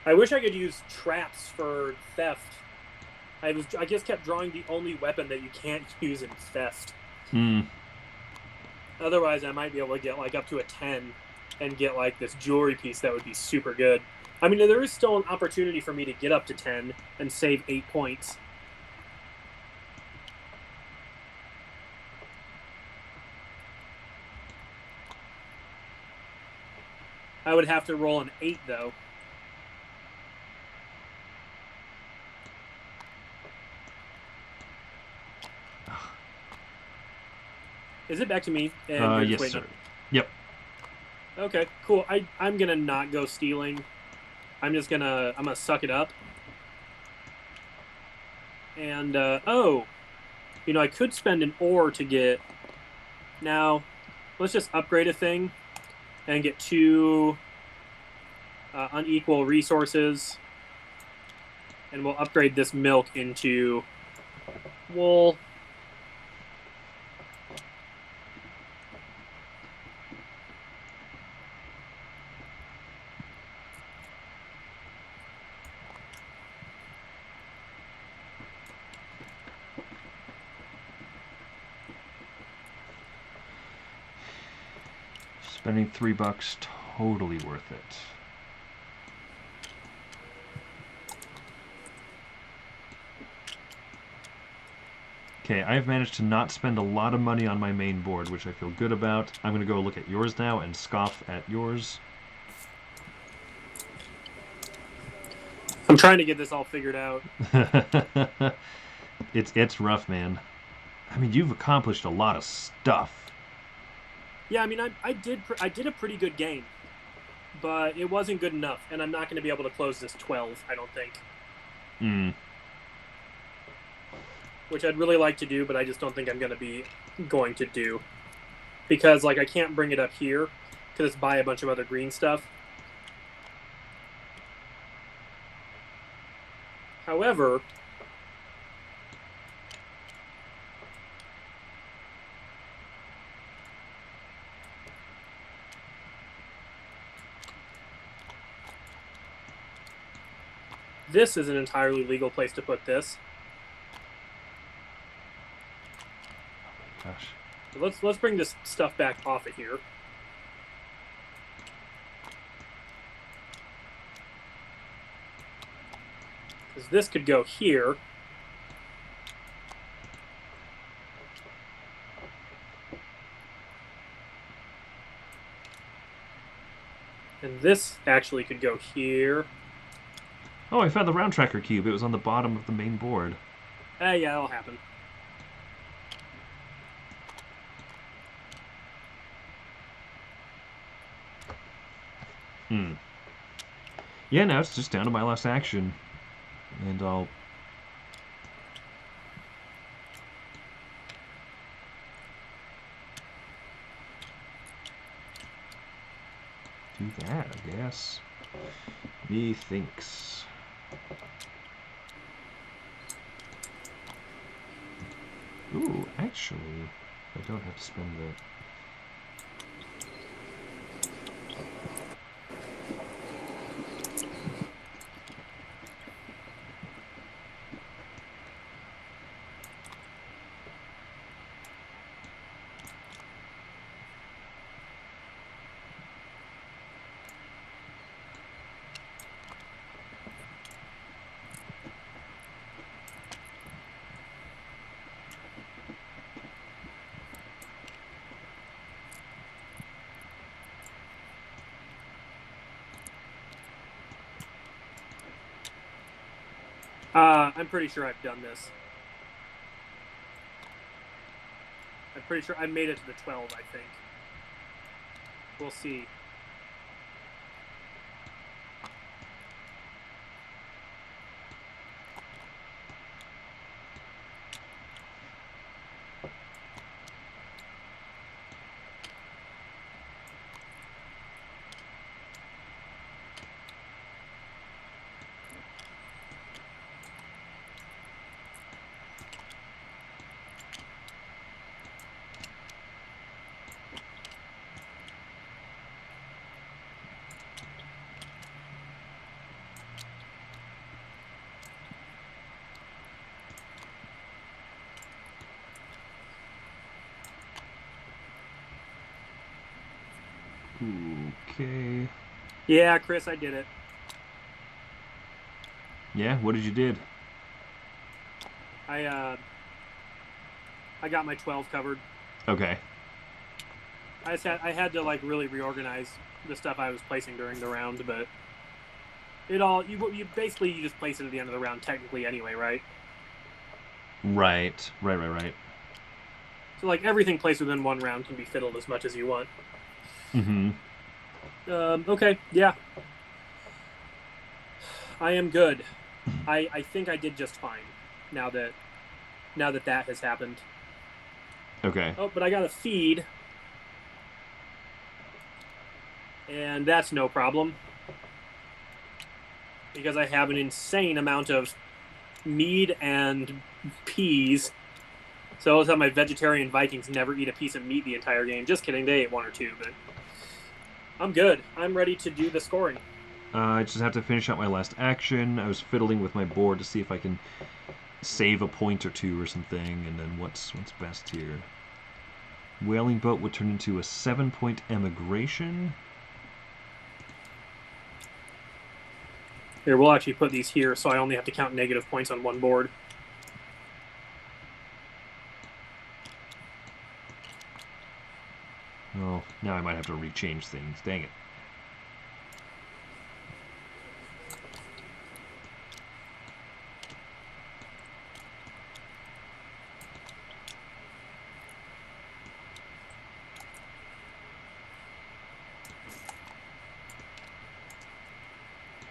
I wish I could use traps for theft. I just kept drawing the only weapon that you can't use in theft. Otherwise, I might be able to get like up to a 10 and get like this jewelry piece that would be super good. I mean, there is still an opportunity for me to get up to 10 and save 8 points. I would have to roll an 8 though. Is it back to me? And yes, sir. Yep. Okay, cool. I'm gonna not go stealing. I'm gonna suck it up. And oh, you know, I could spend an ore to get. Now, let's just upgrade a thing and get 2 unequal resources, and we'll upgrade this milk into wool. Spending $3, totally worth it. Okay, I've managed to not spend a lot of money on my main board, which I feel good about. I'm going to go look at yours now and scoff at yours. I'm trying to get this all figured out. It's rough, man. I mean, you've accomplished a lot of stuff. Yeah, I mean, I did a pretty good game, but it wasn't good enough, and I'm not going to be able to close this 12, I don't think. Which I'd really like to do, but I just don't think I'm going to do. Because, like, I can't bring it up here, because it's by a bunch of other green stuff. However, this is an entirely legal place to put this. Gosh. So let's bring this stuff back off of here. Because this could go here. And this actually could go here. Oh, I found the round tracker cube. It was on the bottom of the main board. Yeah, that'll happen. Yeah, now it's just down to my last action. And I'll... do that, I guess. Methinks. Ooh, actually, I don't have to spend the... I'm pretty sure I've done this. I'm pretty sure I made it to the 12, I think. We'll see. Okay. Yeah, Chris, I did it. Yeah, what did you did? I got my 12 covered. Okay. I had to like really reorganize the stuff I was placing during the round, but you basically you just place it at the end of the round technically anyway, right? Right. So like everything placed within one round can be fiddled as much as you want. Okay, yeah. I am good. I think I did just fine now that that has happened. Okay. Oh, but I got a feed. And that's no problem. Because I have an insane amount of mead and peas. So I'll tell my vegetarian Vikings never eat a piece of meat the entire game. Just kidding, they ate one or two, but I'm good. I'm ready to do the scoring. I just have to finish out my last action. I was fiddling with my board to see if I can save a point or two or something, and then what's best here. Whaling boat would turn into a 7-point emigration. Here, we'll actually put these here, so I only have to count negative points on one board. to rechange things. Dang it.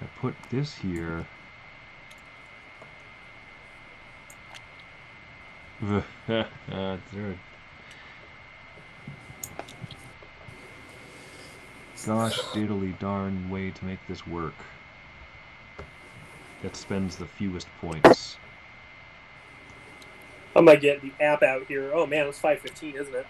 I put this here. Gosh diddly darn way to make this work. That spends the fewest points. I might get the app out here. Oh man, it's 5:15, isn't it?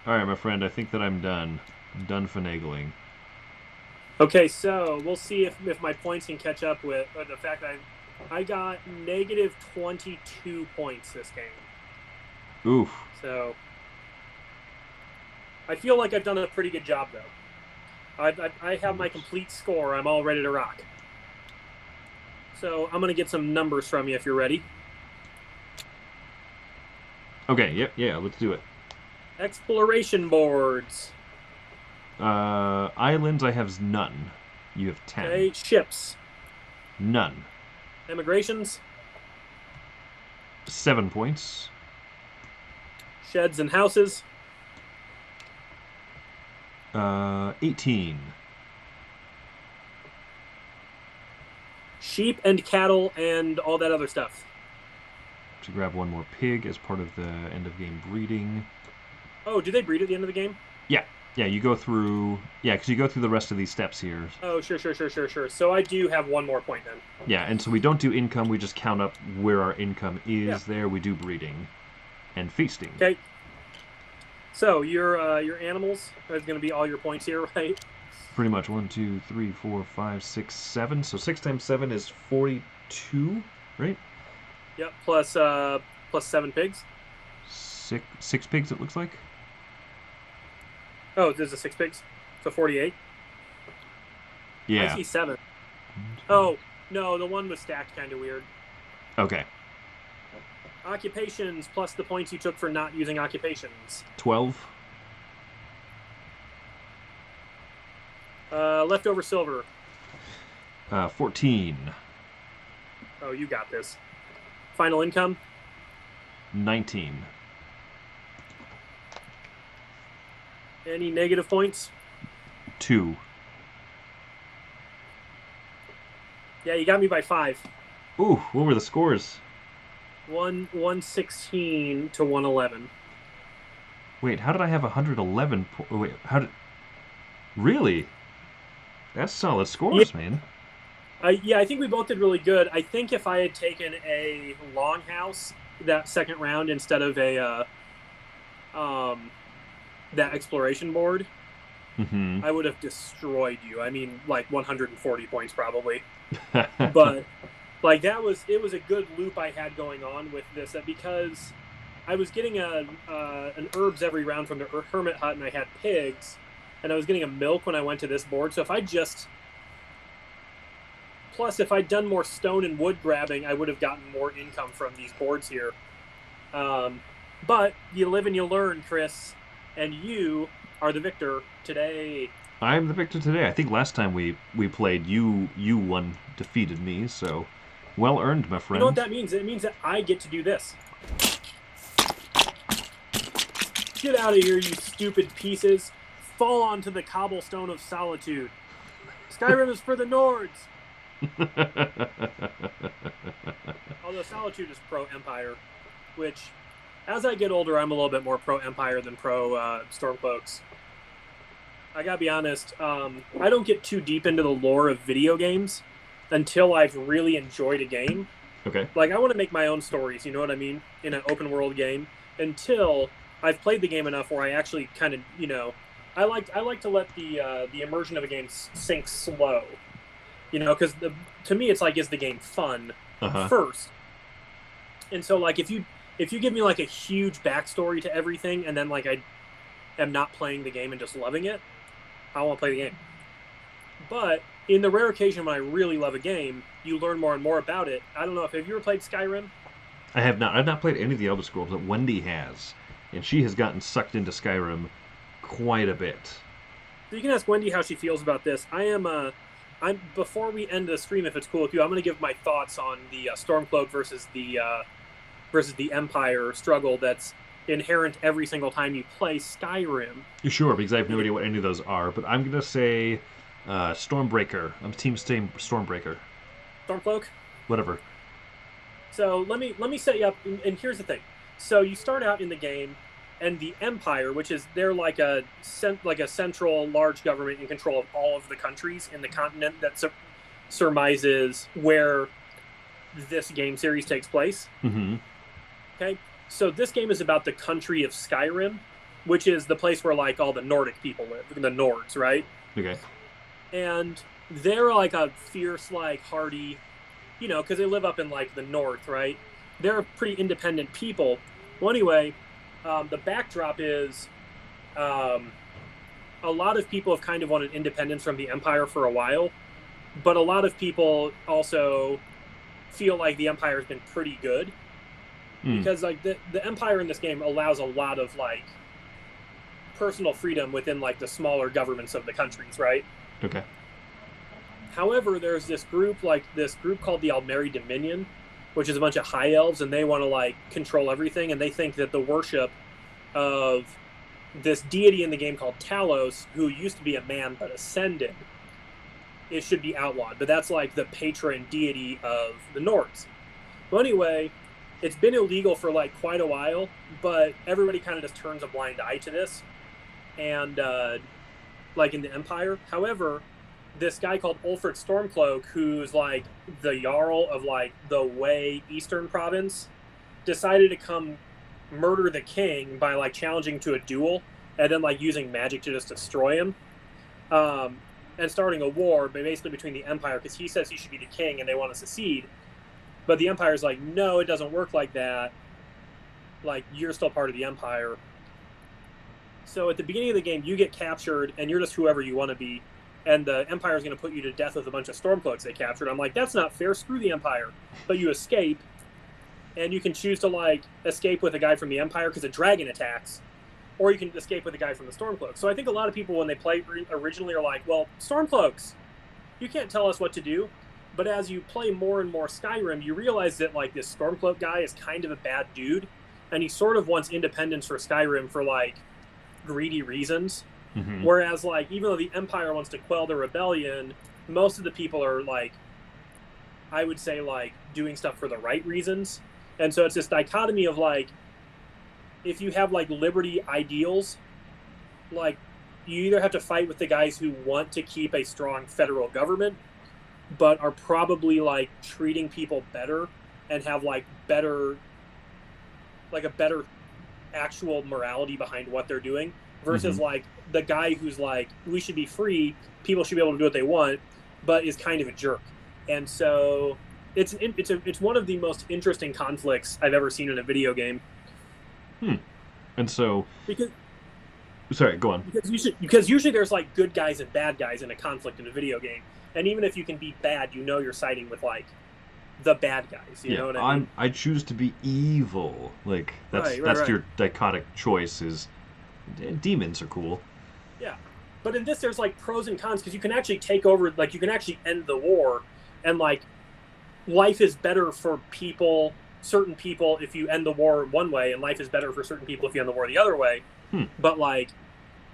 Alright, my friend, I think that I'm done. I'm done finagling. Okay, so we'll see if my points can catch up with the fact that I got negative 22 points this game. Oof. So I feel like I've done a pretty good job, though. I have my complete score. I'm all ready to rock. So I'm going to get some numbers from you if you're ready. Okay, yep, yeah, let's do it. Exploration boards. Islands, I have none. You have 10. Okay, ships. None. Immigrations. 7 points. Sheds and houses. 18. Sheep and cattle and all that other stuff. To grab one more pig as part of the end of game breeding. Oh, do they breed at the end of the game? Yeah. Yeah, you go through... Yeah, because you go through the rest of these steps here. Oh, sure. So I do have one more point then. Yeah, and so we don't do income, we just count up where our income is there. We do breeding and feasting. Okay. So your animals is going to be all your points here, right? Pretty much. 1, 2, 3, 4, 5, 6, 7. So 6 times 7 is 42, right? Yep, plus 7 pigs. Six pigs, it looks like. Oh, there's a 6 pigs. So 48. Yeah. I see 7. Oh, no, the one was stacked kind of weird. Okay. Occupations plus the points you took for not using occupations. 12. Leftover silver. 14. Oh, you got this. Final income. 19. Any negative points? 2. Yeah, you got me by 5. Ooh, what were the scores? 116 to 111. Wait, how did I have 111? Wait, how did... Really? That's solid scores, man. Yeah, I think we both did really good. I think if I had taken a longhouse that second round instead of a that exploration board, I would have destroyed you. I mean, like 140 points probably. But like it was a good loop I had going on with this, because I was getting an herbs every round from the hermit hut, and I had pigs, and I was getting a milk when I went to this board. So if I'd done more stone and wood grabbing, I would have gotten more income from these boards here. But you live and you learn, Chris, and you are the victor today. I'm the victor today. I think last time we played, you won, defeated me, so well earned, my friend. You know what that means? It means that I get to do this. Get out of here, you stupid pieces. Fall onto the cobblestone of solitude. Skyrim is for the Nords. Although Solitude is pro-Empire, which, as I get older, I'm a little bit more pro-Empire than pro-Stormcloaks. I gotta be honest, I don't get too deep into the lore of video games until I've really enjoyed a game. Okay. Like, I want to make my own stories, you know what I mean, in an open world game, until I've played the game enough where I actually kind of, I like to let the immersion of a game sink slow, because to me it's like, is the game fun first? And so, like, if you give me like a huge backstory to everything, and then like I am not playing the game and just loving it, I won't play the game. But in the rare occasion when I really love a game, you learn more and more about it. I don't know, have you ever played Skyrim? I have not. I've not played any of the Elder Scrolls, but Wendy has. And she has gotten sucked into Skyrim quite a bit. So you can ask Wendy how she feels about this. I'm before we end the stream, if it's cool with you, I'm going to give my thoughts on the Stormcloak versus the Empire struggle that's inherent every single time you play Skyrim. Sure, because I have no idea what any of those are, but I'm going to say Stormbreaker. I'm team Stormbreaker. Stormcloak? Whatever. So let me set you up, and here's the thing. So you start out in the game, and the Empire, which is, they're like a central large government in control of all of the countries in the continent that surmises where this game series takes place. Mm-hmm. Okay, so this game is about the country of Skyrim, which is the place where like all the Nordic people live, the Nords, right? Okay. And they're like a fierce, like hardy, because they live up in like the north, right? They're pretty independent people. Well, anyway, the backdrop is a lot of people have kind of wanted independence from the Empire for a while, but a lot of people also feel like the Empire has been pretty good because like the Empire in this game allows a lot of like personal freedom within like the smaller governments of the countries, right? Okay. However, there's this group called the Almeri Dominion, which is a bunch of high elves, and they want to like control everything, and they think that the worship of this deity in the game called Talos, who used to be a man but ascended, it should be outlawed. But that's like the patron deity of the Nords. Well, anyway, it's been illegal for like quite a while, but everybody kind of just turns a blind eye to this, and like in the Empire. However, this guy called Ulfric Stormcloak, who's like the Jarl of like the Wei Eastern province, decided to come murder the king by like challenging to a duel and then like using magic to just destroy him, and starting a war basically between the Empire, because he says he should be the king and they want to secede, but the Empire's like, no, it doesn't work like that, like you're still part of the Empire. So at the beginning of the game you get captured and you're just whoever you want to be, and the Empire is going to put you to death with a bunch of Stormcloaks they captured. I'm like, that's not fair, screw the Empire. But you escape, and you can choose to like escape with a guy from the Empire because a dragon attacks, or you can escape with a guy from the Stormcloaks. So I think a lot of people when they play originally are like, well, Stormcloaks, you can't tell us what to do. But as you play more and more Skyrim, you realize that like this Stormcloak guy is kind of a bad dude, and he sort of wants independence for Skyrim for like greedy reasons. Mm-hmm. Whereas, like, even though the Empire wants to quell the rebellion, most of the people are, like, I would say, like, doing stuff for the right reasons. And so it's this dichotomy of, like, if you have, like, liberty ideals, like, you either have to fight with the guys who want to keep a strong federal government, but are probably, like, treating people better and have, like, better, like, a better actual morality behind what they're doing, versus, like, the guy who's like, we should be free, people should be able to do what they want, but is kind of a jerk. And so it's one of the most interesting conflicts I've ever seen in a video game. And so because sorry, go on. Because usually there's like good guys and bad guys in a conflict in a video game, and even if you can be bad, you're siding with like the bad guys. You know what I mean? I choose to be evil. Like that's your dichotic choice. Is demons are cool. Yeah, but in this there's like pros and cons, because you can actually take over, like you can actually end the war, and like life is better for certain people if you end the war one way, and life is better for certain people if you end the war the other way. But like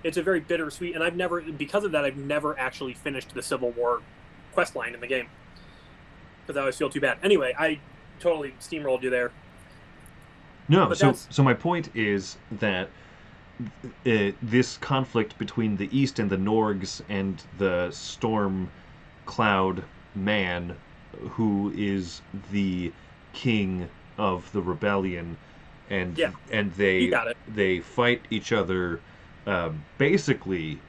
it's a very bittersweet, and because of that I've never actually finished the Civil War quest line in the game. because I always feel too bad. Anyway, I totally steamrolled you there. No, But so my point is that this conflict between the East and the Norgs and the Storm Cloud Man, who is the king of the rebellion, and Yeah, and you got it. they fight each other. Basically,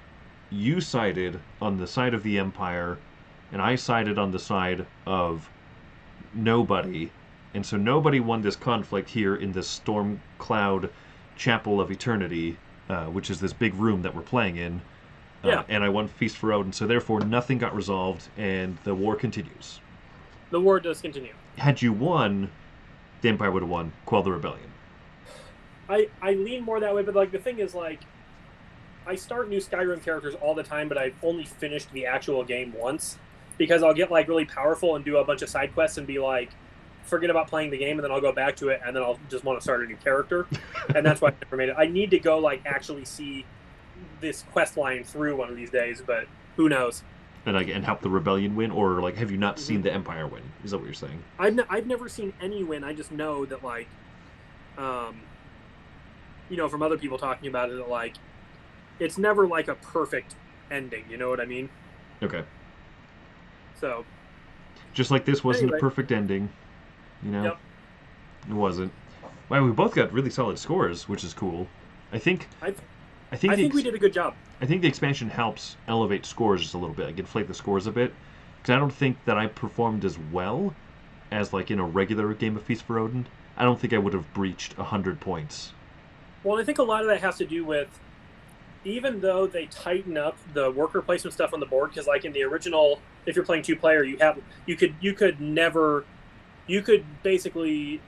you sided on the side of the Empire, and I sided on the side of nobody, and so nobody won this conflict here in this Storm Cloud Chapel of Eternity, which is this big room that we're playing in. Yeah. And I won Feast for Odin, so therefore nothing got resolved, and the war continues. The war does continue. Had you won, the Empire would have won, quell the rebellion. I lean more that way, but like the thing is, like, I start new Skyrim characters all the time, but I've only finished the actual game once, because I'll get like really powerful and do a bunch of side quests and be like, forget about playing the game, and then I'll go back to it, and then I'll just want to start a new character, and that's why I never made it. I need to go like actually see this quest line through one of these days, but who knows? And help the rebellion win, or like have you not seen the Empire win? Is that what you're saying? I've never seen any win. I just know that like, you know, from other people talking about it, that like, it's never like a perfect ending. You know what I mean? Okay. So. Just like this wasn't Anyway. a perfect ending, you know? Yep. It wasn't. Wow, we both got really solid scores, which is cool. I think I think we did a good job. I think the expansion helps elevate scores just a little bit, like inflate the scores a bit, because I don't think that I performed as well as like in a regular game of Feast for Odin. I don't think I would have breached 100 points. Well, I think a lot of that has to do with, even though they tighten up the worker placement stuff on the board, because like in the original, if you're playing 2-player, you could basically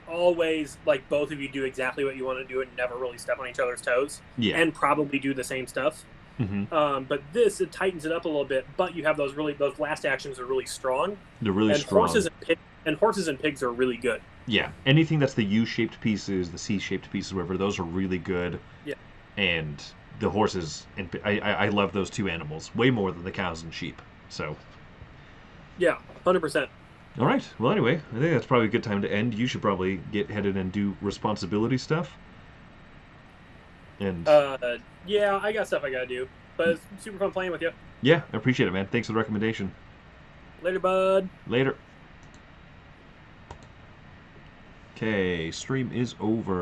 always, like, both of you do exactly what you want to do and never really step on each other's toes, and probably do the same stuff. Mm-hmm. But this, it tightens it up a little bit, but you have those last actions are really strong. They're really strong. Horses and pigs are really good. Yeah, anything that's the U-shaped pieces, the C-shaped pieces, whatever, those are really good. Yeah. And the horses, and I love those two animals way more than the cows and sheep. So. Yeah, 100%. All right. Well, anyway, I think that's probably a good time to end. You should probably get headed and do responsibility stuff. And yeah, I got stuff I gotta do, but it's super fun playing with you. Yeah, I appreciate it, man. Thanks for the recommendation. Later, bud. Later. Okay, stream is over.